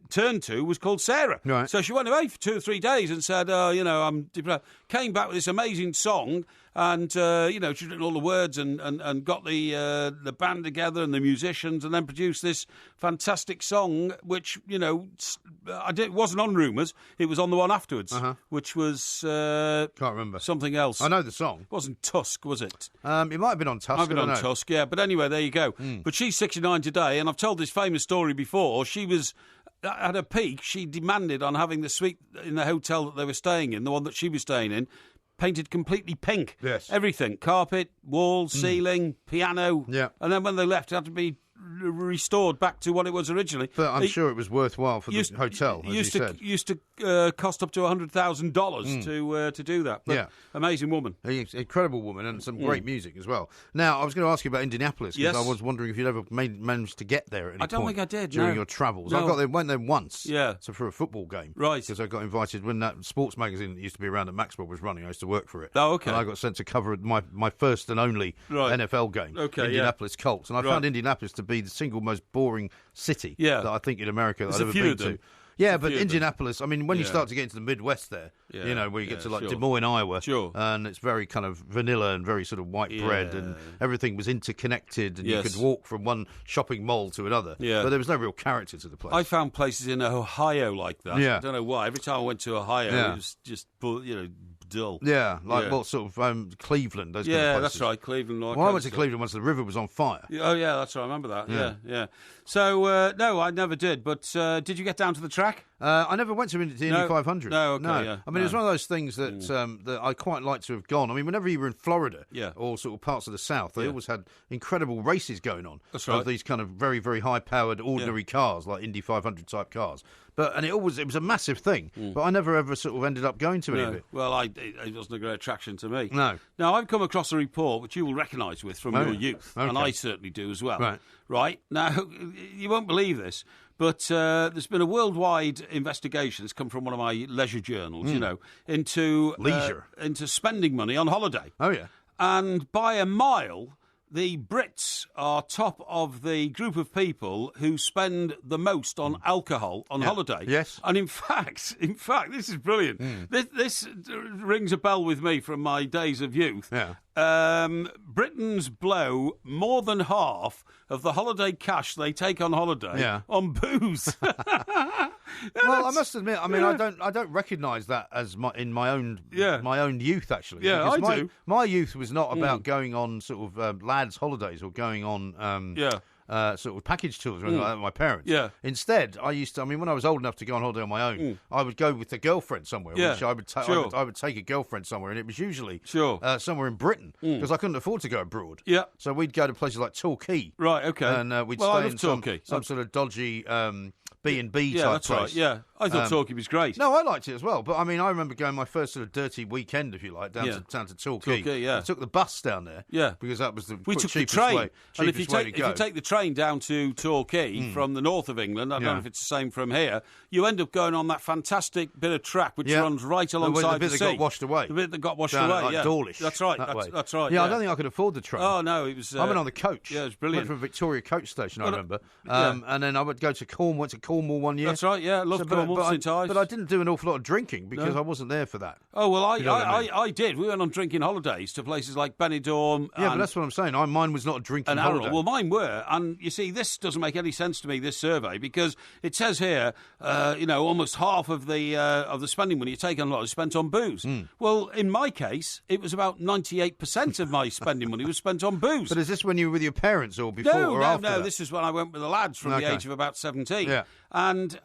[SPEAKER 1] turned to was called Sarah.
[SPEAKER 2] Right.
[SPEAKER 1] So she went away for 2 or 3 days and said, I'm depressed. Came back with this amazing song. And, she'd written all the words and got the band together and the musicians and then produced this fantastic song, which, it wasn't on Rumours. It was on the one afterwards, which was...
[SPEAKER 2] can't remember.
[SPEAKER 1] Something else.
[SPEAKER 2] I know the song.
[SPEAKER 1] It wasn't Tusk, was it?
[SPEAKER 2] It might have been on Tusk.
[SPEAKER 1] Might have been on Tusk, yeah. But anyway, there you go. But she's 69 today, and I've told this famous story before. She was... At her peak, she demanded on having the suite in the hotel that they were staying in, the one that she was staying in, painted completely pink.
[SPEAKER 2] Yes.
[SPEAKER 1] Everything. Carpet, walls, ceiling, piano.
[SPEAKER 2] Yeah.
[SPEAKER 1] And then when they left, it had to be restored back to what it was originally.
[SPEAKER 2] But I'm sure it was worthwhile for the hotel, as you said.
[SPEAKER 1] Used to cost up to $100,000 to do that. But amazing woman.
[SPEAKER 2] Incredible woman, and some great music as well. Now, I was going to ask you about Indianapolis, because I was wondering if you'd ever managed to get there at any point.
[SPEAKER 1] I don't think I did,
[SPEAKER 2] during your travels.
[SPEAKER 1] No.
[SPEAKER 2] went there once. So for a football game.
[SPEAKER 1] Right.
[SPEAKER 2] Because I got invited when that sports magazine that used to be around at Maxwell was running. I used to work for it.
[SPEAKER 1] Oh, okay.
[SPEAKER 2] And I got sent to cover my first and only NFL game.
[SPEAKER 1] Okay,
[SPEAKER 2] Indianapolis Colts. And I found Indianapolis to be the single most boring city that I think in America that I've ever been to. Yeah, but Indianapolis, I mean, when you start to get into the Midwest there, where you get to like Des Moines, Iowa, and it's very kind of vanilla and very sort of white bread, and everything was interconnected, and you could walk from one shopping mall to another. But there was no real character to the place.
[SPEAKER 1] I found places in Ohio like that. I don't know why. Every time I went to Ohio, it was just, dull.
[SPEAKER 2] Yeah, like what sort of Cleveland, those kind of places.
[SPEAKER 1] That's right, Cleveland.
[SPEAKER 2] Well, I went to Cleveland once the river was on fire.
[SPEAKER 1] Oh, yeah, that's right, I remember that. Yeah. So, no, I never did, but did you get down to the track?
[SPEAKER 2] I never went to the Indy 500.
[SPEAKER 1] No, okay,
[SPEAKER 2] no.
[SPEAKER 1] Yeah.
[SPEAKER 2] I mean, it was one of those things that that I quite like to have gone. I mean, whenever you were in Florida or sort of parts of the South, they always had incredible races going on.
[SPEAKER 1] That's right.
[SPEAKER 2] Of these kind of very, very high-powered, ordinary cars, like Indy 500 type cars. And it was a massive thing, but I never ever sort of ended up going to any of it.
[SPEAKER 1] Well, it wasn't a great attraction to me.
[SPEAKER 2] No.
[SPEAKER 1] Now, I've come across a report which you will recognise from your youth, and I certainly do as well. Right. Now, you won't believe this, but there's been a worldwide investigation that's come from one of my leisure journals, into
[SPEAKER 2] leisure,
[SPEAKER 1] into spending money on holiday.
[SPEAKER 2] Oh, yeah.
[SPEAKER 1] And by a mile, the Brits are top of the group of people who spend the most on alcohol on holiday.
[SPEAKER 2] Yes.
[SPEAKER 1] And in fact, this is brilliant. This rings a bell with me from my days of youth.
[SPEAKER 2] Yeah.
[SPEAKER 1] Britons blow more than half of the holiday cash they take on holiday on booze.
[SPEAKER 2] Well, I must admit, I mean, I don't recognise that as my own youth, actually.
[SPEAKER 1] Yeah, I do.
[SPEAKER 2] My youth was not about going on sort of lads' holidays or going on sort of package tours or anything like that with my parents.
[SPEAKER 1] Yeah.
[SPEAKER 2] Instead, when I was old enough to go on holiday on my own, I would go with a girlfriend somewhere.
[SPEAKER 1] Yeah.
[SPEAKER 2] Which I would take a girlfriend somewhere, and it was usually somewhere in Britain, because I couldn't afford to go abroad.
[SPEAKER 1] Yeah.
[SPEAKER 2] So we'd go to places like Torquay.
[SPEAKER 1] Right, okay.
[SPEAKER 2] And we'd stay in some sort of dodgy B&B type place.
[SPEAKER 1] Right, yeah. I thought Torquay was great.
[SPEAKER 2] No, I liked it as well. But, I mean, I remember going my first sort of dirty weekend, if you like, down to Torquay.
[SPEAKER 1] Yeah.
[SPEAKER 2] I took the bus down there.
[SPEAKER 1] Yeah.
[SPEAKER 2] Because that was the
[SPEAKER 1] We took the
[SPEAKER 2] cheapest
[SPEAKER 1] train.
[SPEAKER 2] way.
[SPEAKER 1] And if you
[SPEAKER 2] way to go.
[SPEAKER 1] take the train down to Torquay from the north of England, I don't know if it's the same from here, you end up going on that fantastic bit of track which runs right alongside
[SPEAKER 2] the bit that got washed away.
[SPEAKER 1] The bit that got washed
[SPEAKER 2] down
[SPEAKER 1] away,
[SPEAKER 2] at, like, Dawlish.
[SPEAKER 1] That's right. That's right.
[SPEAKER 2] Yeah, I don't think I could afford the train.
[SPEAKER 1] Oh, no, it was...
[SPEAKER 2] I went on the coach.
[SPEAKER 1] Yeah, it was brilliant.
[SPEAKER 2] Went from Victoria coach station, I remember.
[SPEAKER 1] Yeah.
[SPEAKER 2] And then I would go to Cornwall, went to Cornwall one year.
[SPEAKER 1] That's right, yeah. Loved Cornwall, St Ives.
[SPEAKER 2] But I didn't do an awful lot of drinking because I wasn't there for that.
[SPEAKER 1] Oh, well,
[SPEAKER 2] I
[SPEAKER 1] did. We went on drinking holidays to places like Benidorm.
[SPEAKER 2] Yeah, but that's what I'm saying. Mine was not a drinking holiday.
[SPEAKER 1] Well, mine were. And you see, this doesn't make any sense to me, this survey, because it says here, almost half of the spending money you take on a lot is spent on booze. Well, in my case, it was about 98% of my spending money was spent on booze.
[SPEAKER 2] But is this when you were with your parents or before or after?
[SPEAKER 1] No, this is when I went with the lads from the age of about 17.
[SPEAKER 2] Yeah.
[SPEAKER 1] And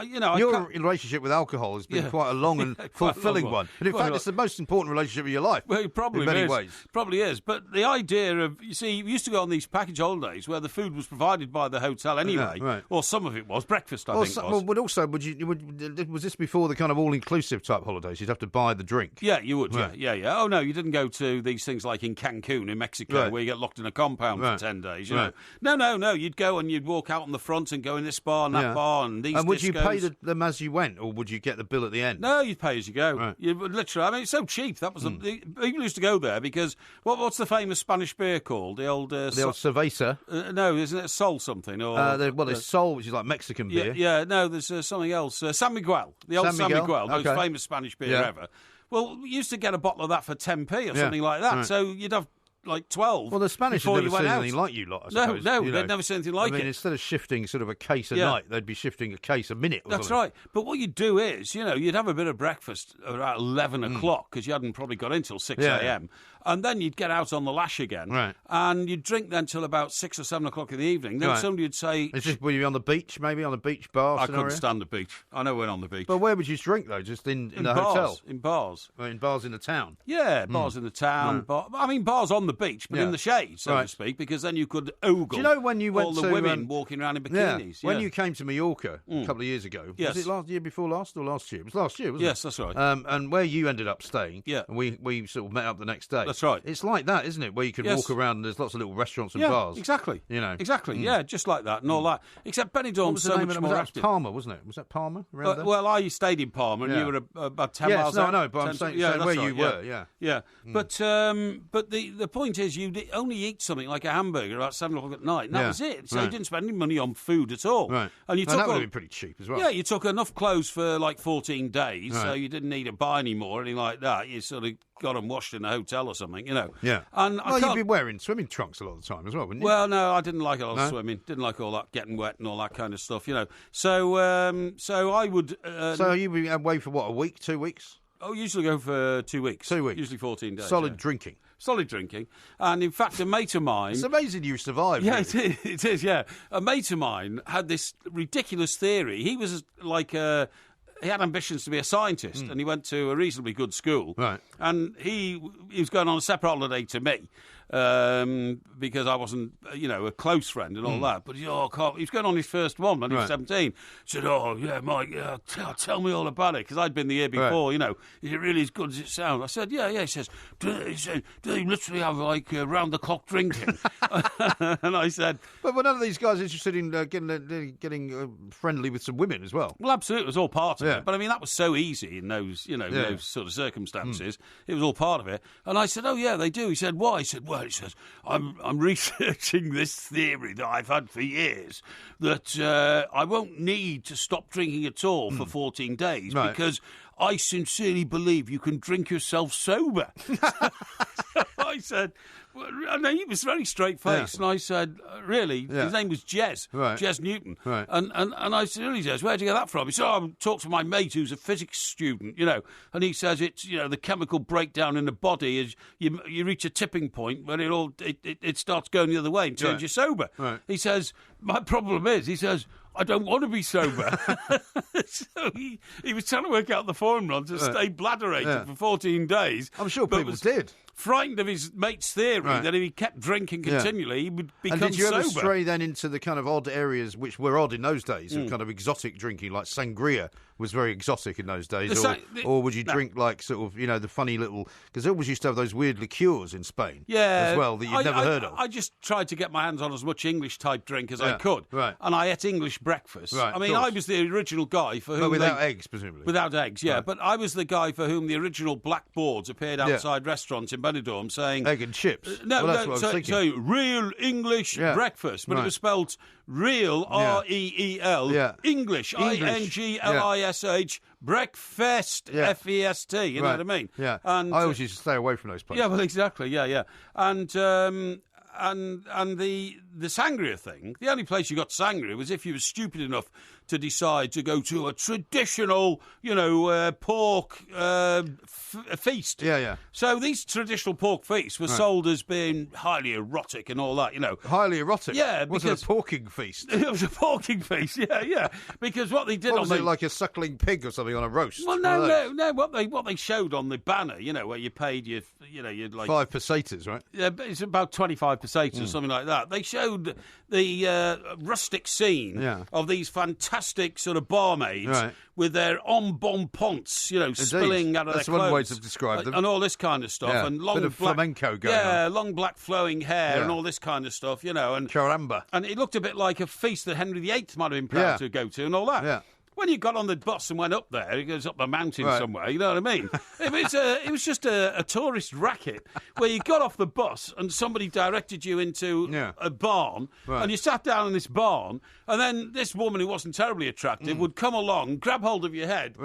[SPEAKER 2] your relationship with alcohol has been quite a long and fulfilling one. And in fact, it's the most important relationship of your life.
[SPEAKER 1] Well, it probably
[SPEAKER 2] in many
[SPEAKER 1] is.
[SPEAKER 2] ways.
[SPEAKER 1] Probably is. But the idea of, you see, we used to go on these package holidays where the food was provided by the hotel anyway,
[SPEAKER 2] right.
[SPEAKER 1] or some of it was breakfast. I think it was.
[SPEAKER 2] Well, but also, was this before the kind of all-inclusive type holidays? You'd have to buy the drink.
[SPEAKER 1] Yeah, you would.
[SPEAKER 2] Right.
[SPEAKER 1] Yeah. Oh no, you didn't go to these things like in Cancun in Mexico where you get locked in a compound for 10 days. You know, no. You'd go and you'd walk out on the front and go in this bar and that bar and these.
[SPEAKER 2] And would you pay them as you went, or would you get the bill at the end?
[SPEAKER 1] No, you'd pay as you go.
[SPEAKER 2] Right.
[SPEAKER 1] You would literally. I mean, it's so cheap. That was people used to go there because what's the famous Spanish beer called? The old
[SPEAKER 2] cerveza.
[SPEAKER 1] No, isn't it Sol something? Or
[SPEAKER 2] there's Sol, which is like Mexican beer.
[SPEAKER 1] Yeah. No, there's something else. San Miguel, the old San Miguel, most famous Spanish beer ever. Well, we used to get a bottle of that for 10p or something like that. Right. So you'd have like 12.
[SPEAKER 2] Well, the Spanish had never seen anything like you lot, I suppose.
[SPEAKER 1] No, they'd never seen anything like it.
[SPEAKER 2] I mean, instead of shifting sort of a case a night, they'd be shifting a case a minute or
[SPEAKER 1] That's
[SPEAKER 2] something.
[SPEAKER 1] right. But what you'd do is, you'd have a bit of breakfast about 11 o'clock because you hadn't probably got in till 6 a.m. And then you'd get out on the lash again.
[SPEAKER 2] Right.
[SPEAKER 1] And you'd drink then till about 6 or 7 o'clock in the evening. Then somebody would say...
[SPEAKER 2] Were you on the beach, maybe, on a beach bar
[SPEAKER 1] I couldn't stand the beach. I know we're on the beach.
[SPEAKER 2] But where would you drink, though? Just in the
[SPEAKER 1] bars,
[SPEAKER 2] hotel?
[SPEAKER 1] In bars.
[SPEAKER 2] Well, in bars in the town?
[SPEAKER 1] Yeah, bars in the town. Bars on the beach, but in the shade, so to speak, because then you could ogle
[SPEAKER 2] Do you know when you went
[SPEAKER 1] all the
[SPEAKER 2] to,
[SPEAKER 1] women walking around in bikinis.
[SPEAKER 2] When you came to Mallorca a couple of years ago, was it last year before last or last year? It was last year, wasn't it?
[SPEAKER 1] Yes, that's right.
[SPEAKER 2] And where you ended up staying,
[SPEAKER 1] and
[SPEAKER 2] we sort of met up the next day.
[SPEAKER 1] That's right.
[SPEAKER 2] It's like that, isn't it? Where you could walk around and there's lots of little restaurants and bars.
[SPEAKER 1] Exactly. Exactly. Yeah, just like that and all that. Except Benidorm's so much more active.
[SPEAKER 2] Palma, wasn't it? Was that Palma around there?
[SPEAKER 1] Well, I stayed in Palma and you were about 10 miles out.
[SPEAKER 2] No, I know, but I'm saying where you were,
[SPEAKER 1] Yeah. But the point is, you only eat something like a hamburger about 7 o'clock at night, and that was it. So you didn't spend any money on food at all.
[SPEAKER 2] Right.
[SPEAKER 1] And
[SPEAKER 2] that would have been pretty cheap as well.
[SPEAKER 1] Yeah, you took enough clothes for like 14 days, so you didn't need to buy any more, anything like that. You sort of got them washed in a hotel or something,
[SPEAKER 2] Yeah.
[SPEAKER 1] And
[SPEAKER 2] you'd be wearing swimming trunks a lot of the time as well, wouldn't you?
[SPEAKER 1] Well, no, I didn't like a lot of swimming. Didn't like all that getting wet and all that kind of stuff, So I would...
[SPEAKER 2] so you'd be away for, what, a week, 2 weeks?
[SPEAKER 1] Oh, usually go for 2 weeks.
[SPEAKER 2] 2 weeks.
[SPEAKER 1] Usually 14 days.
[SPEAKER 2] Solid drinking.
[SPEAKER 1] Solid drinking. And in fact, a mate of mine...
[SPEAKER 2] It's amazing you survived.
[SPEAKER 1] Yeah,
[SPEAKER 2] really.
[SPEAKER 1] it is, yeah. A mate of mine had this ridiculous theory. He was like he had ambitions to be a scientist, and he went to a reasonably good school.
[SPEAKER 2] Right.
[SPEAKER 1] And he was going on a separate holiday to me. Because I wasn't, a close friend and all that. But he was going on his first one when he was 17. He said, Mike, tell me all about it. Because I'd been the year before, is it really as good as it sounds? I said, yeah. He says, do they literally have like round-the-clock drinking? And I said...
[SPEAKER 2] But were none of these guys interested in getting friendly with some women as well?
[SPEAKER 1] Well, absolutely. It was all part of it. But I mean, that was so easy in those, those sort of circumstances. It was all part of it. And I said, oh, yeah, they do. He said, why? He said, well, he says, I'm researching this theory that I've had for years that I won't need to stop drinking at all for 14 days because I sincerely believe you can drink yourself sober. I said, and he was very straight-faced, and I said, really? His name was Jez, Jez Newton. Right. And I said, really, Jez, where'd you get that from? He said, I talked to my mate who's a physics student, and he says it's, the chemical breakdown in the body is you reach a tipping point where it starts going the other way and turns you sober. Right. He says, my problem is, he says, I don't want to be sober. So he was trying to work out the formula to stay bladderated for 14 days.
[SPEAKER 2] I'm sure people did.
[SPEAKER 1] Frightened of his mate's theory that if he kept drinking continually, he would become sober.
[SPEAKER 2] And did you ever stray then into the kind of odd areas which were odd in those days, of kind of exotic drinking like sangria was very exotic in those days, or would you drink like sort of the funny little, because they always used to have those weird liqueurs in Spain, as well, that you'd never heard of.
[SPEAKER 1] I just tried to get my hands on as much English type drink as I could,
[SPEAKER 2] right?
[SPEAKER 1] And I ate English breakfast.
[SPEAKER 2] Right,
[SPEAKER 1] I mean, I was the original guy for whom,
[SPEAKER 2] but without eggs, presumably.
[SPEAKER 1] Without eggs, yeah.
[SPEAKER 2] Right.
[SPEAKER 1] But I was the guy for whom the original blackboards appeared outside restaurants in Benidorm saying
[SPEAKER 2] egg and chips.
[SPEAKER 1] That's what I was thinking. So real English breakfast, but it was spelled real, REEL, English, INGLISH, breakfast, FEST. You know what I mean?
[SPEAKER 2] Yeah.
[SPEAKER 1] And
[SPEAKER 2] I always used to stay away from those places.
[SPEAKER 1] Yeah, well, exactly. Yeah. And the sangria thing, the only place you got sangria was if you were stupid enough to decide to go to a traditional, pork feast.
[SPEAKER 2] Yeah.
[SPEAKER 1] So these traditional pork feasts were sold as being highly erotic and all that,
[SPEAKER 2] Highly erotic?
[SPEAKER 1] Yeah,
[SPEAKER 2] because... Was it a porking feast?
[SPEAKER 1] It was a porking feast, yeah. Because what they did
[SPEAKER 2] was it, like a suckling pig or something on a roast?
[SPEAKER 1] Well, no. What they showed on the banner, where you paid you'd like
[SPEAKER 2] 5 pesetas, right?
[SPEAKER 1] Yeah, it's about 25 pesetas, something like that. They showed the rustic scene of these fantastic sort of barmaids with their bon ponts, spilling out of
[SPEAKER 2] That's
[SPEAKER 1] their clothes.
[SPEAKER 2] That's one way to describe them.
[SPEAKER 1] And all this kind of stuff.
[SPEAKER 2] Yeah.
[SPEAKER 1] And long
[SPEAKER 2] bit of
[SPEAKER 1] black,
[SPEAKER 2] flamenco going on.
[SPEAKER 1] long black flowing hair and all this kind of stuff, And
[SPEAKER 2] Caramba.
[SPEAKER 1] And it looked a bit like a feast that Henry VIII might have been proud to go to and all that.
[SPEAKER 2] Yeah.
[SPEAKER 1] When you got on the bus and went up there, it goes up the mountain somewhere, you know what I mean? It was just a tourist racket where you got off the bus and somebody directed you into a barn, and you sat down in this barn, and then this woman who wasn't terribly attractive would come along, grab hold of your head,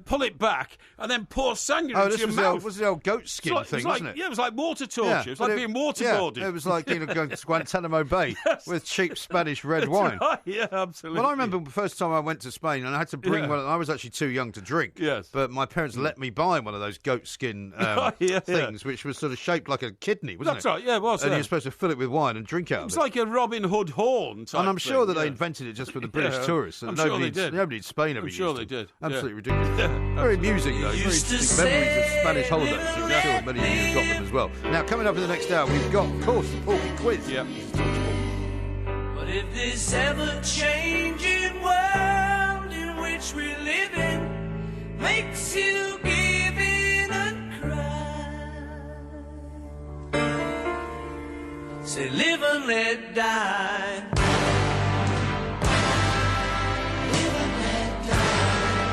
[SPEAKER 1] pull it back, and then pour sangria into your mouth.
[SPEAKER 2] This was the old goat skin thing, wasn't it?
[SPEAKER 1] Yeah, it was like water torture. It was like being waterboarded.
[SPEAKER 2] Yeah, it was like going to Guantanamo Bay with cheap Spanish red wine.
[SPEAKER 1] Right, yeah, absolutely.
[SPEAKER 2] Well, I remember the first time I went to Spain, and I had to bring one. I was actually too young to drink.
[SPEAKER 1] Yes,
[SPEAKER 2] but my parents let me buy one of those goat skin things, which was sort of shaped like a kidney, wasn't
[SPEAKER 1] it? That's right. Yeah, it was.
[SPEAKER 2] And you're supposed to fill it with wine and drink out of it.
[SPEAKER 1] It's like a Robin Hood horn type
[SPEAKER 2] and I'm sure
[SPEAKER 1] thing,
[SPEAKER 2] that they invented it just for the British tourists.
[SPEAKER 1] I'm sure they did.
[SPEAKER 2] Nobody in Spain ever
[SPEAKER 1] used it. I'm sure they did.
[SPEAKER 2] Absolutely ridiculous. Very amusing, though. Very interesting memories of Spanish holidays. I'm sure many of you have got them as well. Now, coming up in the next hour, we've got, of course, the Porky Quiz.
[SPEAKER 1] Yeah.
[SPEAKER 8] But if this ever-changing world in which we live in makes you give in and cry, say live and let die. Live and let die.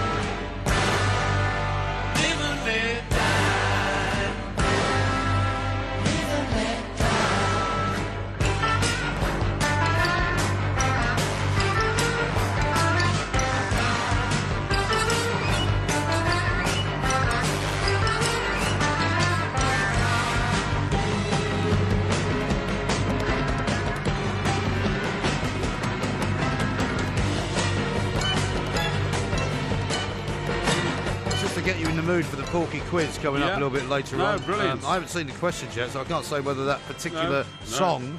[SPEAKER 8] Live and let die. Live and let
[SPEAKER 2] Get you in the mood for the Porky Quiz coming up a little bit later on.
[SPEAKER 1] Brilliant.
[SPEAKER 2] I haven't seen the questions yet, so I can't say whether that particular song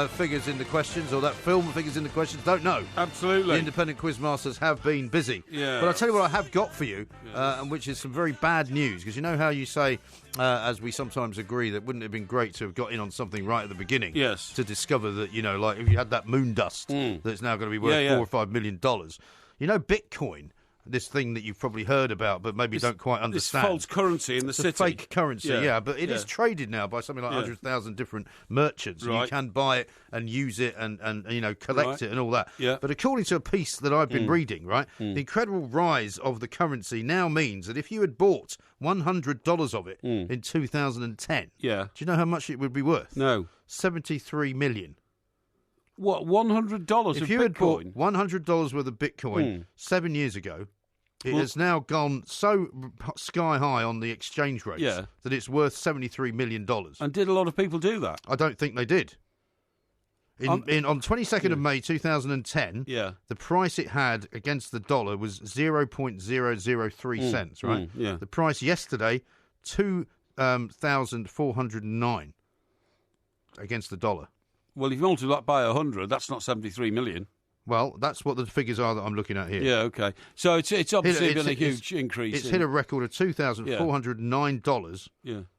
[SPEAKER 2] figures in the questions or that film figures in the questions. Don't know.
[SPEAKER 1] Absolutely.
[SPEAKER 2] The independent quizmasters have been busy.
[SPEAKER 1] Yeah.
[SPEAKER 2] But I'll tell you what I have got for you, and which is some very bad news, because you know how you say, as we sometimes agree, that wouldn't it have been great to have got in on something right at the beginning?
[SPEAKER 1] Yes.
[SPEAKER 2] To discover that, like if you had that moon dust that's now going to be worth $4 or $5 million. Bitcoin, this thing that you've probably heard about but maybe don't quite understand.
[SPEAKER 1] This false currency in the city.
[SPEAKER 2] Fake currency, but it is traded now by something like 100,000 different merchants.
[SPEAKER 1] Right.
[SPEAKER 2] You can buy it and use it and collect it and all that.
[SPEAKER 1] Yeah.
[SPEAKER 2] But according to a piece that I've been reading, the incredible rise of the currency now means that if you had bought $100 of it in 2010, do you know how much it would be worth?
[SPEAKER 1] No.
[SPEAKER 2] $73 million.
[SPEAKER 1] What, $100 of Bitcoin?
[SPEAKER 2] If you had bought $100 worth of Bitcoin 7 years ago, it has now gone so sky high on the exchange rates that it's worth $73 million.
[SPEAKER 1] And did a lot of people do that?
[SPEAKER 2] I don't think they did. On 22nd of May 2010, the price it had against the dollar was 0.003 cents, right? The price yesterday, 2,409 against the dollar.
[SPEAKER 1] Well, if you multiply that by 100, that's not 73 million.
[SPEAKER 2] Well, that's what the figures are that I'm looking at here.
[SPEAKER 1] Yeah, okay. So it's obviously been a huge increase.
[SPEAKER 2] It's hit a record of $2,409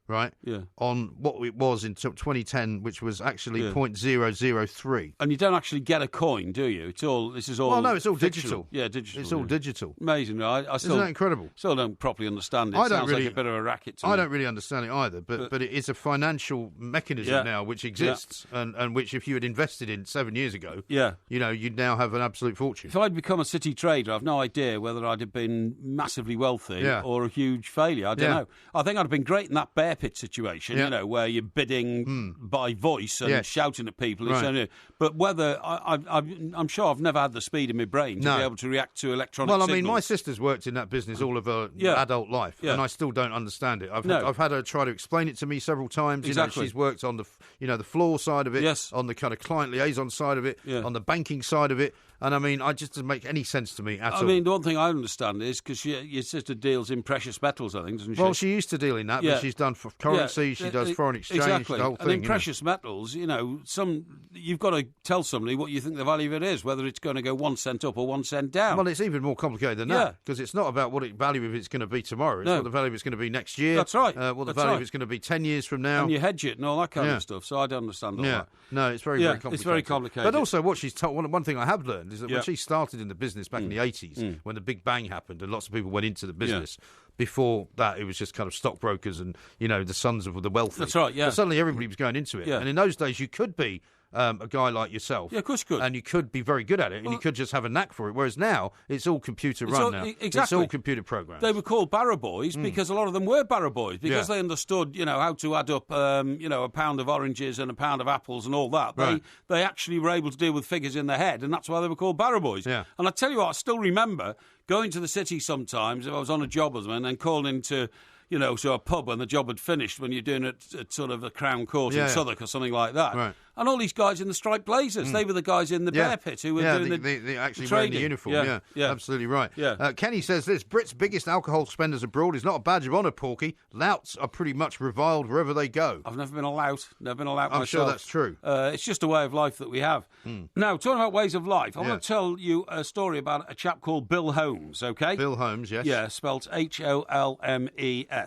[SPEAKER 2] right?
[SPEAKER 1] Yeah.
[SPEAKER 2] On what it was in 2010, which was actually 0.003.
[SPEAKER 1] And you don't actually get a coin, do you? This is all.
[SPEAKER 2] Well, no, it's all
[SPEAKER 1] fictional.
[SPEAKER 2] digital.
[SPEAKER 1] Yeah, digital.
[SPEAKER 2] It's all digital.
[SPEAKER 1] Amazing. I still,
[SPEAKER 2] Isn't that incredible?
[SPEAKER 1] Still don't properly understand it.
[SPEAKER 2] I don't
[SPEAKER 1] Sounds
[SPEAKER 2] really,
[SPEAKER 1] like a bit of a racket to me.
[SPEAKER 2] I don't really understand it either, but it is a financial mechanism now which exists, and which if you had invested in 7 years ago, you'd now have an absolute fortune.
[SPEAKER 1] If I'd become a City trader, I've no idea whether I'd have been massively wealthy or a huge failure. I don't know. I think I'd have been great in that bear pit situation, where you're bidding by voice and shouting at people.
[SPEAKER 2] Right.
[SPEAKER 1] But whether I'm sure I've never had the speed in my brain to be able to react to electronic signals.
[SPEAKER 2] Well, I mean, my sister's worked in that business all of her adult life, and I still don't understand it. I've had her try to explain it to me several times.
[SPEAKER 1] Exactly.
[SPEAKER 2] She's worked on the floor side of it, on the kind of client liaison side of it, on the banking side of it. And I mean, it just doesn't make any sense to me at all.
[SPEAKER 1] I mean, the one thing I understand is because your sister deals in precious metals, I think, doesn't she?
[SPEAKER 2] Well, she used to deal in that, but she's done for currency, she does foreign exchange, the whole thing.
[SPEAKER 1] And in precious metals, you've got to tell somebody what you think the value of it is, whether it's going to go 1 cent up or 1 cent down.
[SPEAKER 2] Well, it's even more complicated than that, because it's not about what value of it's going to be tomorrow. It's what the value of it's going to be next year.
[SPEAKER 1] That's right.
[SPEAKER 2] What the value of it's going to be 10 years from now.
[SPEAKER 1] And you hedge it and all that kind of stuff, so I don't understand all that.
[SPEAKER 2] No, it's very complicated.
[SPEAKER 1] It's very complicated.
[SPEAKER 2] But also what she's told, one thing I have learned is that when she started in the business back in the 80s, when the Big Bang happened and lots of people went into the business, before that it was just kind of stockbrokers and, the sons of the wealthy.
[SPEAKER 1] That's right,
[SPEAKER 2] But suddenly everybody was going into it. And in those days you could be a guy like yourself.
[SPEAKER 1] Yeah, of course you could.
[SPEAKER 2] And you could be very good at it, and you could just have a knack for it. Whereas now, it's all computer run now.
[SPEAKER 1] Exactly.
[SPEAKER 2] It's all computer programs.
[SPEAKER 1] They were called barrow boys because a lot of them were barrow boys, because they understood, how to add up, a pound of oranges and a pound of apples and all that. They actually were able to deal with figures in their head, and that's why they were called barrow boys.
[SPEAKER 2] Yeah.
[SPEAKER 1] And I tell you what, I still remember going to the city sometimes, if I was on a job with them, and then calling into a pub when the job had finished, when you're doing it at sort of a Crown Court in Southwark or something like that.
[SPEAKER 2] Right.
[SPEAKER 1] And all these guys in the striped blazers, they were the guys in the bear pit who were doing
[SPEAKER 2] the actually
[SPEAKER 1] the
[SPEAKER 2] wearing the uniform. Yeah, absolutely right.
[SPEAKER 1] Yeah.
[SPEAKER 2] Kenny says this: Brits' biggest alcohol spenders abroad is not a badge of honour, Porky. Louts are pretty much reviled wherever they go.
[SPEAKER 1] I've never been a lout. Never been a lout
[SPEAKER 2] I'm
[SPEAKER 1] myself.
[SPEAKER 2] sure that's true.
[SPEAKER 1] It's just a way of life that we have. Now, talking about ways of life, I want to tell you a story about a chap called Bill Holmes, okay?
[SPEAKER 2] Bill Holmes, yes.
[SPEAKER 1] Yeah, spelt Holmes.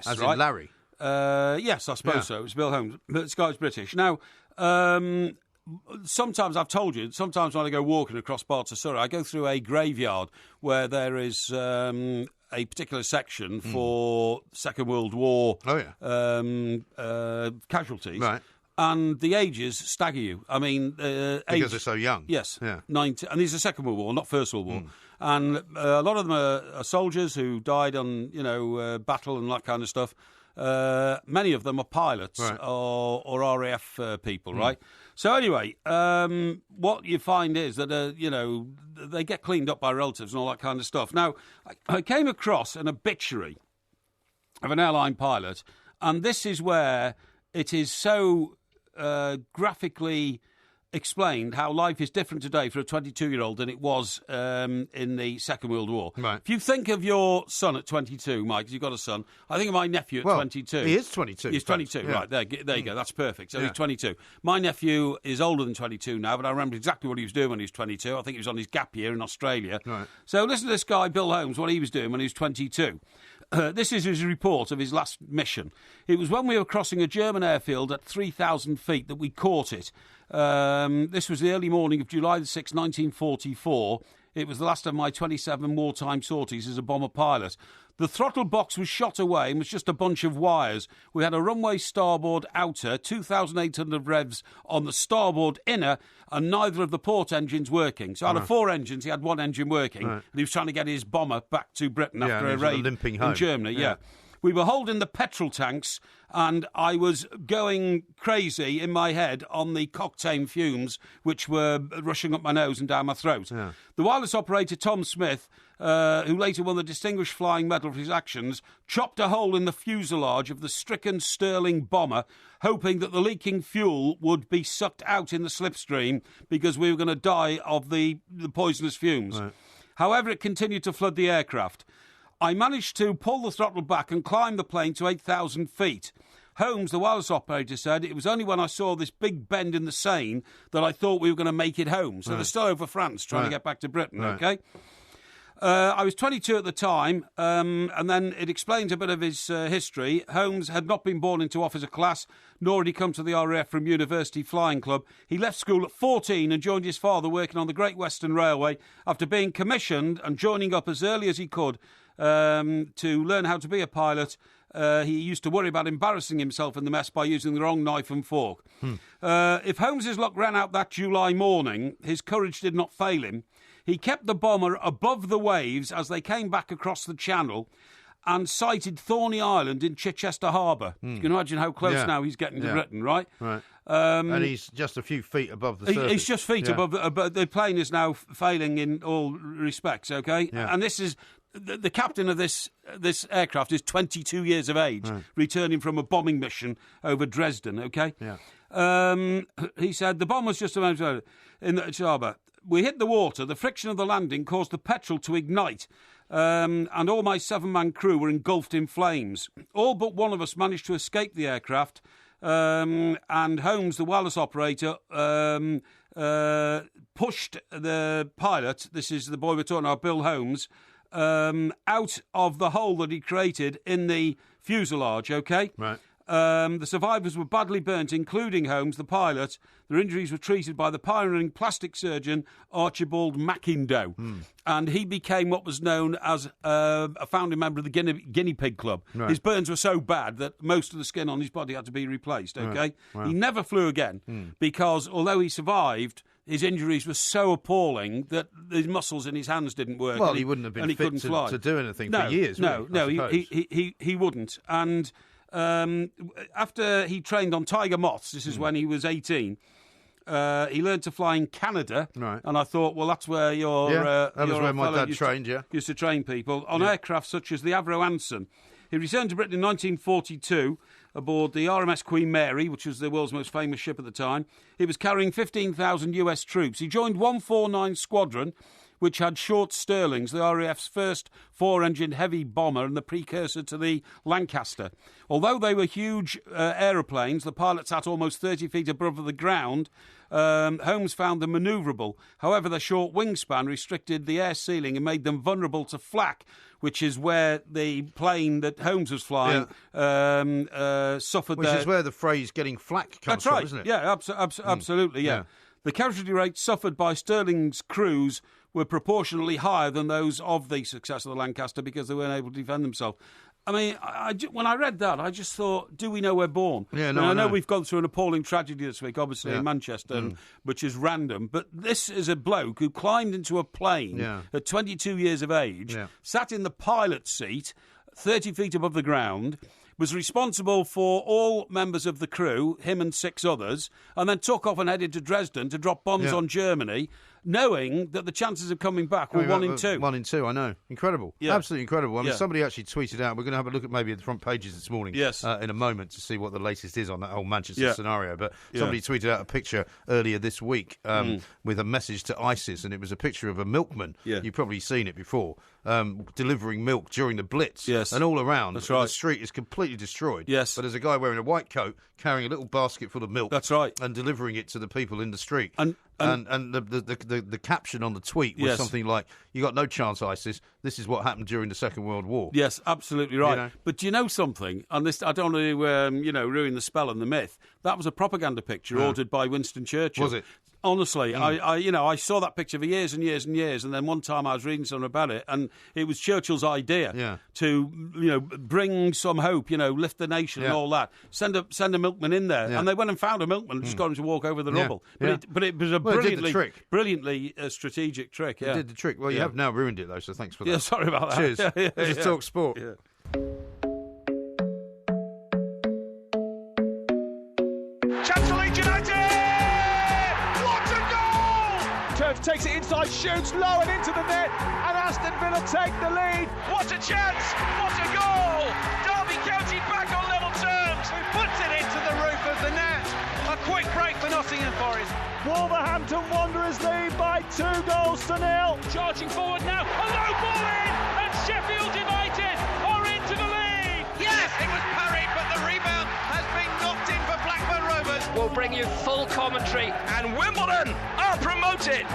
[SPEAKER 2] As in Larry?
[SPEAKER 1] Yes, I suppose so. It's Bill Holmes. But this guy's British. Now, sometimes I've told you, sometimes when I go walking across parts of Surrey, I go through a graveyard where there is a particular section for Second World War casualties.
[SPEAKER 2] Right.
[SPEAKER 1] And the ages stagger you. I mean,
[SPEAKER 2] because they're so young.
[SPEAKER 1] Yes.
[SPEAKER 2] Yeah.
[SPEAKER 1] 90, and these are Second World War, not First World War. And a lot of them are soldiers who died on, battle and that kind of stuff. Many of them are pilots or RAF people, right? So anyway, what you find is that, they get cleaned up by relatives and all that kind of stuff. Now, I came across an obituary of an airline pilot, and this is where it is so graphically explained how life is different today for a 22-year-old than it was in the Second World War.
[SPEAKER 2] Right.
[SPEAKER 1] If you think of your son at 22, Mike, because you've got a son, I think of my nephew at 22.
[SPEAKER 2] He is 22.
[SPEAKER 1] He's 22, right. There you go. That's perfect. So he's 22. My nephew is older than 22 now, but I remember exactly what he was doing when he was 22. I think he was on his gap year in Australia.
[SPEAKER 2] Right.
[SPEAKER 1] So listen to this guy, Bill Holmes, what he was doing when he was 22. This is his report of his last mission. It was when we were crossing a German airfield at 3,000 feet that we caught it. This was the early morning of July the 6th, 1944. It was the last of my 27 wartime sorties as a bomber pilot. The throttle box was shot away and was just a bunch of wires. We had a runway starboard outer, 2,800 revs on the starboard inner, and neither of the port engines working. So out of 4 engines, he had 1 engine working, and he was trying to get his bomber back to Britain after a raid in Germany. Yeah. We were holding the petrol tanks, and I was going crazy in my head on the cocktail fumes, which were rushing up my nose and down my throat.
[SPEAKER 2] Yeah.
[SPEAKER 1] The wireless operator, Tom Smith, who later won the Distinguished Flying Medal for his actions, chopped a hole in the fuselage of the stricken Sterling bomber, hoping that the leaking fuel would be sucked out in the slipstream because we were going to die of the poisonous fumes.
[SPEAKER 2] Right.
[SPEAKER 1] However, it continued to flood the aircraft. I managed to pull the throttle back and climb the plane to 8,000 feet. Holmes, the wireless operator, said it was only when I saw this big bend in the Seine that I thought we were going to make it home. So they're still over France trying to get back to Britain, okay? I was 22 at the time, and then it explains a bit of his history. Holmes had not been born into officer class, nor had he come to the RAF from University Flying Club. He left school at 14 and joined his father working on the Great Western Railway. After being commissioned and joining up as early as he could to learn how to be a pilot, he used to worry about embarrassing himself in the mess by using the wrong knife and fork. If Holmes's luck ran out that July morning, his courage did not fail him. He kept the bomber above the waves as they came back across the channel and sighted Thorney Island in Chichester Harbour. You can imagine how close now he's getting to Britain, right?
[SPEAKER 2] Right. And he's just a few feet above the surface.
[SPEAKER 1] He's just feet above, but the plane is now failing in all respects, OK?
[SPEAKER 2] Yeah.
[SPEAKER 1] And this is... The captain of this aircraft is 22 years of age, returning from a bombing mission over Dresden, OK?
[SPEAKER 2] Yeah.
[SPEAKER 1] He said, the bomb was just about in the harbour. We hit the water. The friction of the landing caused the petrol to ignite, and all my 7-man crew were engulfed in flames. All but one of us managed to escape the aircraft, and Holmes, the wireless operator, pushed the pilot, this is the boy we're talking about, Bill Holmes, out of the hole that he created in the fuselage, OK?
[SPEAKER 2] Right.
[SPEAKER 1] The survivors were badly burnt, including Holmes, the pilot. Their injuries were treated by the pioneering plastic surgeon Archibald Mackindoe, and he became what was known as a founding member of the Guinea Pig Club.
[SPEAKER 2] Right.
[SPEAKER 1] His burns were so bad that most of the skin on his body had to be replaced, OK?
[SPEAKER 2] Right. Wow.
[SPEAKER 1] He never flew again because, although he survived, his injuries were so appalling that his muscles in his hands didn't work.
[SPEAKER 2] Well, he wouldn't have been fit to do anything for years,
[SPEAKER 1] he wouldn't. And after he trained on tiger moths, this is when he was 18, he learned to fly in Canada.
[SPEAKER 2] Right.
[SPEAKER 1] And I thought, well, that's where
[SPEAKER 2] that was where my dad trained,
[SPEAKER 1] used to train people on aircraft such as the Avro Anson. He returned to Britain in 1942 aboard the RMS Queen Mary, which was the world's most famous ship at the time. He was carrying 15,000 US troops. He joined 149 Squadron, which had Short Stirlings, the RAF's first 4-engined heavy bomber and the precursor to the Lancaster. Although they were huge aeroplanes, the pilot sat almost 30 feet above the ground. Holmes found them manoeuvrable. However, their short wingspan restricted the air ceiling and made them vulnerable to flak, which is where the plane that Holmes was flying suffered.
[SPEAKER 2] Which is where the phrase "getting flak" comes from, isn't it?
[SPEAKER 1] Yeah, absolutely, yeah. The casualty rates suffered by Stirling's crews were proportionally higher than those of the success of the Lancaster because they weren't able to defend themselves. I mean, when I read that, I just thought, do we know we're born?
[SPEAKER 2] Yeah,
[SPEAKER 1] I know we've gone through an appalling tragedy this week, obviously, in Manchester, which is random. But this is a bloke who climbed into a plane at 22 years of age, sat in the pilot's seat, 30 feet above the ground, was responsible for all members of the crew, him and 6 others, and then took off and headed to Dresden to drop bombs on Germany, knowing that the chances of coming back were 1 in 2.
[SPEAKER 2] 1 in 2, I know. Incredible.
[SPEAKER 1] Yeah.
[SPEAKER 2] Absolutely incredible. I mean, somebody actually tweeted out, we're going to have a look at maybe the front pages this morning in a moment to see what the latest is on that whole Manchester scenario. But somebody tweeted out a picture earlier this week with a message to ISIS, and it was a picture of a milkman. Yeah. You've probably seen it before, delivering milk during the Blitz.
[SPEAKER 1] Yes.
[SPEAKER 2] And all around,
[SPEAKER 1] That's right.
[SPEAKER 2] the street is completely destroyed.
[SPEAKER 1] Yes.
[SPEAKER 2] But there's a guy wearing a white coat carrying a little basket full of milk.
[SPEAKER 1] That's right.
[SPEAKER 2] And delivering it to the people in the street.
[SPEAKER 1] And
[SPEAKER 2] the caption on the tweet was something like, "You got no chance, ISIS. This is what happened during the Second World War."
[SPEAKER 1] Yes, absolutely right.
[SPEAKER 2] You know?
[SPEAKER 1] But do you know something? And this, I don't want to, ruin the spell and the myth. That was a propaganda picture ordered by Winston Churchill.
[SPEAKER 2] Was it?
[SPEAKER 1] Honestly, I saw that picture for years and years and years, and then one time I was reading something about it, and it was Churchill's idea to, bring some hope, lift the nation and all that. Send a milkman in there, and they went and found a milkman and just got him to walk over the rubble. But it was a brilliantly strategic trick.
[SPEAKER 2] It did the trick. Well, you have now ruined it though, so thanks for that.
[SPEAKER 1] Yeah, sorry about that.
[SPEAKER 2] Cheers. This is Talk Sport.
[SPEAKER 1] Yeah.
[SPEAKER 9] Takes it inside, shoots low and into the net, and Aston Villa take the lead. What a chance! What a goal! Derby County back on level terms. He puts it into the roof of the net. A quick break for Nottingham Forest. Wolverhampton Wanderers lead by 2-0. Charging forward now, a low ball in, and Sheffield United are into the lead.
[SPEAKER 10] Yes, it was Parry, but the rebound has been knocked in for Blackburn Rovers. We'll bring you full commentary, and Wimbledon are promoted.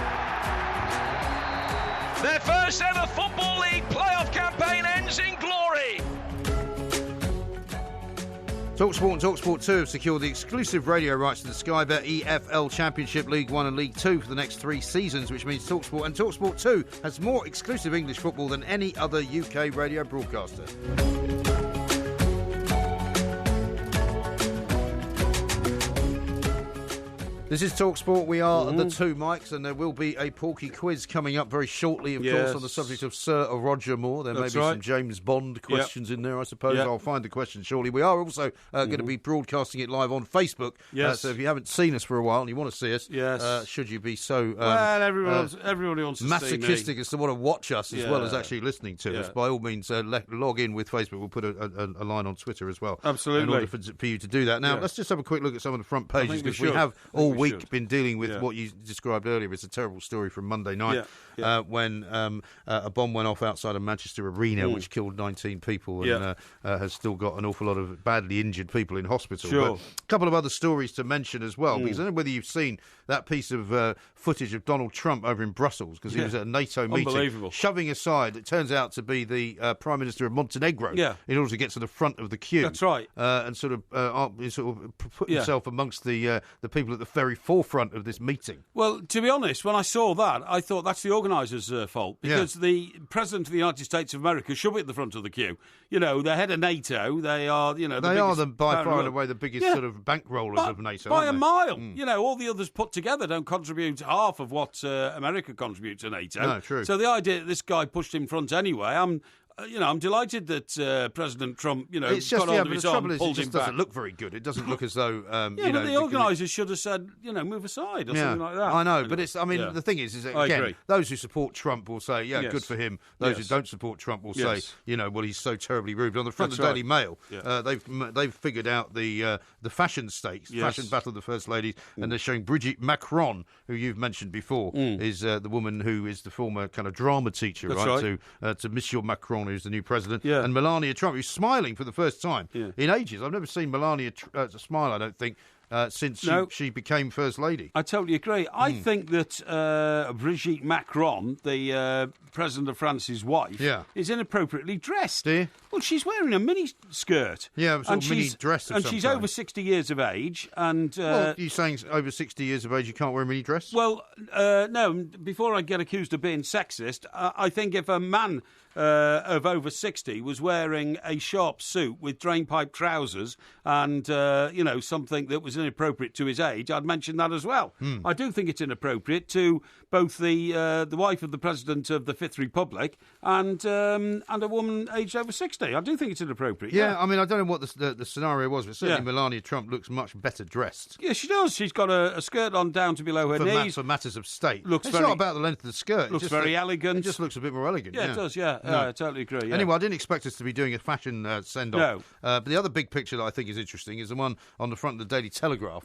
[SPEAKER 9] Their first ever Football League playoff campaign ends in glory.
[SPEAKER 2] TalkSport and TalkSport 2 have secured the exclusive radio rights to the Sky Bet EFL Championship, League 1 and League 2 for the next 3 seasons, which means TalkSport and TalkSport 2 has more exclusive English football than any other UK radio broadcaster. This is TalkSport. We are the two mics, and there will be a Porky quiz coming up very shortly, of course, on the subject of Sir Roger Moore. There may be some James Bond questions in there, I suppose. I'll find the question shortly. We are also going to be broadcasting it live on Facebook. So if you haven't seen us for a while and you want to see us, should you be so
[SPEAKER 1] everybody wants to
[SPEAKER 2] masochistic
[SPEAKER 1] see me.
[SPEAKER 2] as to want to watch us as well as actually listening to us, by all means, log in with Facebook. We'll put a line on Twitter as well.
[SPEAKER 1] Absolutely.
[SPEAKER 2] In order for you to do that. Now, let's just have a quick look at some of the front pages, because we have all week been dealing with what you described earlier. It's a terrible story from Monday night when a bomb went off outside of Manchester Arena, which killed 19 people and has still got an awful lot of badly injured people in hospital. But a couple of other stories to mention as well, because I don't know whether you've seen that piece of footage of Donald Trump over in Brussels, because he was at a NATO meeting, shoving aside, it turns out to be the Prime Minister of Montenegro, in order to get to the front of the queue.
[SPEAKER 1] That's right.
[SPEAKER 2] And sort of put himself amongst the people at the very forefront of this meeting.
[SPEAKER 1] Well, to be honest, when I saw that, I thought that's the organisers' fault, because the President of the United States of America should be at the front of the queue. You know, the head of NATO, they are,
[SPEAKER 2] by far and away the biggest sort of bankrollers of NATO.
[SPEAKER 1] By a mile. You know, all the others put together don't contribute half of what America contributes to NATO.
[SPEAKER 2] No, true.
[SPEAKER 1] So the idea that this guy pushed in front anyway, I'm delighted that President Trump,
[SPEAKER 2] it's just,
[SPEAKER 1] got hold of his arm,
[SPEAKER 2] pulled him back. It just doesn't look very good. It doesn't look as though,
[SPEAKER 1] but the organisers should have said, move aside or something like that.
[SPEAKER 2] I know, but the thing is that, again, those who support Trump will say, good for him. Those who don't support Trump will say, well, he's so terribly rude. But on the front of the Daily Mail, they've figured out the fashion stakes, fashion battle of the First Ladies, and they're showing Brigitte Macron, who you've mentioned before, is the woman who is the former kind of drama teacher, to Monsieur Macron, who's the new president, and Melania Trump, who's smiling for the first time in ages. I've never seen Melania smile, I don't think, since she became First Lady.
[SPEAKER 1] I totally agree. I think that Brigitte Macron, the President of France's wife, is inappropriately dressed.
[SPEAKER 2] Do you?
[SPEAKER 1] Well, she's wearing a mini skirt.
[SPEAKER 2] Yeah, a mini dress of
[SPEAKER 1] and
[SPEAKER 2] some
[SPEAKER 1] she's
[SPEAKER 2] kind.
[SPEAKER 1] Over 60 years of age. And
[SPEAKER 2] you're saying over 60 years of age you can't wear a mini dress?
[SPEAKER 1] Well, no, before I get accused of being sexist, I think if a man of over 60 was wearing a sharp suit with drainpipe trousers and, something that was inappropriate to his age, I'd mention that as well. I do think it's inappropriate to both the wife of the President of the Fifth Republic and a woman aged over 60. I do think it's inappropriate.
[SPEAKER 2] Yeah, I mean, I don't know what the scenario was, but certainly Melania Trump looks much better dressed.
[SPEAKER 1] Yeah, she does. She's got a skirt on down to below her knees.
[SPEAKER 2] For matters of state.
[SPEAKER 1] It's
[SPEAKER 2] not about the length of the skirt.
[SPEAKER 1] Looks very elegant.
[SPEAKER 2] It just looks a bit more elegant.
[SPEAKER 1] Yeah, it does, I totally agree. Yeah.
[SPEAKER 2] Anyway, I didn't expect us to be doing a fashion send-off.
[SPEAKER 1] No.
[SPEAKER 2] But the other big picture that I think is interesting is the one on the front of the Daily Telegraph,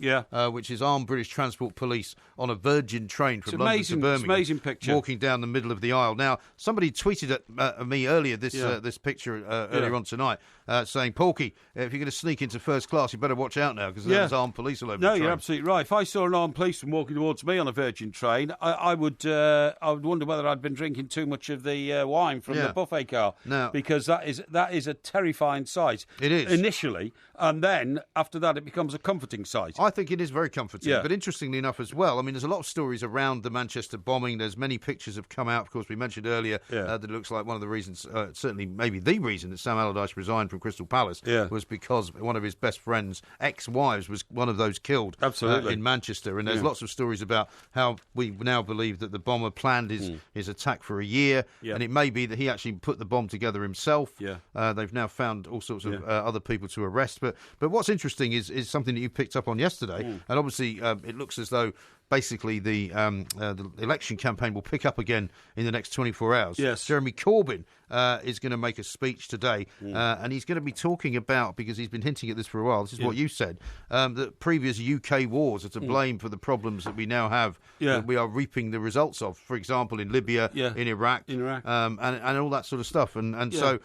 [SPEAKER 2] which is armed British Transport Police on a Virgin train from London to Birmingham.
[SPEAKER 1] It's an amazing picture.
[SPEAKER 2] Walking down the middle of the aisle. Now, somebody tweeted at me earlier this picture earlier on tonight, saying, Porky, if you're going to sneak into first class, you better watch out now, because there's armed police all over the train.
[SPEAKER 1] No, you're absolutely right. If I saw an armed policeman walking towards me on a Virgin train, I would wonder whether I'd been drinking too much of the wine from the buffet car.
[SPEAKER 2] No.
[SPEAKER 1] Because that is a terrifying sight.
[SPEAKER 2] It is.
[SPEAKER 1] Initially, and then after that it becomes a comforting sight.
[SPEAKER 2] I think it is very comforting. But interestingly enough as well, I mean, there's a lot of stories around the Manchester bombing. There's many pictures have come out. Of course, we mentioned earlier that it looks like one of the reasons, certainly maybe the reason that Sam Allardyce resigned from Crystal Palace was because one of his best friend's ex-wives was one of those killed in Manchester. And there's lots of stories about how we now believe that the bomber planned his attack for a year, and it may be that he actually put the bomb together himself. They've now found all sorts of other people to arrest. But what's interesting is something that you picked up on yesterday, and obviously it looks as though basically the election campaign will pick up again in the next 24 hours.
[SPEAKER 1] Yes.
[SPEAKER 2] Jeremy Corbyn is going to make a speech today, and he's going to be talking about, because he's been hinting at this for a while, this is what you said, that previous UK wars are to blame for the problems that we now have, that we are reaping the results of, for example, in Libya, in Iraq, and all that sort of stuff. And so,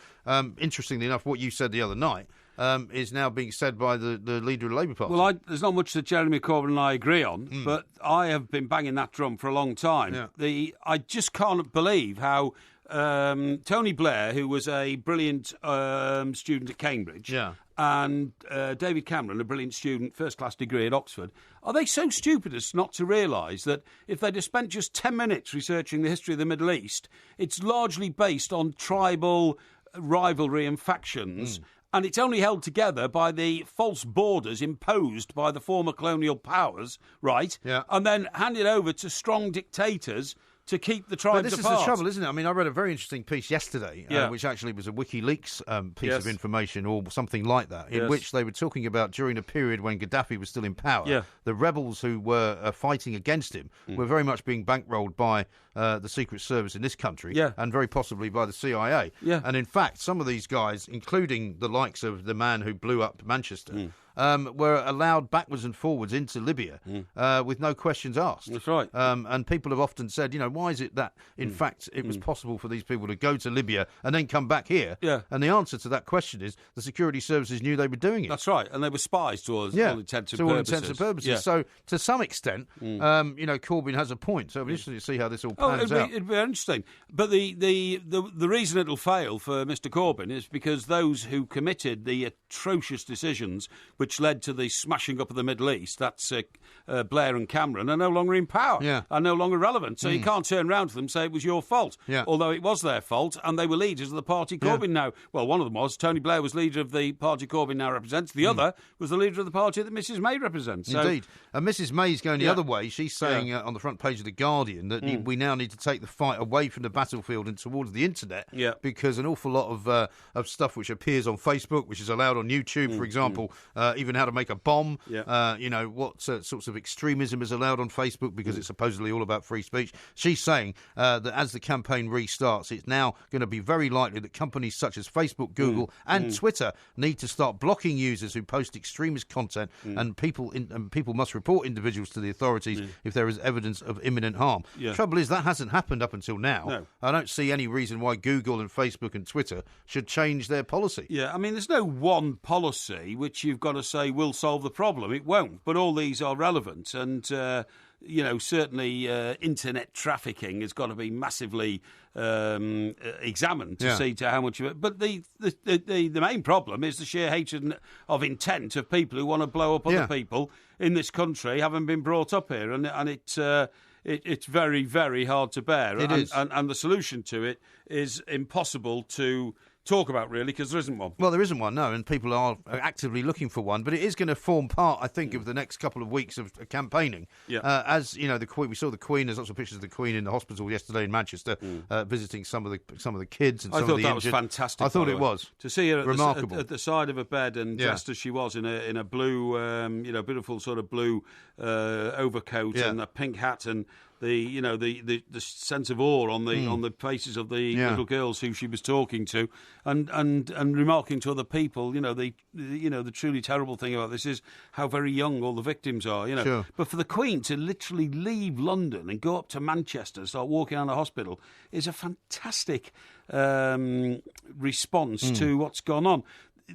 [SPEAKER 2] interestingly enough, what you said the other night, is now being said by the leader of the Labour Party.
[SPEAKER 1] Well, there's not much that Jeremy Corbyn and I agree on, but I have been banging that drum for a long time. Yeah. I just can't believe how Tony Blair, who was a brilliant student at Cambridge, and David Cameron, a brilliant student, first-class degree at Oxford, are they so stupid as not to realise that if they'd have spent just 10 minutes researching the history of the Middle East, it's largely based on tribal rivalry and factions, and it's only held together by the false borders imposed by the former colonial powers, right? Yeah. And then handed over to strong dictators to keep the tribes apart.
[SPEAKER 2] This is the trouble, isn't it? I mean, I read a very interesting piece yesterday, which actually was a WikiLeaks piece of information or something like that, in which they were talking about during a period when Gaddafi was still in power, the rebels who were fighting against him were very much being bankrolled by the Secret Service in this country and very possibly by the CIA. Yeah. And in fact, some of these guys, including the likes of the man who blew up Manchester, were allowed backwards and forwards into Libya with no questions asked.
[SPEAKER 1] That's right.
[SPEAKER 2] And people have often said, why is it that, in fact, it was possible for these people to go to Libya and then come back here? Yeah. And the answer to that question is the security services knew they were doing it.
[SPEAKER 1] That's right. And they were spies to all intents and purposes.
[SPEAKER 2] To all intents and purposes. Yeah. So, to some extent, Corbyn has a point. So, it'll be interesting to see how this all pans out.
[SPEAKER 1] It'd be interesting. But the reason it'll fail for Mr Corbyn is because those who committed the atrocious decisions which led to the smashing up of the Middle East, that's Blair and Cameron, are no longer in power, are no longer relevant. So you can't turn around to them and say it was your fault, although it was their fault, and they were leaders of the party Corbyn now. Well, one of them was. Tony Blair was leader of the party Corbyn now represents. The other was the leader of the party that Mrs May represents. So,
[SPEAKER 2] indeed. And Mrs May's going the other way. She's saying on the front page of The Guardian that we now need to take the fight away from the battlefield and towards the internet because an awful lot of stuff which appears on Facebook, which is allowed on YouTube, for example, even how to make a bomb, what sorts of extremism is allowed on Facebook because it's supposedly all about free speech. She's saying that as the campaign restarts, it's now going to be very likely that companies such as Facebook, Google and Twitter need to start blocking users who post extremist content and people must report individuals to the authorities if there is evidence of imminent harm. The trouble is that hasn't happened up until now. No. I don't see any reason why Google and Facebook and Twitter should change their policy.
[SPEAKER 1] Yeah, I mean, there's no one policy which you've got to say will solve the problem. It won't, but all these are relevant and certainly internet trafficking has got to be massively examined to see to how much of it. But the main problem is the sheer hatred of intent of people who want to blow up other people in this country, having been brought up here, and it's very, very hard to bear.
[SPEAKER 2] It is.
[SPEAKER 1] And the solution to it is impossible to talk about, really, because there isn't one.
[SPEAKER 2] Well, there isn't one, no, and people are actively looking for one, but it is going to form part, I think, of the next couple of weeks of campaigning. Yeah. As the Queen, we saw the Queen. There's lots of pictures of the Queen in the hospital yesterday in Manchester, visiting some of the kids and some of the injured.
[SPEAKER 1] I thought that was fantastic.
[SPEAKER 2] I thought it was
[SPEAKER 1] to see her
[SPEAKER 2] remarkable
[SPEAKER 1] at the side of a bed and dressed as she was in a blue, beautiful sort of blue overcoat and a pink hat and. The sense of awe on the faces of the little girls who she was talking to, and remarking to other people, the truly terrible thing about this is how very young all the victims are.
[SPEAKER 2] Sure.
[SPEAKER 1] But for the Queen to literally leave London and go up to Manchester, start walking around a hospital, is a fantastic response to what's gone on.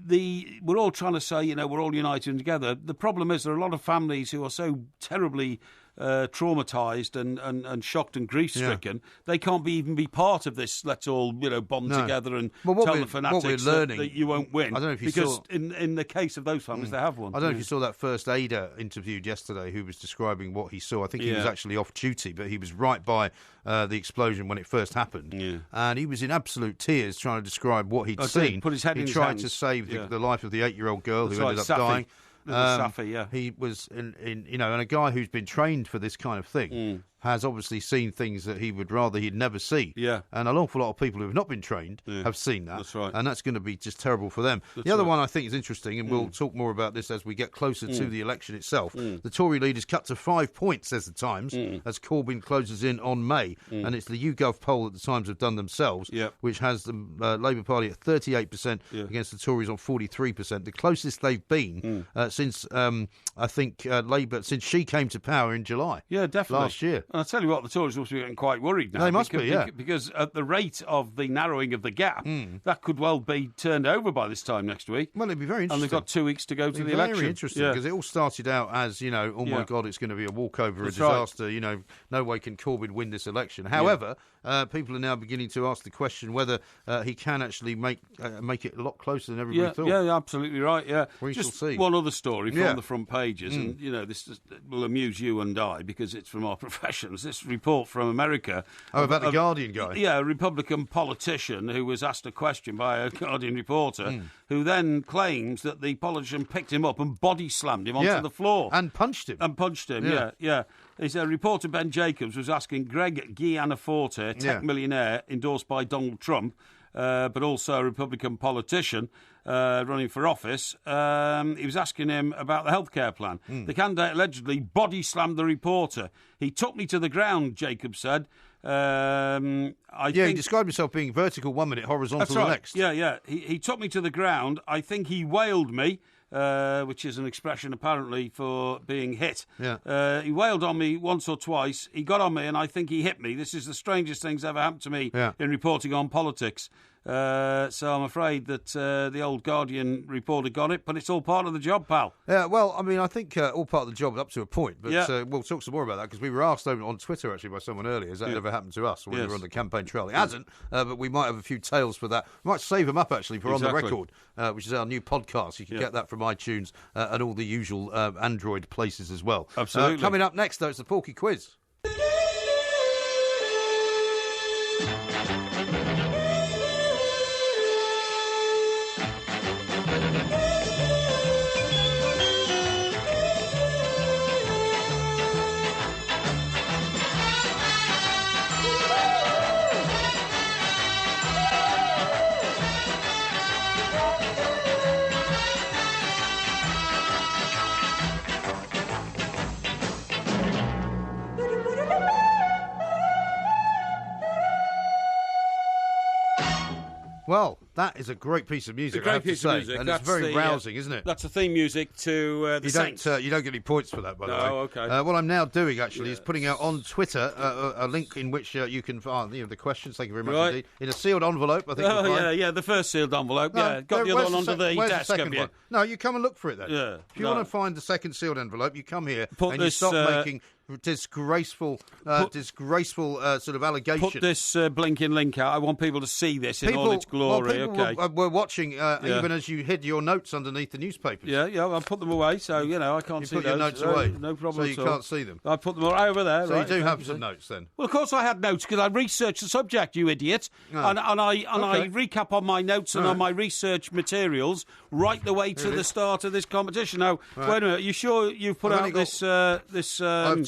[SPEAKER 1] We're all trying to say, we're all united together. The problem is there are a lot of families who are so terribly traumatised and shocked and grief-stricken, they can't even be part of this. Let's all bond together and tell the fanatics that you won't win.
[SPEAKER 2] I don't know if you
[SPEAKER 1] because
[SPEAKER 2] saw...
[SPEAKER 1] in the case of those families, they have one.
[SPEAKER 2] I don't know if you saw that first aider interviewed yesterday who was describing what he saw. I think he was actually off duty, but he was right by the explosion when it first happened, and he was in absolute tears trying to describe what he'd seen.
[SPEAKER 1] Put his head in his
[SPEAKER 2] tried
[SPEAKER 1] hands.
[SPEAKER 2] to save the life of the 8-year-old girl who ended up dying.
[SPEAKER 1] Safi,
[SPEAKER 2] he was and a guy who's been trained for this kind of thing has obviously seen things that he would rather he'd never see.
[SPEAKER 1] Yeah.
[SPEAKER 2] And an awful lot of people who have not been trained have seen that.
[SPEAKER 1] That's right.
[SPEAKER 2] And that's going to be just terrible for them. The other one I think is interesting, and we'll talk more about this as we get closer to the election itself. The Tory lead is cut to 5 points, says the Times, as Corbyn closes in on May. And it's the YouGov poll that the Times have done themselves, which has the Labour Party at 38% against the Tories on 43%. The closest they've been since, I think, Labour, since she came to power in July.
[SPEAKER 1] Yeah, definitely.
[SPEAKER 2] Last year.
[SPEAKER 1] And I'll tell you what, the Tories must be getting quite worried now.
[SPEAKER 2] They must be, yeah.
[SPEAKER 1] Because at the rate of the narrowing of the gap, that could well be turned over by this time next week.
[SPEAKER 2] Well, it'd be very interesting.
[SPEAKER 1] And they've got 2 weeks to go to the election.
[SPEAKER 2] Very interesting, because it all started out as, oh my God, it's going to be a walkover, a disaster, right. No way can Corbyn win this election. However, people are now beginning to ask the question whether he can actually make it a lot closer than everybody thought.
[SPEAKER 1] Yeah, absolutely right, yeah.
[SPEAKER 2] We shall see.
[SPEAKER 1] One other story from the front pages, and, this will amuse you and I, because it's from our professions. This report from America.
[SPEAKER 2] Oh, about the Guardian guy?
[SPEAKER 1] Yeah, a Republican politician who was asked a question by a Guardian reporter, who then claims that the politician picked him up and body slammed him onto the floor.
[SPEAKER 2] And punched him.
[SPEAKER 1] Yeah. His reporter Ben Jacobs was asking Greg Giannaforte, tech millionaire endorsed by Donald Trump, but also a Republican politician running for office. He was asking him about the healthcare plan. The candidate allegedly body slammed the reporter. He took me to the ground, Jacobs said. He
[SPEAKER 2] described himself being vertical 1 minute, horizontal the next.
[SPEAKER 1] Yeah. He took me to the ground. I think he wailed me. Which is an expression apparently for being hit.
[SPEAKER 2] Yeah.
[SPEAKER 1] He wailed on me once or twice. He got on me and I think he hit me. This is the strangest thing's ever happened to me in reporting on politics. So I'm afraid that the old Guardian reporter got it, but it's all part of the job, pal.
[SPEAKER 2] Yeah, well, I mean, I think all part of the job up to a point, but we'll talk some more about that, because we were asked on Twitter, actually, by someone earlier, has that ever happened to us when we were on the campaign trail? It hasn't, but we might have a few tales for that. We might save them up, actually, for On the Record, which is our new podcast. You can get that from iTunes and all the usual Android places as well.
[SPEAKER 1] Absolutely.
[SPEAKER 2] Coming up next, though, it's the Porky Quiz. Well, that is a great piece of music, I have to say. And it's very rousing, isn't it?
[SPEAKER 1] That's the theme music to the Saints.
[SPEAKER 2] You don't get any points for that, by the way.
[SPEAKER 1] Oh, OK.
[SPEAKER 2] What I'm now doing, actually, is putting out on Twitter a link in which you can find the questions. Thank you very much indeed. In a sealed envelope, I think.
[SPEAKER 1] The first sealed envelope. Got the other one under the desk, have you?
[SPEAKER 2] No, you come and look for it then.
[SPEAKER 1] Yeah.
[SPEAKER 2] If you want to find the second sealed envelope, you come here and you stop making disgraceful sort of allegations.
[SPEAKER 1] Put this blinking link out. I want people to see this in all its glory.
[SPEAKER 2] We're watching even as you hid your notes underneath the newspapers.
[SPEAKER 1] Yeah, I put them away, so I can't see
[SPEAKER 2] those. You put your notes away,
[SPEAKER 1] no problem.
[SPEAKER 2] So you can't see them.
[SPEAKER 1] I put them all over there.
[SPEAKER 2] So you do have some notes then.
[SPEAKER 1] Well, of course I had notes because I researched the subject, you idiot, and I recap on my notes and on my research materials right the way to the start of this competition. Now, wait a minute. Are you sure you've put out this?
[SPEAKER 2] I've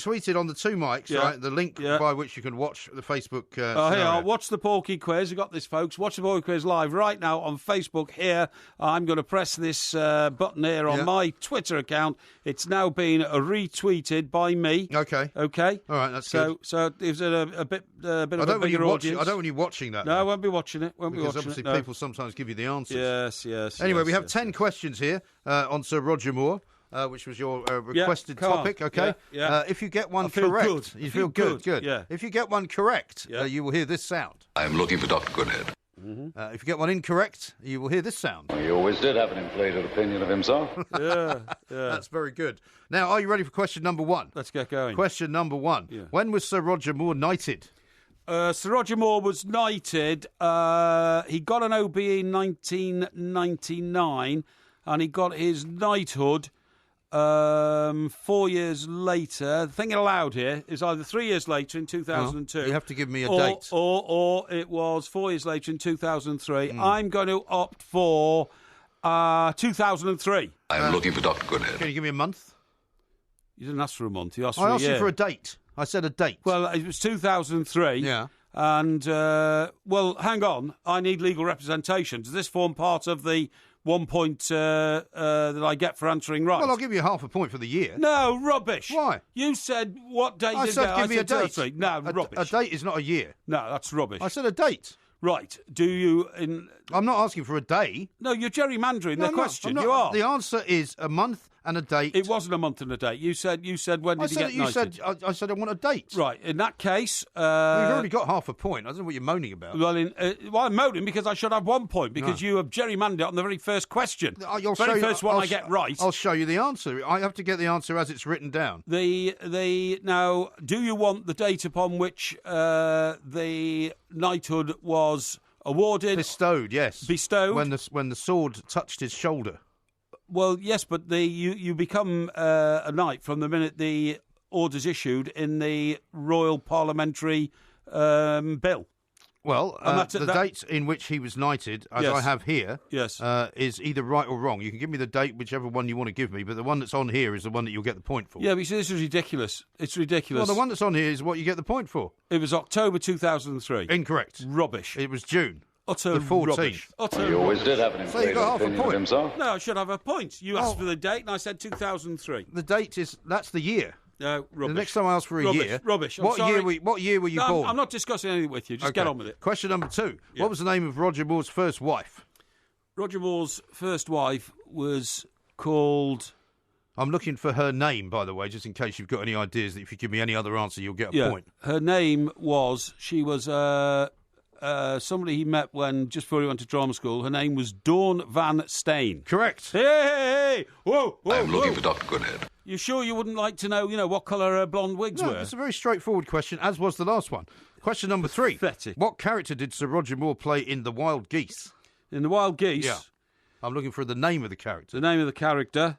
[SPEAKER 2] tweeted on the two mics, right? The link by which you can watch the Facebook.
[SPEAKER 1] Here, watch the Porky Quiz. You got this, folks. Watch the Porky Quiz live right now on Facebook. Here, I'm going to press this button here on my Twitter account. It's now been retweeted by me.
[SPEAKER 2] Okay.
[SPEAKER 1] All
[SPEAKER 2] right, that's good.
[SPEAKER 1] So is it a bit of a bigger audience?
[SPEAKER 2] I don't want you watching that.
[SPEAKER 1] No, I won't be watching it.
[SPEAKER 2] Because obviously people sometimes give you the answers.
[SPEAKER 1] Yes.
[SPEAKER 2] Anyway, we have 10 questions here on Sir Roger Moore. Which was your requested topic, okay?
[SPEAKER 1] Yeah.
[SPEAKER 2] If you get one correct, you feel good.
[SPEAKER 1] Yeah.
[SPEAKER 2] If you get one correct, you will hear this sound.
[SPEAKER 11] I'm looking for Dr. Goodhead.
[SPEAKER 2] Mm-hmm. If you get one incorrect, you will hear this sound.
[SPEAKER 11] Well, he always did have an inflated opinion of himself.
[SPEAKER 1] Yeah.
[SPEAKER 2] That's very good. Now, are you ready for question number one?
[SPEAKER 1] Let's get going.
[SPEAKER 2] Question number one. Yeah. When was Sir Roger Moore knighted?
[SPEAKER 1] Sir Roger Moore was knighted. He got an OBE in 1999, and he got his knighthood 4 years later. The thing allowed here is either 3 years later in 2002.
[SPEAKER 2] You have to give me a date.
[SPEAKER 1] Or it was 4 years later in 2003. I'm going to opt for 2003.
[SPEAKER 11] I'm looking for Dr. Goodhead.
[SPEAKER 2] Can you give me a month?
[SPEAKER 1] You didn't ask for a month. You asked for a year.
[SPEAKER 2] I asked you for a date. I said a date.
[SPEAKER 1] Well, it was 2003.
[SPEAKER 2] Yeah.
[SPEAKER 1] And, well, hang on. I need legal representation. Does this form part of the 1 point that I get for answering right?
[SPEAKER 2] Well, I'll give you half a point for the year.
[SPEAKER 1] No, rubbish.
[SPEAKER 2] Why?
[SPEAKER 1] You said what date
[SPEAKER 2] I
[SPEAKER 1] did
[SPEAKER 2] said give me a date.
[SPEAKER 1] 2003. No, rubbish.
[SPEAKER 2] A date is not a year.
[SPEAKER 1] No, that's rubbish.
[SPEAKER 2] I said a date.
[SPEAKER 1] Right. Do you...
[SPEAKER 2] I'm not asking for a day.
[SPEAKER 1] No, you're gerrymandering the question.
[SPEAKER 2] You are. The answer is a month and a date.
[SPEAKER 1] It wasn't a month and a date. You said when did he get knighted?
[SPEAKER 2] I said I want a date.
[SPEAKER 1] Right. In that case,
[SPEAKER 2] you've already got half a point. I don't know what you're moaning about.
[SPEAKER 1] Well, I'm moaning because I should have 1 point because you have gerrymandered it on the very first question. First one I get right.
[SPEAKER 2] I'll show you the answer. I have to get the answer as it's written down.
[SPEAKER 1] Now, do you want the date upon which the knighthood was awarded?
[SPEAKER 2] Bestowed, yes.
[SPEAKER 1] Bestowed.
[SPEAKER 2] When the sword touched his shoulder.
[SPEAKER 1] Well, yes, but you become a knight from the minute the order's issued in the Royal Parliamentary Bill.
[SPEAKER 2] Well, the date in which he was knighted, as I have here, is either right or wrong. You can give me the date, whichever one you want to give me, but the one that's on here is the one that you'll get the point for.
[SPEAKER 1] Yeah, but you see, this is ridiculous. It's ridiculous.
[SPEAKER 2] Well, the one that's on here is what you get the point for.
[SPEAKER 1] It was October 2003.
[SPEAKER 2] Incorrect.
[SPEAKER 1] Rubbish.
[SPEAKER 2] It was June.
[SPEAKER 1] Utter
[SPEAKER 2] the 14th.
[SPEAKER 1] Rubbish.
[SPEAKER 11] Well, you always did have an inflated opinion of himself.
[SPEAKER 1] No, I should have a point. You asked for the date, and I said 2003.
[SPEAKER 2] The date that's the year.
[SPEAKER 1] No, rubbish.
[SPEAKER 2] The next time I ask for a year.
[SPEAKER 1] Rubbish.
[SPEAKER 2] What year were you born?
[SPEAKER 1] I'm not discussing anything with you. Just get on with it.
[SPEAKER 2] Question number 2. Yeah. What was the name of Roger Moore's first wife?
[SPEAKER 1] Roger Moore's first wife was called...
[SPEAKER 2] I'm looking for her name, by the way, just in case you've got any ideas that if you give me any other answer, you'll get a point.
[SPEAKER 1] Her name was... She was somebody he met just before he went to drama school. Her name was Dawn Van Steen.
[SPEAKER 2] Correct.
[SPEAKER 1] Hey! Whoa!
[SPEAKER 11] I'm looking for Dr. Goodhead.
[SPEAKER 1] You sure you wouldn't like to know, what colour her blonde wigs were?
[SPEAKER 2] It's a very straightforward question, as was the last one. Question number 3.
[SPEAKER 1] Pathetic.
[SPEAKER 2] What character did Sir Roger Moore play in The Wild Geese?
[SPEAKER 1] In The Wild Geese?
[SPEAKER 2] Yeah. I'm looking for the name of the character.
[SPEAKER 1] The name of the character.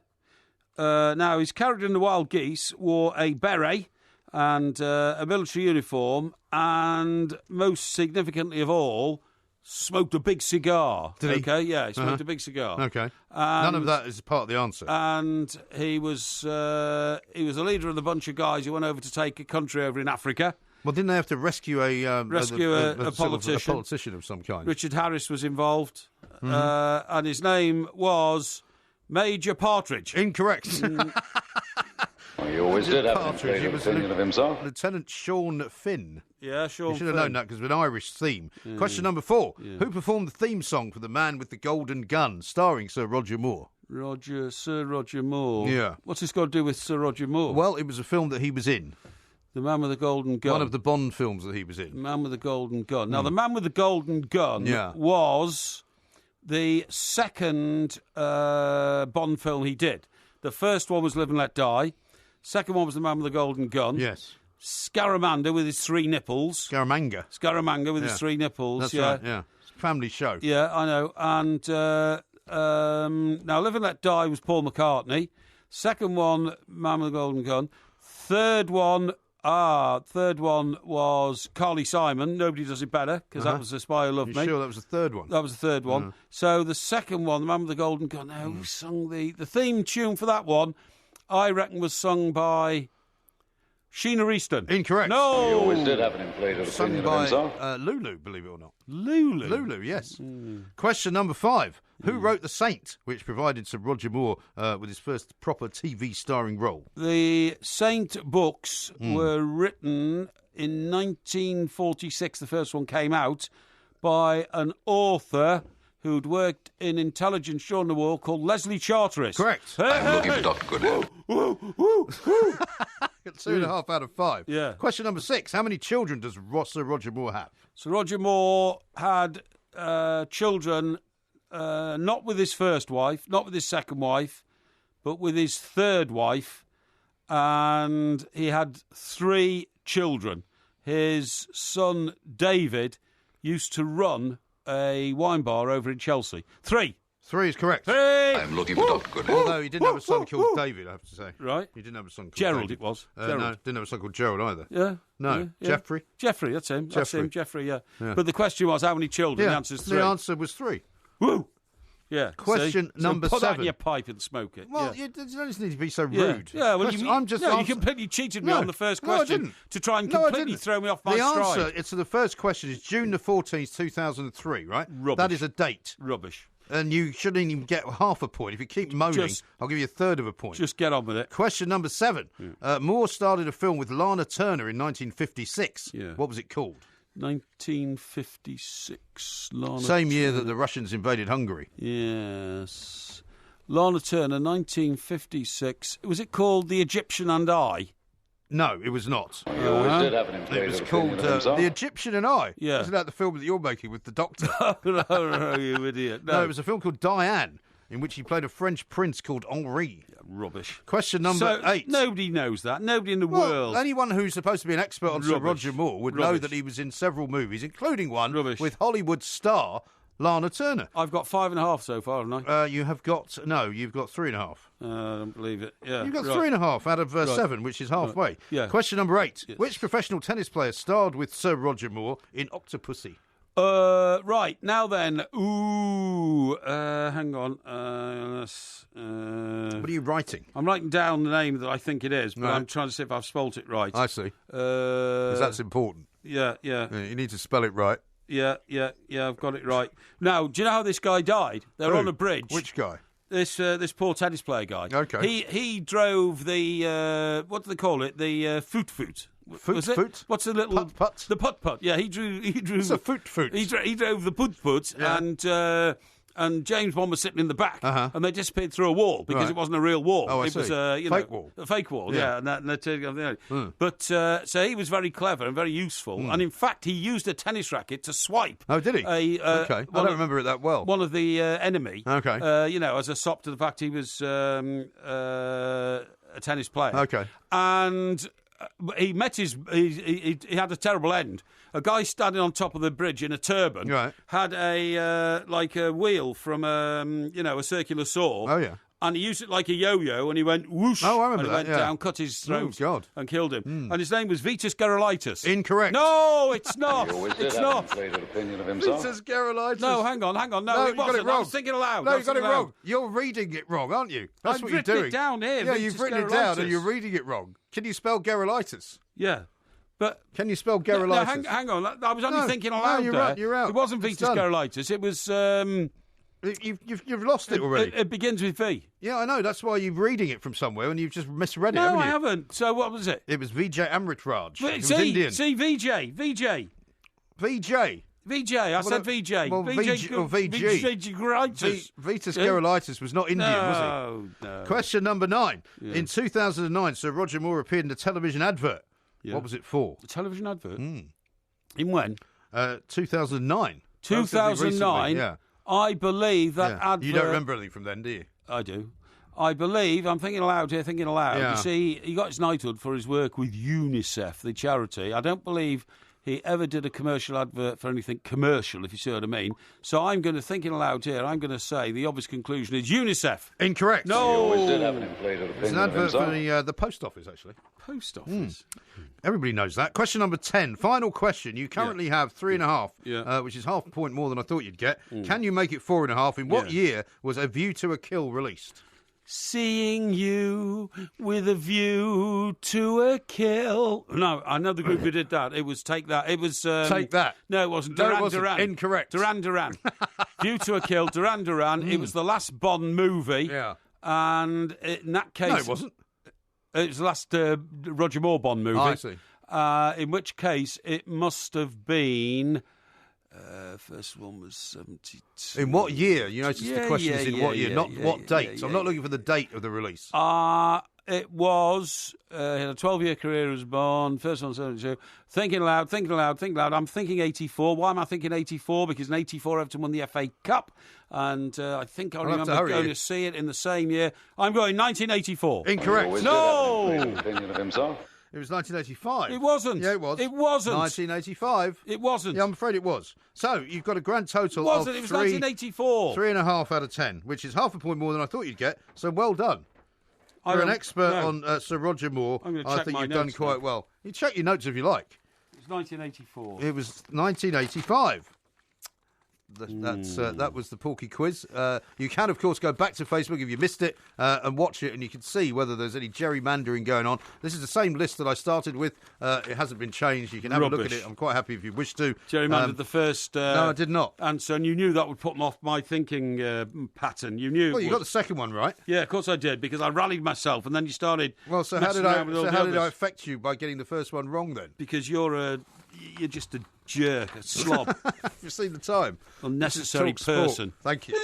[SPEAKER 1] Now, his character in The Wild Geese wore a beret and a military uniform and, most significantly of all, smoked a big cigar.
[SPEAKER 2] Did he?
[SPEAKER 1] Okay, yeah, he smoked a big cigar.
[SPEAKER 2] Okay. None of that is part of the answer.
[SPEAKER 1] And he was a leader of the bunch of guys who went over to take a country over in Africa.
[SPEAKER 2] Well, didn't they have to rescue a
[SPEAKER 1] politician?
[SPEAKER 2] A politician of some kind.
[SPEAKER 1] Richard Harris was involved, and his name was Major Partridge.
[SPEAKER 2] Incorrect.
[SPEAKER 11] Well, he always did have an inflated opinion of himself.
[SPEAKER 2] Lieutenant Sean Finn.
[SPEAKER 1] Yeah, Sean Finn.
[SPEAKER 2] You should have known that because of an Irish theme. Yeah. Question number 4. Yeah. Who performed the theme song for The Man with the Golden Gun, starring Sir Roger Moore?
[SPEAKER 1] Sir Roger Moore.
[SPEAKER 2] Yeah.
[SPEAKER 1] What's this got to do with Sir Roger Moore?
[SPEAKER 2] Well, it was a film that he was in.
[SPEAKER 1] The Man with the Golden Gun.
[SPEAKER 2] One of the Bond films that he was in.
[SPEAKER 1] The Man with the Golden Gun. Now, The Man with the Golden Gun was the second Bond film he did. The first one was Live and Let Die. Second one was The Man with the Golden Gun.
[SPEAKER 2] Yes.
[SPEAKER 1] Scaramanga with his 3 nipples. Scaramanga with his 3 nipples.
[SPEAKER 2] That's right, yeah. It's a family show.
[SPEAKER 1] Yeah, I know. And now Live and Let Die was Paul McCartney. Second one, Man with the Golden Gun. Third one was Carly Simon. Nobody Does It Better, because that was The Spy Who Loved Me.
[SPEAKER 2] Sure, that was the third one?
[SPEAKER 1] That was the third one.
[SPEAKER 2] Yeah.
[SPEAKER 1] So the second one, The Man with the Golden Gun, now who sung the theme tune for that one, I reckon was sung by Sheena Easton.
[SPEAKER 2] Incorrect.
[SPEAKER 1] No!
[SPEAKER 11] He always did have an inflated opinion of himself.
[SPEAKER 2] Lulu, believe it or not.
[SPEAKER 1] Lulu,
[SPEAKER 2] yes. Question number 5. Who wrote The Saint, which provided Sir Roger Moore with his first proper TV starring role?
[SPEAKER 1] The Saint books were written in 1946. The first one came out by an author who'd worked in intelligence during the war called Leslie Charteris.
[SPEAKER 2] Correct.
[SPEAKER 11] I'm looking for Dr. Goodhead.
[SPEAKER 2] 2.5 out of 5.
[SPEAKER 1] Yeah.
[SPEAKER 2] Question number 6. How many children does Sir Roger Moore have?
[SPEAKER 1] Sir Roger Moore had children, not with his first wife, not with his second wife, but with his third wife, and he had 3 children. His son, David, used to run a wine bar over in Chelsea. 3.
[SPEAKER 2] 3 is correct.
[SPEAKER 1] 3!
[SPEAKER 11] I'm looking for Dr. Goodhead.
[SPEAKER 2] Although he didn't have a son called David, I have to say.
[SPEAKER 1] Right.
[SPEAKER 2] He didn't have a son called
[SPEAKER 1] Gerald,
[SPEAKER 2] David.
[SPEAKER 1] it was.
[SPEAKER 2] Gerald. No, didn't have a son called Gerald either.
[SPEAKER 1] Yeah.
[SPEAKER 2] No.
[SPEAKER 1] Yeah.
[SPEAKER 2] Jeffrey?
[SPEAKER 1] Jeffrey, that's him. Jeffrey, yeah.
[SPEAKER 2] Yeah.
[SPEAKER 1] But the question was, how many children?
[SPEAKER 2] Yeah.
[SPEAKER 1] The answer's 3.
[SPEAKER 2] The answer was 3.
[SPEAKER 1] Woo! Yeah.
[SPEAKER 2] Question number
[SPEAKER 1] put
[SPEAKER 2] 7.
[SPEAKER 1] Put that in your pipe and smoke it.
[SPEAKER 2] Well, you don't need to be so rude.
[SPEAKER 1] Yeah, well, you completely cheated me on the first question to try and completely throw me off my stride.
[SPEAKER 2] The answer to the first question is June the 14th, 2003, right?
[SPEAKER 1] Rubbish.
[SPEAKER 2] That is a date.
[SPEAKER 1] Rubbish.
[SPEAKER 2] And you shouldn't even get half a point. If you keep moaning, I'll give you a third of a point.
[SPEAKER 1] Just get on with it.
[SPEAKER 2] Question number 7. Moore started a film with Lana Turner in 1956.
[SPEAKER 1] Yeah.
[SPEAKER 2] What was it called?
[SPEAKER 1] 1956.
[SPEAKER 2] Same year that the Russians invaded Hungary.
[SPEAKER 1] Yes. Lana Turner, 1956. Was it called The Egyptian and I?
[SPEAKER 2] No, it was not.
[SPEAKER 11] You always did have an inflated
[SPEAKER 2] It was called The Egyptian and I.
[SPEAKER 1] Yeah.
[SPEAKER 2] Isn't that the film that you're making with the Doctor?
[SPEAKER 1] no, you idiot.
[SPEAKER 2] No, it was a film called Diane, in which he played a French prince called Henri.
[SPEAKER 1] Yeah, rubbish.
[SPEAKER 2] Question number 8.
[SPEAKER 1] Nobody knows that. Nobody in the world.
[SPEAKER 2] Anyone who's supposed to be an expert on Sir Roger Moore would know that he was in several movies, including one with Hollywood star Lana Turner.
[SPEAKER 1] I've got 5.5 so far, haven't I?
[SPEAKER 2] You've got 3.5.
[SPEAKER 1] I don't believe it. Yeah,
[SPEAKER 2] You've got 3.5 out of 7, which is halfway.
[SPEAKER 1] Right. Yeah.
[SPEAKER 2] Question number 8.
[SPEAKER 1] Yes.
[SPEAKER 2] Which professional tennis player starred with Sir Roger Moore in Octopussy?
[SPEAKER 1] Right, now then. Hang on.
[SPEAKER 2] What are you writing?
[SPEAKER 1] I'm writing down the name that I think it is, but I'm trying to see if I've spelt it right.
[SPEAKER 2] I see. Because that's important.
[SPEAKER 1] Yeah.
[SPEAKER 2] You need to spell it right.
[SPEAKER 1] Yeah, I've got it right. Now, do you know how this guy died? They're on a bridge.
[SPEAKER 2] Which guy?
[SPEAKER 1] This poor tennis player guy.
[SPEAKER 2] Okay.
[SPEAKER 1] He drove the, what do they call it? The foot.
[SPEAKER 2] Foot?
[SPEAKER 1] What's the little...
[SPEAKER 2] Putt?
[SPEAKER 1] The putt. Yeah, he drew...
[SPEAKER 2] It's a foot.
[SPEAKER 1] He drove the putt,
[SPEAKER 2] yeah.
[SPEAKER 1] and James Bond was sitting in the back, and they disappeared through a wall because it wasn't a real wall.
[SPEAKER 2] Oh,
[SPEAKER 1] it was
[SPEAKER 2] fake wall.
[SPEAKER 1] A fake wall, yeah. And But so he was very clever and very useful, and in fact he used a tennis racket to swipe.
[SPEAKER 2] Oh, did he?
[SPEAKER 1] Okay,
[SPEAKER 2] I don't remember it that well.
[SPEAKER 1] One of the enemy.
[SPEAKER 2] Okay.
[SPEAKER 1] As a sop to the fact he was a tennis player.
[SPEAKER 2] Okay.
[SPEAKER 1] And he met he had a terrible end. A guy standing on top of the bridge in a turban had a wheel from a circular saw.
[SPEAKER 2] Oh yeah.
[SPEAKER 1] And he used it like a yo-yo, and he went whoosh.
[SPEAKER 2] Oh, I remember
[SPEAKER 1] and he
[SPEAKER 2] that.
[SPEAKER 1] went down, cut his throat, and killed him. And his name was Vitus Gerulaitis.
[SPEAKER 2] Incorrect.
[SPEAKER 1] No, it's not.
[SPEAKER 11] He always did
[SPEAKER 1] it's
[SPEAKER 11] have
[SPEAKER 1] not.
[SPEAKER 11] an inflated opinion of himself.
[SPEAKER 2] Vitus Gerulaitis.
[SPEAKER 1] No, hang on. No, it
[SPEAKER 2] you got
[SPEAKER 1] wasn't.
[SPEAKER 2] it wrong.
[SPEAKER 1] I was thinking aloud.
[SPEAKER 2] No, you got it wrong. You're reading it wrong, aren't you? That's
[SPEAKER 1] I've
[SPEAKER 2] what you're
[SPEAKER 1] written
[SPEAKER 2] doing.
[SPEAKER 1] it down here.
[SPEAKER 2] Yeah,
[SPEAKER 1] Vitus
[SPEAKER 2] you've written it down, and
[SPEAKER 1] Gerulaitis.
[SPEAKER 2] you're reading it wrong. Can you spell Gerulaitis?
[SPEAKER 1] Yeah. But
[SPEAKER 2] can you spell Gerulaitis?
[SPEAKER 1] No, hang on. I was only thinking aloud
[SPEAKER 2] you're
[SPEAKER 1] there.
[SPEAKER 2] Right, you're out.
[SPEAKER 1] It wasn't Vitus Gerulaitis. It was...
[SPEAKER 2] You've lost it already.
[SPEAKER 1] It begins with V.
[SPEAKER 2] Yeah, I know. That's why you're reading it from somewhere and you've just misread it,
[SPEAKER 1] no,
[SPEAKER 2] haven't you?
[SPEAKER 1] I haven't. So what was it?
[SPEAKER 2] It was Vijay Amritraj. It was
[SPEAKER 1] Indian.
[SPEAKER 2] VJ.
[SPEAKER 1] I said VJ.
[SPEAKER 2] Well, VG.
[SPEAKER 1] Gerulaitis.
[SPEAKER 2] Vitus Gerulaitis was not Indian, was
[SPEAKER 1] he? No.
[SPEAKER 2] Question number 9. Yeah. In 2009, Sir Roger Moore appeared in a television advert. Yeah. What was it for?
[SPEAKER 1] A television advert? In when?
[SPEAKER 2] 2009.
[SPEAKER 1] 2009?
[SPEAKER 2] Yeah.
[SPEAKER 1] I believe that advert...
[SPEAKER 2] You don't remember anything from then, do you?
[SPEAKER 1] I do. I believe, I'm thinking aloud here,
[SPEAKER 2] Yeah.
[SPEAKER 1] You see, he got his knighthood for his work with UNICEF, the charity. I don't believe he ever did a commercial advert for anything commercial, if you see what I mean. So I'm going to, thinking aloud here, I'm going to say the obvious conclusion is UNICEF.
[SPEAKER 2] Incorrect.
[SPEAKER 11] No. He always did have an inflated opinion.
[SPEAKER 2] It's an advert for the post office, actually.
[SPEAKER 1] Post office?
[SPEAKER 2] Everybody knows that. Question number 10. Final question. You currently have 3.5, which is half a point more than I thought you'd get. Can you make it 4.5? In what year was A View to a Kill released?
[SPEAKER 1] Seeing you with a view to a kill. No, I know the group who did that. It was Take That. It was...
[SPEAKER 2] Take That.
[SPEAKER 1] No, it wasn't. Duran.
[SPEAKER 2] Incorrect.
[SPEAKER 1] Duran. View to a Kill, Duran. It was the last Bond movie.
[SPEAKER 2] Yeah.
[SPEAKER 1] And in that case...
[SPEAKER 2] No, it wasn't.
[SPEAKER 1] It was the last Roger Moore Bond movie.
[SPEAKER 2] I see.
[SPEAKER 1] In which case, it must have been... first one was 72.
[SPEAKER 2] In what year? You notice the question is in what year, not what date. So I'm not looking for the date of the release.
[SPEAKER 1] It was, he had a 12-year career as Bond, first one 72. Thinking loud. I'm thinking 84. Why am I thinking 84? Because in 84, Everton won the FA Cup. And I think I remember going to see it in the same year. I'm going 1984.
[SPEAKER 2] Incorrect.
[SPEAKER 1] No!
[SPEAKER 11] Opinion of himself.
[SPEAKER 2] It was 1985.
[SPEAKER 1] It wasn't.
[SPEAKER 2] Yeah, it was.
[SPEAKER 1] It wasn't.
[SPEAKER 2] 1985.
[SPEAKER 1] It wasn't.
[SPEAKER 2] Yeah, I'm afraid it was. So you've got a grand total of
[SPEAKER 1] It was 1984.
[SPEAKER 2] 3.5 out of 10, which is half a point more than I thought you'd get. So well done. You're an expert on Sir Roger Moore. I think you've done quite well. You check your notes if you like.
[SPEAKER 1] It was 1984.
[SPEAKER 2] It was 1985. That was the Porky quiz. You can, of course, go back to Facebook if you missed it and watch it, and you can see whether there's any gerrymandering going on. This is the same list that I started with. It hasn't been changed. You can have a look at it. I'm quite happy if you wish to.
[SPEAKER 1] Gerrymandered the first...
[SPEAKER 2] no, I did not.
[SPEAKER 1] Answer, and you knew that would put them off my thinking pattern. You knew.
[SPEAKER 2] Well, you got the second one right.
[SPEAKER 1] Yeah, of course I did, because I rallied myself, and then you stared.
[SPEAKER 2] Well, so how did I affect you by getting the first one wrong then?
[SPEAKER 1] Because you're just a jerk, a slob.
[SPEAKER 2] You've seen the time.
[SPEAKER 1] Unnecessary person.
[SPEAKER 2] Thank you.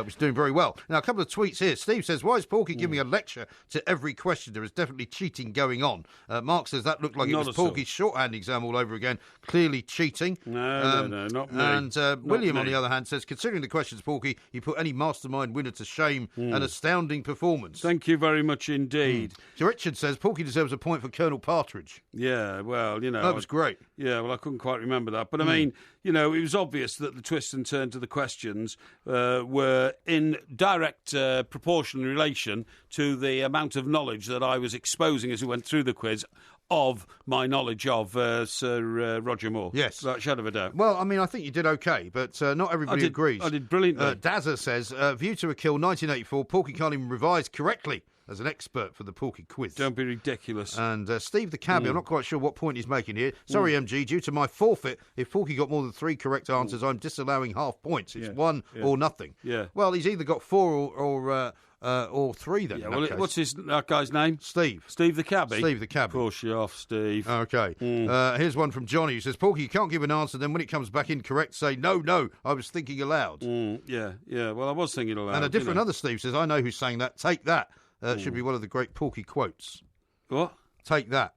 [SPEAKER 2] which is doing very well. Now, a couple of tweets here. Steve says, why is Porky giving a lecture to every question? There is definitely cheating going on. Mark says that looked like it was Porky's shorthand exam all over again. Clearly cheating.
[SPEAKER 1] No, not me.
[SPEAKER 2] And William, on the other hand, says, considering the questions, Porky, you put any mastermind winner to shame. An astounding performance.
[SPEAKER 1] Thank you very much indeed.
[SPEAKER 2] So Richard says, Porky deserves a point for Colonel Partridge.
[SPEAKER 1] Yeah, well,
[SPEAKER 2] That was great.
[SPEAKER 1] Yeah, well, I couldn't quite remember that. But, I mean, it was obvious that the twist and turn to the questions were in direct proportional relation to the amount of knowledge that I was exposing as we went through the quiz of my knowledge of Sir Roger Moore.
[SPEAKER 2] Yes.
[SPEAKER 1] Without a shadow of a doubt.
[SPEAKER 2] Well, I mean, I think you did okay, but not everybody agrees.
[SPEAKER 1] I did brilliantly.
[SPEAKER 2] Dazza says, View to a Kill, 1984, Porky can't even revise correctly as an expert for the Porky quiz.
[SPEAKER 1] Don't be ridiculous.
[SPEAKER 2] And Steve the Cabbie, I'm not quite sure what point he's making here. Sorry, MG, due to my forfeit, if Porky got more than 3 correct answers, I'm disallowing half points. It's 1 or nothing.
[SPEAKER 1] Yeah.
[SPEAKER 2] Well, he's either got 4 or 3 then.
[SPEAKER 1] Yeah, well, what's that guy's name?
[SPEAKER 2] Steve.
[SPEAKER 1] Steve the Cabbie?
[SPEAKER 2] Steve the Cabbie.
[SPEAKER 1] Push you off, Steve.
[SPEAKER 2] Okay. Here's one from Johnny who says, Porky, you can't give an answer, then when it comes back incorrect, say, no, I was thinking aloud.
[SPEAKER 1] Yeah, well, I was thinking aloud.
[SPEAKER 2] And a different other Steve says, I know who's saying that. Take that. Should be one of the great Porky quotes.
[SPEAKER 1] What?
[SPEAKER 2] Take that.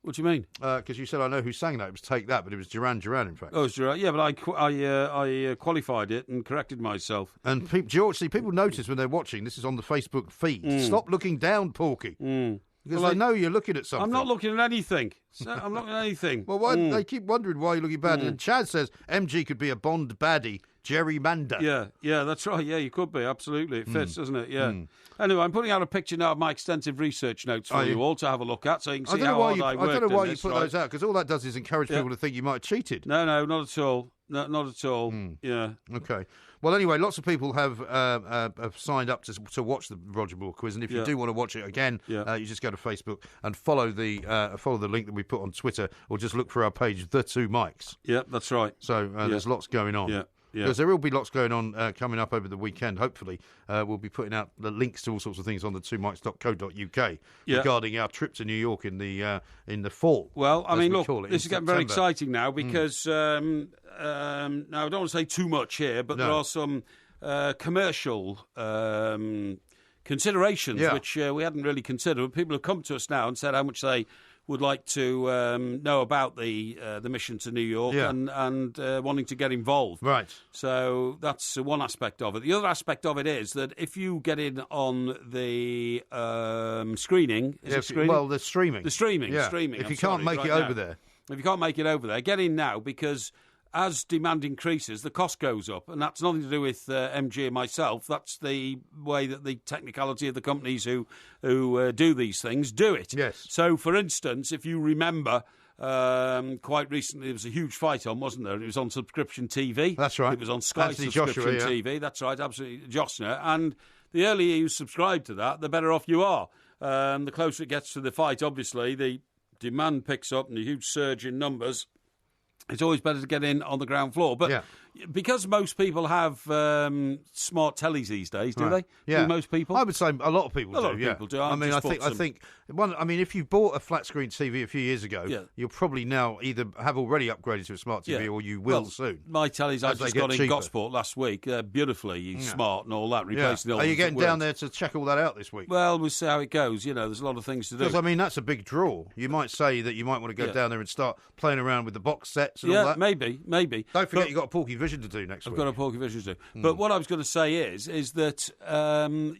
[SPEAKER 1] What do you mean?
[SPEAKER 2] Because you said, I know who sang that. It was Take That, but it was Duran Duran, in fact.
[SPEAKER 1] Oh, it was Duran. Yeah, but I qualified it and corrected myself.
[SPEAKER 2] And people notice when they're watching, this is on the Facebook feed, stop looking down, Porky. Because they know you're looking at something.
[SPEAKER 1] I'm not looking at anything. I'm not looking at anything.
[SPEAKER 2] Well, why they keep wondering why you're looking bad. And Chad says, MG could be a Bond baddie, gerrymander.
[SPEAKER 1] Yeah, that's right. Yeah, you could be. Absolutely. It fits, doesn't it? Yeah. Anyway, I'm putting out a picture now of my extensive research notes for you all to have a look at so you can see how hard I worked.
[SPEAKER 2] I don't know why you put those out, because all that does is encourage people to think you might have cheated.
[SPEAKER 1] No, not at all. No, not at all. Yeah.
[SPEAKER 2] Okay. Well, anyway, lots of people have signed up to watch the Roger Moore quiz, and if you do want to watch it again, you just go to Facebook and follow the link that we put on Twitter, or just look for our page, The Two Mics.
[SPEAKER 1] Yeah, that's right.
[SPEAKER 2] So there's lots going on.
[SPEAKER 1] Yeah.
[SPEAKER 2] Because there will be lots going on coming up over the weekend, hopefully. We'll be putting out the links to all sorts of things on the twomics.co.uk regarding our trip to New York in the fall.
[SPEAKER 1] Well, I mean, look, this is getting very exciting now because, now I don't want to say too much here, but there are some commercial considerations which we hadn't really considered. People have come to us now and said how much they would like to know about the mission to New York and wanting to get involved.
[SPEAKER 2] Right.
[SPEAKER 1] So that's one aspect of it. The other aspect of it is that if you get in on the screening... Is it screening?
[SPEAKER 2] Well, the streaming.
[SPEAKER 1] The streaming.
[SPEAKER 2] Yeah.
[SPEAKER 1] Streaming.
[SPEAKER 2] If you can't make it over there.
[SPEAKER 1] If you can't make it over there, get in now because... As demand increases, the cost goes up, and that's nothing to do with MG and myself. That's the way that the technicality of the companies who do these things do it.
[SPEAKER 2] Yes.
[SPEAKER 1] So, for instance, if you remember, quite recently there was a huge fight on, wasn't there? It was on subscription TV.
[SPEAKER 2] That's right.
[SPEAKER 1] It was on Sky
[SPEAKER 2] Anthony
[SPEAKER 1] subscription
[SPEAKER 2] Joshua,
[SPEAKER 1] TV. That's right, absolutely, Joshua. And the earlier you subscribe to that, the better off you are. The closer it gets to the fight, obviously, the demand picks up and the huge surge in numbers. It's always better to get in on the ground floor. But because most people have smart tellies these days, do they?
[SPEAKER 2] Yeah.
[SPEAKER 1] Do most people?
[SPEAKER 2] I would say a lot of people do.
[SPEAKER 1] A lot of people do.
[SPEAKER 2] I mean, I think if you bought a flat screen TV a few years ago, you'll probably now either have already upgraded to a smart TV or you will soon.
[SPEAKER 1] My tellies, I just got in Gosport last week. Beautifully smart and all that. Replacing the old
[SPEAKER 2] Are you getting down there to check all that out this week?
[SPEAKER 1] Well, we'll see how it goes. You know, there's a lot of things to do.
[SPEAKER 2] Because, I mean, that's a big draw. You might say that you might want to go down there and start playing around with the box sets and all that.
[SPEAKER 1] Maybe.
[SPEAKER 2] Don't forget you've got a Porky Vision to do next week.
[SPEAKER 1] I've got a Porky Vision to do. But what I was going to say is that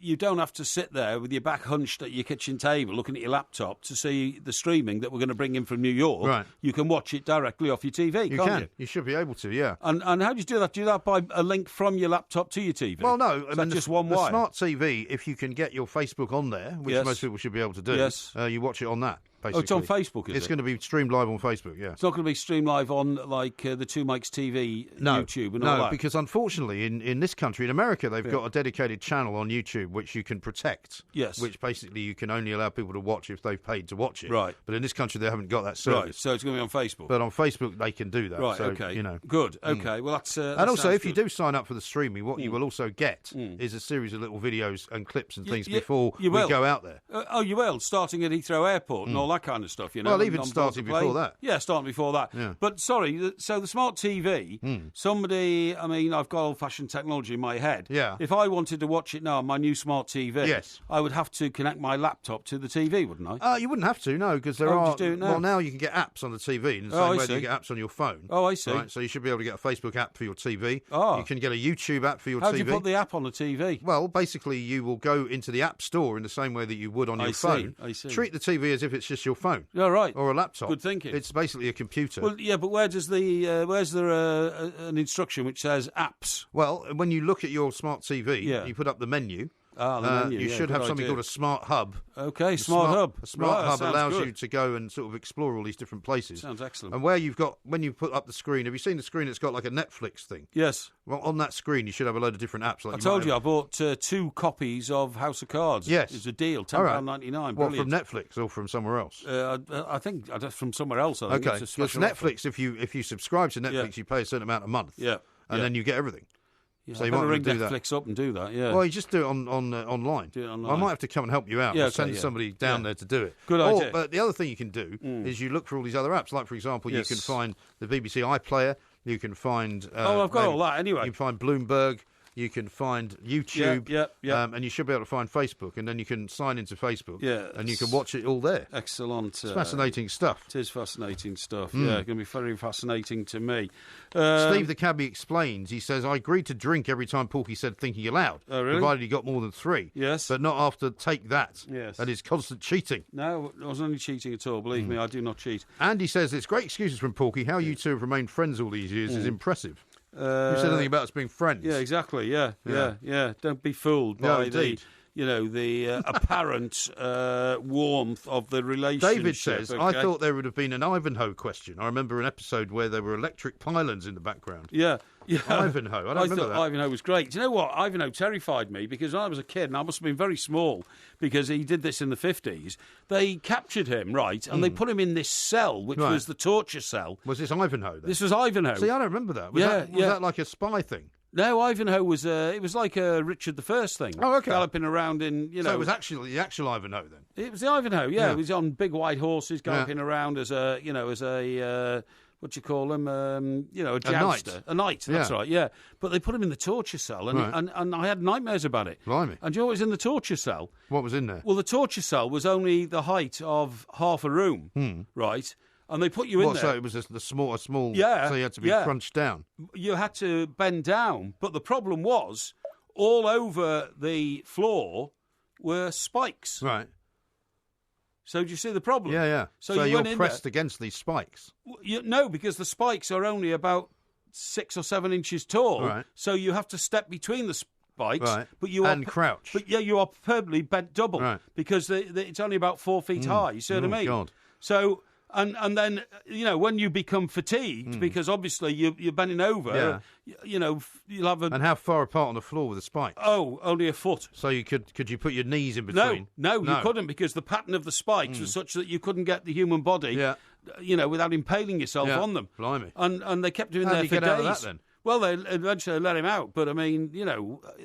[SPEAKER 1] you don't have to sit there with your back hunched at your kitchen table looking at your laptop to see the streaming that we're going to bring in from New York.
[SPEAKER 2] Right.
[SPEAKER 1] You can watch it directly off your TV, can't you?
[SPEAKER 2] You should be able to, yeah.
[SPEAKER 1] And how do you do that? Do you do that by a link from your laptop to your TV?
[SPEAKER 2] Well, no.
[SPEAKER 1] I mean, just one wire?
[SPEAKER 2] The smart TV, if you can get your Facebook on there, which most people should be able to do, you watch it on that. Basically.
[SPEAKER 1] Oh, it's on Facebook, is it?
[SPEAKER 2] It's going to be streamed live on Facebook, yeah.
[SPEAKER 1] It's not going to be streamed live on, like, the Two Mics TV, YouTube and all that?
[SPEAKER 2] No, because unfortunately, in this country, in America, they've got a dedicated channel on YouTube which you can protect.
[SPEAKER 1] Yes.
[SPEAKER 2] Which basically you can only allow people to watch if they've paid to watch it.
[SPEAKER 1] Right.
[SPEAKER 2] But in this country, they haven't got that service.
[SPEAKER 1] Right, so it's going to be on Facebook.
[SPEAKER 2] But on Facebook, they can do that.
[SPEAKER 1] Right,
[SPEAKER 2] so,
[SPEAKER 1] okay.
[SPEAKER 2] You know.
[SPEAKER 1] Good, okay. Well, that's
[SPEAKER 2] and also, if you do sign up for the streaming, what you will also get is a series of little videos and clips and things before we go out there.
[SPEAKER 1] You will, starting at Heathrow Airport and all that kind of stuff, you know.
[SPEAKER 2] Well, even starting before that.
[SPEAKER 1] Yeah, starting before that.
[SPEAKER 2] Yeah.
[SPEAKER 1] But, sorry, so the smart TV, somebody, I mean, I've got old-fashioned technology in my head.
[SPEAKER 2] Yeah.
[SPEAKER 1] If I wanted to watch it now on my new smart TV,
[SPEAKER 2] yes,
[SPEAKER 1] I would have to connect my laptop to the TV, wouldn't I?
[SPEAKER 2] You wouldn't have to, no, because there are...
[SPEAKER 1] Do it now?
[SPEAKER 2] Well, now you can get apps on the TV in the same way that you get apps on your phone.
[SPEAKER 1] Oh, I see.
[SPEAKER 2] Right, so you should be able to get a Facebook app for your TV.
[SPEAKER 1] Oh.
[SPEAKER 2] You can get a YouTube app for your TV.
[SPEAKER 1] How do you put the app on the TV?
[SPEAKER 2] Well, basically, you will go into the App Store in the same way that you would on your phone.
[SPEAKER 1] I see.
[SPEAKER 2] Treat the TV as if it's just your phone.
[SPEAKER 1] Yeah, right.
[SPEAKER 2] Or a laptop.
[SPEAKER 1] Good thinking.
[SPEAKER 2] It's basically a computer.
[SPEAKER 1] Well, yeah, but where's there an instruction which says apps?
[SPEAKER 2] Well, when you look at your smart TV, you put up the menu.
[SPEAKER 1] The menu.
[SPEAKER 2] You should have something called a smart hub.
[SPEAKER 1] Okay, smart hub.
[SPEAKER 2] A smart hub allows you to go and sort of explore all these different places.
[SPEAKER 1] Sounds excellent.
[SPEAKER 2] And where when you put up the screen, have you seen the screen that's got like a Netflix thing?
[SPEAKER 1] Yes.
[SPEAKER 2] Well, on that screen, you should have a load of different apps. Like
[SPEAKER 1] I told you, I bought 2 copies of House of Cards.
[SPEAKER 2] Yes.
[SPEAKER 1] It was a deal, £10.99.
[SPEAKER 2] What, from Netflix or from somewhere else?
[SPEAKER 1] I think from somewhere else. I think.
[SPEAKER 2] Okay, because Netflix, if you subscribe to Netflix, you pay a certain amount a month.
[SPEAKER 1] Yeah.
[SPEAKER 2] And then you get everything.
[SPEAKER 1] Yeah,
[SPEAKER 2] so
[SPEAKER 1] you
[SPEAKER 2] might
[SPEAKER 1] ring
[SPEAKER 2] do
[SPEAKER 1] Netflix
[SPEAKER 2] that.
[SPEAKER 1] up and do that, yeah.
[SPEAKER 2] Well, you just do it online.
[SPEAKER 1] Do it online.
[SPEAKER 2] I might have to come and help you out.
[SPEAKER 1] Yeah,
[SPEAKER 2] send somebody down there to do it.
[SPEAKER 1] Good idea.
[SPEAKER 2] But the other thing you can do is you look for all these other apps. Like, for example, you can find the BBC iPlayer. You can find...
[SPEAKER 1] I've got all that anyway.
[SPEAKER 2] You can find Bloomberg. You can find YouTube,
[SPEAKER 1] and
[SPEAKER 2] you should be able to find Facebook, and then you can sign into Facebook, and you can watch it all there.
[SPEAKER 1] Excellent.
[SPEAKER 2] It's fascinating stuff.
[SPEAKER 1] It is fascinating stuff, yeah. It's going to be very fascinating to me.
[SPEAKER 2] Steve the cabbie explains, he says, I agreed to drink every time Porky said thinking aloud, provided he got more than 3.
[SPEAKER 1] Yes.
[SPEAKER 2] But not after take that.
[SPEAKER 1] Yes.
[SPEAKER 2] That is constant cheating.
[SPEAKER 1] No, I wasn't only cheating at all, believe me, I do not cheat.
[SPEAKER 2] And he says, it's great excuses from Porky. How you two have remained friends all these years is impressive. You said anything about us being friends.
[SPEAKER 1] Yeah, exactly. Yeah. Don't be fooled by the apparent warmth of the relationship.
[SPEAKER 2] David says, I thought there would have been an Ivanhoe question. I remember an episode where there were electric pylons in the background.
[SPEAKER 1] Yeah.
[SPEAKER 2] Ivanhoe. I remember that.
[SPEAKER 1] Ivanhoe was great. Do you know what? Ivanhoe terrified me because when I was a kid, and I must have been very small because he did this in the 50s, they captured him, right, and they put him in this cell, which was the torture cell.
[SPEAKER 2] Was this Ivanhoe then?
[SPEAKER 1] This was Ivanhoe.
[SPEAKER 2] See, I don't remember that. Was that like a spy thing?
[SPEAKER 1] No, Ivanhoe was it was like a Richard I thing.
[SPEAKER 2] Oh, okay.
[SPEAKER 1] Galloping around in,
[SPEAKER 2] So it was actually the actual Ivanhoe then?
[SPEAKER 1] It was the Ivanhoe, yeah. It was on big white horses galloping around as a what do you call him? A jouster. A knight, that's right, yeah. But they put him in the torture cell, and I had nightmares about it.
[SPEAKER 2] Blimey.
[SPEAKER 1] And do you know what was in the torture cell?
[SPEAKER 2] What was in there?
[SPEAKER 1] Well, the torture cell was only the height of half a room, right? And they put you in there.
[SPEAKER 2] So it was a small, so you had to be crunched down?
[SPEAKER 1] You had to bend down, but the problem was all over the floor were spikes.
[SPEAKER 2] Right.
[SPEAKER 1] So do you see the problem?
[SPEAKER 2] Yeah. So you're pressed against these spikes?
[SPEAKER 1] No, because the spikes are only about 6 or 7 inches tall.
[SPEAKER 2] Right.
[SPEAKER 1] So you have to step between the spikes.
[SPEAKER 2] Right.
[SPEAKER 1] But you are
[SPEAKER 2] crouch.
[SPEAKER 1] But you are permanently bent double.
[SPEAKER 2] Right.
[SPEAKER 1] Because it's only about 4 feet high. You see what I mean?
[SPEAKER 2] God.
[SPEAKER 1] So... And then, when you become fatigued, because obviously you're bending over, you'll have a...
[SPEAKER 2] And how far apart on the floor were the spikes?
[SPEAKER 1] Oh, only a foot.
[SPEAKER 2] So could you put your knees in between?
[SPEAKER 1] No, you couldn't, because the pattern of the spikes was such that you couldn't get the human body, without impaling yourself on them.
[SPEAKER 2] Blimey.
[SPEAKER 1] And they kept doing there for days.
[SPEAKER 2] How did you get out of that then?
[SPEAKER 1] Well, they eventually let him out, but I mean,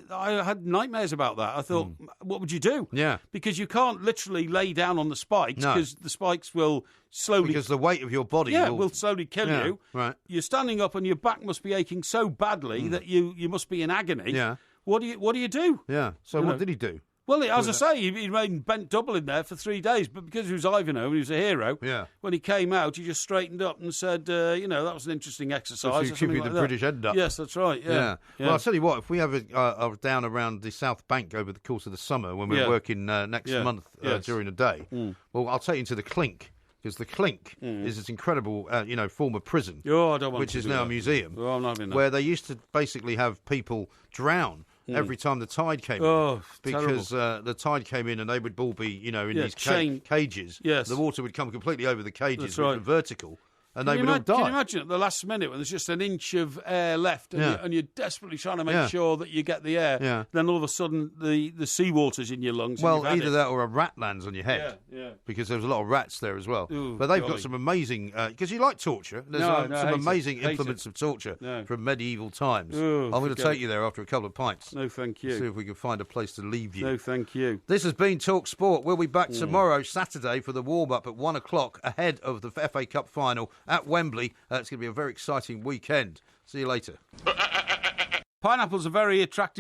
[SPEAKER 1] I had nightmares about that. I thought, what would you do?
[SPEAKER 2] Yeah.
[SPEAKER 1] Because you can't literally lay down on the spikes, because the spikes will slowly...
[SPEAKER 2] Because the weight of your body
[SPEAKER 1] will slowly kill you.
[SPEAKER 2] Right.
[SPEAKER 1] You're standing up and your back must be aching so badly that you must be in agony.
[SPEAKER 2] Yeah.
[SPEAKER 1] What do you do?
[SPEAKER 2] Yeah. So what did he do?
[SPEAKER 1] Well, as I say, he remained bent double in there for 3 days, but because he was Ivanhoe and he was a hero, when he came out, he just straightened up and said, that was an interesting exercise.
[SPEAKER 2] So keep the British end up.
[SPEAKER 1] Yes, that's right, yeah.
[SPEAKER 2] Well, I'll tell you what, if we have a down around the South Bank over the course of the summer, when we're working next month during the day, well, I'll take you to the Clink. Because the Clink is this incredible, former prison,
[SPEAKER 1] I don't want
[SPEAKER 2] which is now a museum,
[SPEAKER 1] I'm not in that.
[SPEAKER 2] where they used to basically have people drown every time the tide came in. Because the tide came in and they would all be, in these cages.
[SPEAKER 1] Yes.
[SPEAKER 2] The water would come completely over the cages,
[SPEAKER 1] That's right.
[SPEAKER 2] vertical. and they would all die.
[SPEAKER 1] Can you imagine at the last minute when there's just an inch of air left and you're desperately trying to make sure that you get the air, then all of a sudden the seawater's in your lungs.
[SPEAKER 2] Well, either that or a rat lands on your head.
[SPEAKER 1] Yeah.
[SPEAKER 2] Because there was a lot of rats there as well.
[SPEAKER 1] Ooh,
[SPEAKER 2] but they've got some amazing... Because you like torture. There's some amazing implements of torture from medieval times.
[SPEAKER 1] Ooh,
[SPEAKER 2] I'm going to take you there after a couple of pints.
[SPEAKER 1] No, thank you.
[SPEAKER 2] See if we can find a place to leave you.
[SPEAKER 1] No, thank you.
[SPEAKER 2] This has been Talk Sport. We'll be back tomorrow, Saturday, for the warm-up at 1 o'clock ahead of the FA Cup final at Wembley. It's going to be a very exciting weekend. See you later.
[SPEAKER 1] Pineapples are very attractive